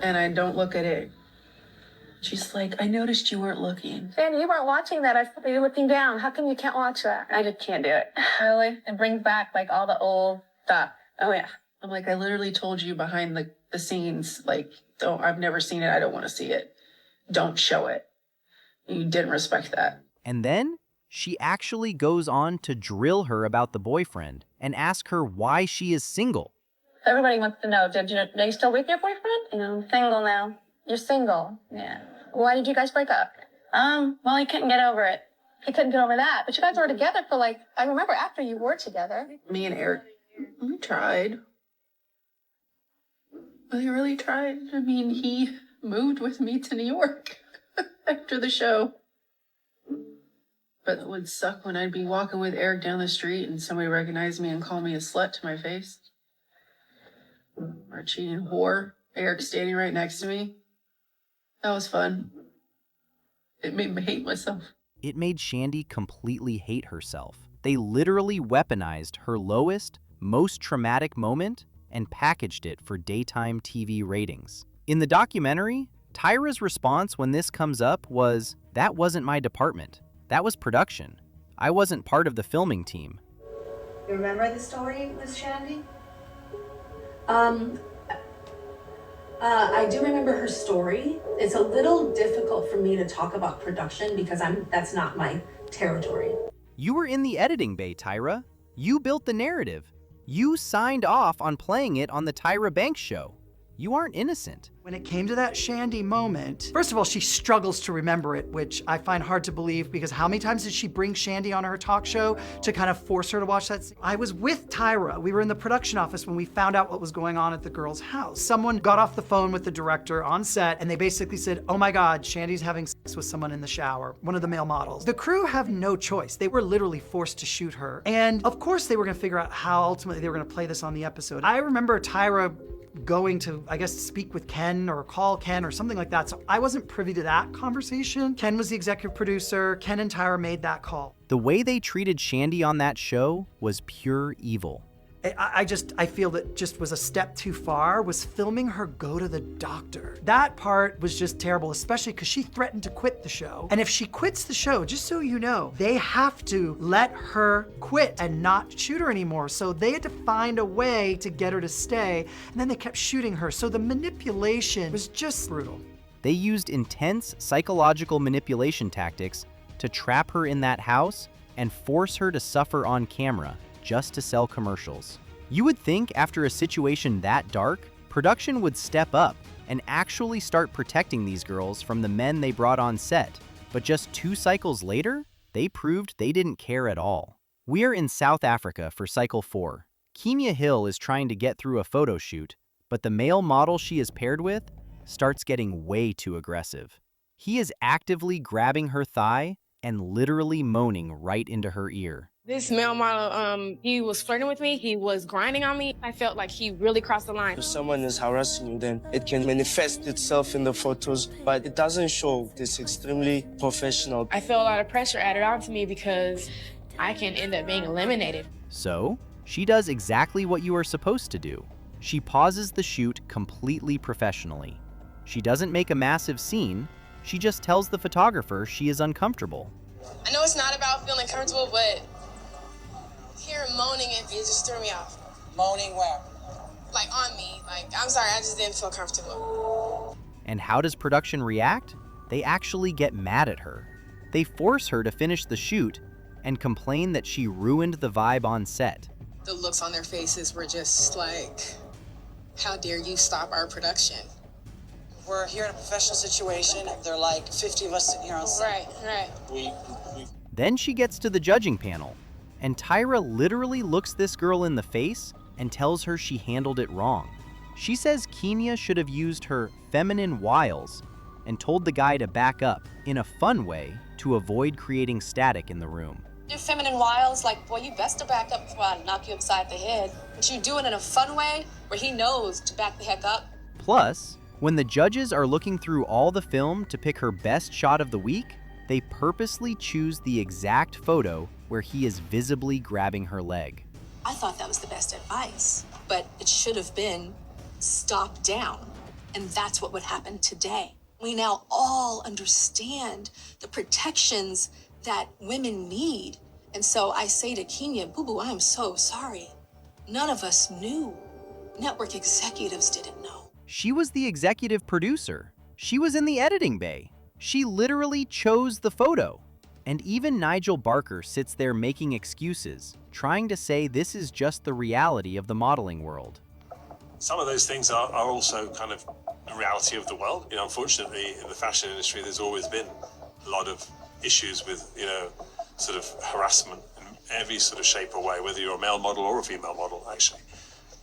And I don't look at it. She's like, I noticed you weren't looking. Sandy, you weren't watching that. I saw you looking down. How come you can't watch that? I just can't do it. Really? It brings back like all the old stuff. Oh yeah. I'm like, I literally told you behind the scenes, like, don't, I've never seen it. I don't want to see it. Don't show it. You didn't respect that. And then she actually goes on to drill her about the boyfriend and ask her why she is single. Everybody wants to know, are you still with your boyfriend? I'm single now. You're single? Yeah. Why did you guys break up? Well, he couldn't get over it. He couldn't get over that. But you guys were together for I remember after you were together. Me and Eric, we tried. We really tried. I mean, he moved with me to New York after the show. But it would suck when I'd be walking with Eric down the street and somebody recognized me and called me a slut to my face. Or a cheating whore. Eric standing right next to me. That was fun. It made me hate myself. It made Shandy completely hate herself. They literally weaponized her lowest, most traumatic moment and packaged it for daytime TV ratings. In the documentary, Tyra's response when this comes up was, "That wasn't my department. That was production. I wasn't part of the filming team." You remember the story with Shandy? I do remember her story. It's a little difficult for me to talk about production because that's not my territory. You were in the editing bay, Tyra. You built the narrative. You signed off on playing it on the Tyra Banks show. You aren't innocent. When it came to that Shandy moment, first of all, she struggles to remember it, which I find hard to believe because how many times did she bring Shandy on her talk show to kind of force her to watch that scene? I was with Tyra. We were in the production office when we found out what was going on at the girl's house. Someone got off the phone with the director on set and they basically said, "Oh my God, Shandy's having sex with someone in the shower," one of the male models. The crew have no choice. They were literally forced to shoot her. And of course they were gonna figure out how ultimately they were gonna play this on the episode. I remember Tyra going to, I guess, speak with Ken or call Ken or something like that. So I wasn't privy to that conversation. Ken was the executive producer. Ken and Tyra made that call. The way they treated Shandy on that show was pure evil. I feel that just was a step too far, was filming her go to the doctor. That part was just terrible, especially because she threatened to quit the show. And if she quits the show, just so you know, they have to let her quit and not shoot her anymore. So they had to find a way to get her to stay, and then they kept shooting her. So the manipulation was just brutal. They used intense psychological manipulation tactics to trap her in that house and force her to suffer on camera just to sell commercials. You would think after a situation that dark, production would step up and actually start protecting these girls from the men they brought on set. But just 2 cycles later, they proved they didn't care at all. We are in South Africa for cycle 4. Kemia Hill is trying to get through a photo shoot, but the male model she is paired with starts getting way too aggressive. He is actively grabbing her thigh and literally moaning right into her ear. This male model, he was flirting with me. He was grinding on me. I felt like he really crossed the line. If someone is harassing you, then it can manifest itself in the photos, but it doesn't show. It's extremely professional. I feel a lot of pressure added on to me because I can end up being eliminated. So, she does exactly what you are supposed to do. She pauses the shoot completely professionally. She doesn't make a massive scene. She just tells the photographer she is uncomfortable. I know it's not about feeling comfortable, but hearing moaning, it just threw me off. Moaning where? Like on me. Like, I'm sorry, I just didn't feel comfortable. And how does production react? They actually get mad at her. They force her to finish the shoot and complain that she ruined the vibe on set. The looks on their faces were just like, how dare you stop our production? We're here in a professional situation. There are like 50 of us sitting here on set. Right. Then she gets to the judging panel, and Tyra literally looks this girl in the face and tells her she handled it wrong. She says Kenya should have used her feminine wiles and told the guy to back up in a fun way to avoid creating static in the room. Your feminine wiles, like, boy, you best to back up before I knock you upside the head. But you do it in a fun way where he knows to back the heck up. Plus, when the judges are looking through all the film to pick her best shot of the week, they purposely choose the exact photo where he is visibly grabbing her leg. I thought that was the best advice, but it should have been stop down. And that's what would happen today. We now all understand the protections that women need. And so I say to Kenya, boo-boo, I am so sorry. None of us knew. Network executives didn't know. She was the executive producer. She was in the editing bay. She literally chose the photo. And even Nigel Barker sits there making excuses, trying to say this is just the reality of the modeling world. Some of those things are also kind of the reality of the world. You know, unfortunately, in the fashion industry, there's always been a lot of issues with, you know, sort of harassment in every sort of shape or way, whether you're a male model or a female model, actually.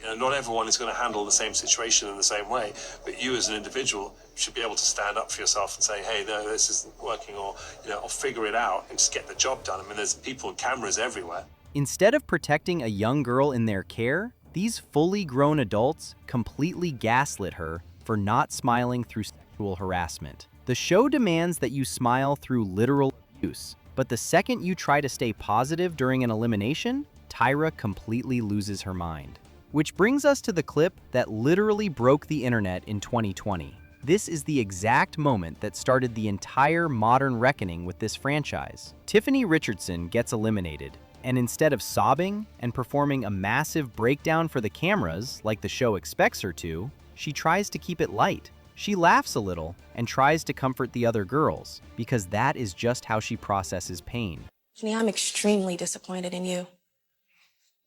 You know, not everyone is going to handle the same situation in the same way, but you as an individual should be able to stand up for yourself and say, hey, no, this isn't working, or, you know, or figure it out and just get the job done. I mean, there's people and cameras everywhere. Instead of protecting a young girl in their care, these fully grown adults completely gaslit her for not smiling through sexual harassment. The show demands that you smile through literal abuse, but the second you try to stay positive during an elimination, Tyra completely loses her mind. Which brings us to the clip that literally broke the internet in 2020. This is the exact moment that started the entire modern reckoning with this franchise. Tiffany Richardson gets eliminated, and instead of sobbing and performing a massive breakdown for the cameras like the show expects her to, she tries to keep it light. She laughs a little and tries to comfort the other girls, because that is just how she processes pain. Tiffany, I'm extremely disappointed in you.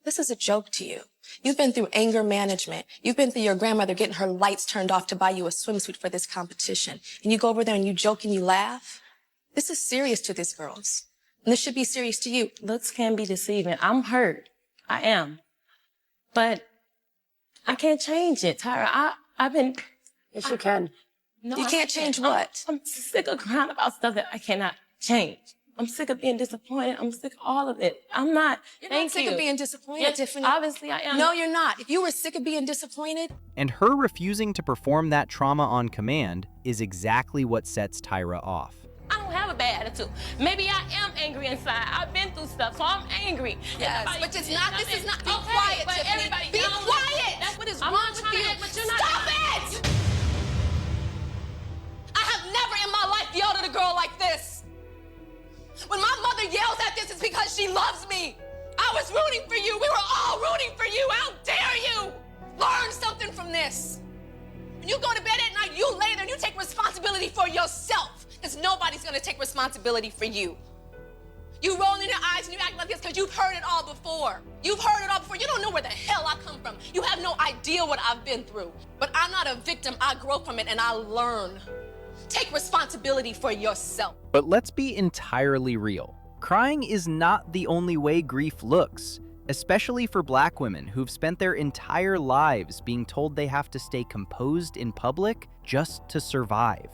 This is a joke to you. You've been through anger management. You've been through your grandmother getting her lights turned off to buy you a swimsuit for this competition. And you go over there and you joke and you laugh. This is serious to these girls. And this should be serious to you. Looks can be deceiving. I'm hurt. I am. But I can't change it, Tyra. I've been... Yes, you can. No, you can't change what? I'm sick of crying about stuff that I cannot change. I'm sick of being disappointed. I'm sick of all of it. I'm not. You're not sick of being disappointed, Yeah, Tiffany. obviously I am. No, you're not. If you were sick of being disappointed... And her refusing to perform that trauma on command is exactly what sets Tyra off. I don't have a bad attitude. Maybe I am angry inside. I've been through stuff, so I'm angry. Yes, but it's not, this is not, be quiet, but Tiffany. everybody Be knows quiet! That's what is I'm wrong not with trying you. to act, But you're not. Stop it! I have never in my life yelled at a girl like this. When my mother yells at this, it's because she loves me. I was rooting for you. We were all rooting for you. How dare you? Learn something from this. When you go to bed at night, you lay there and you take responsibility for yourself, because nobody's going to take responsibility for you. You roll in your eyes and you act like this because you've heard it all before. You've heard it all before. You don't know where the hell I come from. You have no idea what I've been through. But I'm not a victim. I grow from it and I learn. Take responsibility for yourself. But let's be entirely real. Crying is not the only way grief looks, especially for Black women who've spent their entire lives being told they have to stay composed in public just to survive.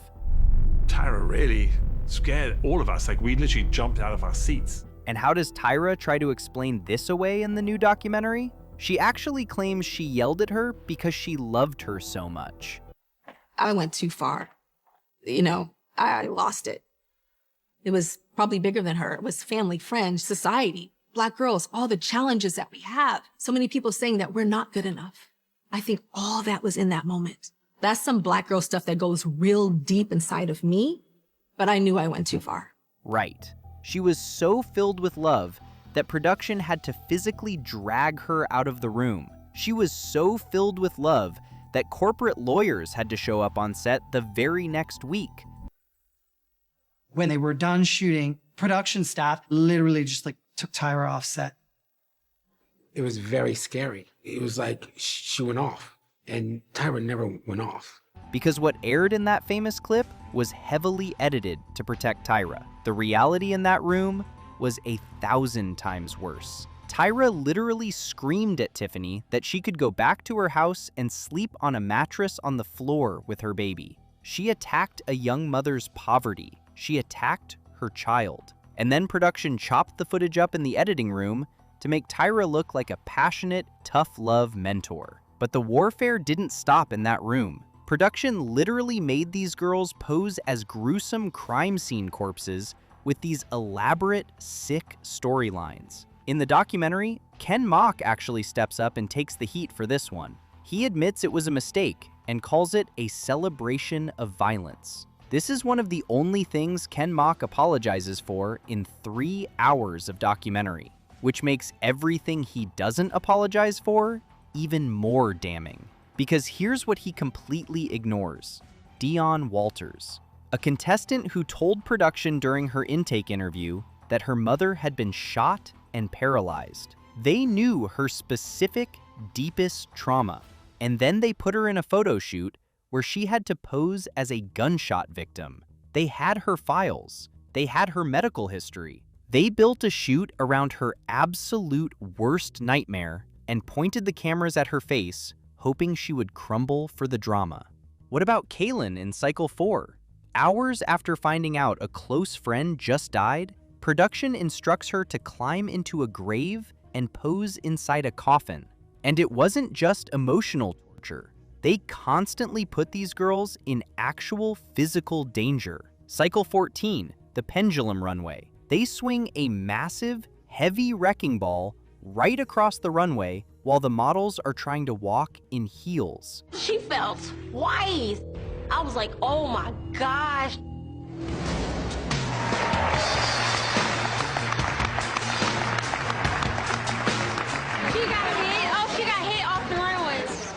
Tyra really scared all of us. Like, we literally jumped out of our seats. And how does Tyra try to explain this away in the new documentary? She actually claims she yelled at her because she loved her so much. I went too far. I lost it. It was probably bigger than her. It was family, friends, society, Black girls, all the challenges that we have. So many people saying that we're not good enough. I think all that was in that moment. That's some Black girl stuff that goes real deep inside of me, but I knew I went too far. Right. She was so filled with love that production had to physically drag her out of the room. She was so filled with love that corporate lawyers had to show up on set the very next week. When they were done shooting, production staff literally just took Tyra off set. It was very scary. It was like she went off, and Tyra never went off. Because what aired in that famous clip was heavily edited to protect Tyra. The reality in that room was 1,000 times worse. Tyra literally screamed at Tiffany that she could go back to her house and sleep on a mattress on the floor with her baby. She attacked a young mother's poverty. She attacked her child. And then production chopped the footage up in the editing room to make Tyra look like a passionate, tough love mentor. But the warfare didn't stop in that room. Production literally made these girls pose as gruesome crime scene corpses with these elaborate, sick storylines. In the documentary, Ken Mock actually steps up and takes the heat for this one. He admits it was a mistake and calls it a celebration of violence. This is one of the only things Ken Mock apologizes for in 3 hours of documentary, which makes everything he doesn't apologize for even more damning. Because here's what he completely ignores: Dionne Walters, a contestant who told production during her intake interview that her mother had been shot and paralyzed. They knew her specific, deepest trauma, and then they put her in a photo shoot where she had to pose as a gunshot victim. They had her files. They had her medical history. They built a shoot around her absolute worst nightmare and pointed the cameras at her face, hoping she would crumble for the drama. What about Kaylin in Cycle 4? Hours after finding out a close friend just died, production instructs her to climb into a grave and pose inside a coffin. And it wasn't just emotional torture. They constantly put these girls in actual physical danger. Cycle 14, the pendulum runway. They swing a massive, heavy wrecking ball right across the runway while the models are trying to walk in heels. She fell twice. I was like, oh my gosh. She got hit. Oh, she got hit off the runways.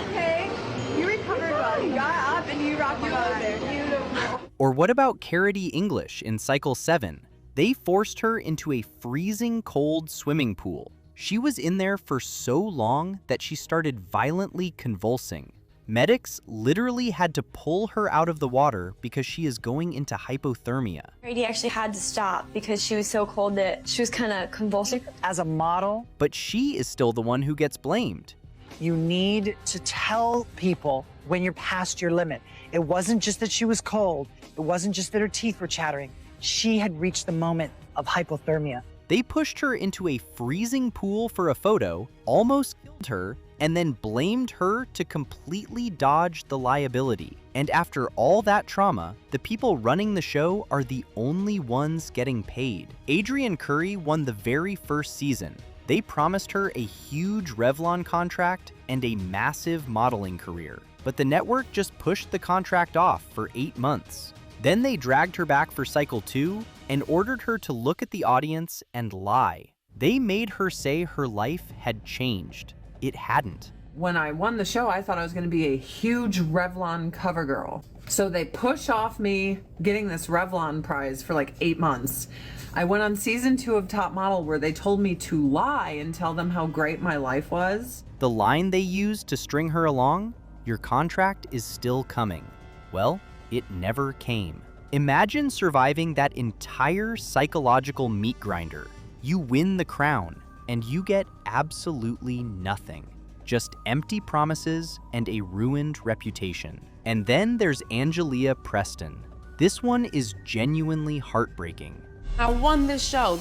Okay, you recovered well. You got up and you rocked it out there. Beautiful. Or what about Carity English in Cycle 7? They forced her into a freezing cold swimming pool. She was in there for so long that she started violently convulsing. Medics literally had to pull her out of the water because she is going into hypothermia. Carity actually had to stop because she was so cold that she was kind of convulsing. As a model, but she is still the one who gets blamed. You need to tell people when you're past your limit. It wasn't just that she was cold. It wasn't just that her teeth were chattering. She had reached the moment of hypothermia. They pushed her into a freezing pool for a photo, almost killed her, and then blamed her to completely dodge the liability. And after all that trauma, the people running the show are the only ones getting paid. Adrien Curry won the very first season. They promised her a huge Revlon contract and a massive modeling career. But the network just pushed the contract off for 8 months. Then they dragged her back for Cycle 2 and ordered her to look at the audience and lie. They made her say her life had changed. It hadn't. When I won the show, I thought I was going to be a huge Revlon cover girl. So they push off me getting this Revlon prize for like 8 months. I went on season 2 of Top Model where they told me to lie and tell them how great my life was. The line they used to string her along, "Your contract is still coming." Well, it never came. Imagine surviving that entire psychological meat grinder. You win the crown, and you get absolutely nothing. Just empty promises and a ruined reputation. And then there's Angelia Preston. This one is genuinely heartbreaking. I won this show.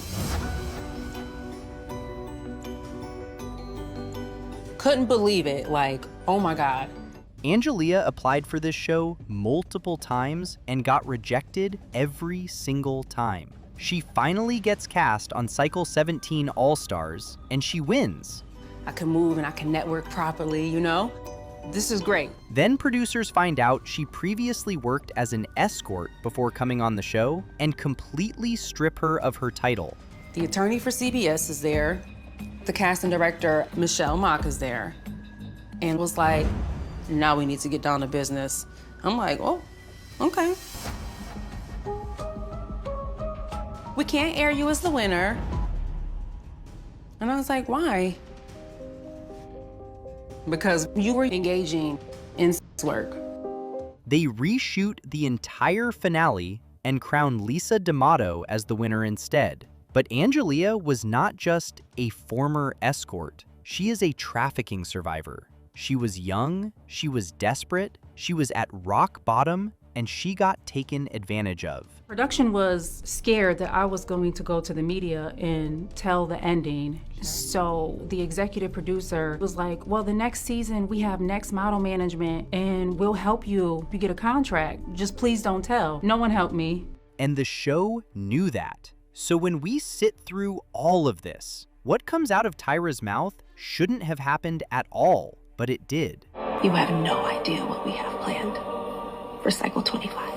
Couldn't believe it. Like, oh my God. Angelia applied for this show multiple times and got rejected every single time. She finally gets cast on Cycle 17 All-Stars, and she wins. I can move and I can network properly, you know? This is great. Then producers find out she previously worked as an escort before coming on the show and completely strip her of her title. The attorney for CBS is there. The casting director, Michelle Mock, is there. And was like, now we need to get down to business. I'm like, oh, okay. We can't air you as the winner. And I was like, why? Because you were engaging in sex work. They reshoot the entire finale and crown Lisa D'Amato as the winner instead. But Angelia was not just a former escort. She is a trafficking survivor. She was young, she was desperate, she was at rock bottom, and she got taken advantage of. Production was scared that I was going to go to the media and tell the ending. So the executive producer was like, well, the next season we have Next Model Management and we'll help you if you get a contract. Just please don't tell. No one helped me. And the show knew that. So when we sit through all of this, what comes out of Tyra's mouth shouldn't have happened at all, but it did. You have no idea what we have planned for Cycle 25.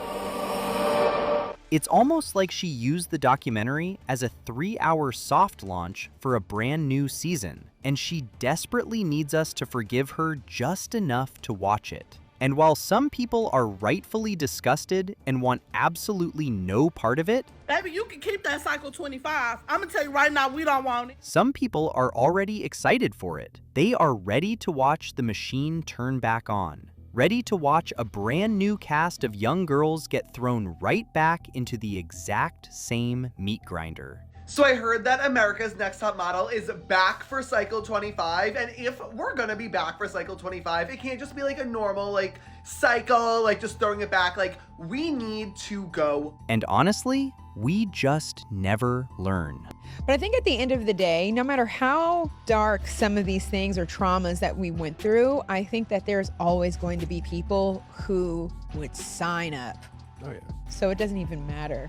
It's almost like she used the documentary as a 3-hour soft launch for a brand new season, and she desperately needs us to forgive her just enough to watch it. And while some people are rightfully disgusted and want absolutely no part of it, baby, you can keep that Cycle 25. I'm gonna tell you right now, we don't want it. Some people are already excited for it. They are ready to watch the machine turn back on. Ready to watch a brand new cast of young girls get thrown right back into the exact same meat grinder. So I heard that America's Next Top Model is back for Cycle 25, and if we're gonna be back for Cycle 25, it can't just be like a normal cycle, just throwing it back. We need to go. And honestly, we just never learn. But I think at the end of the day, no matter how dark some of these things or traumas that we went through, I think that there's always going to be people who would sign up. Oh yeah. So it doesn't even matter.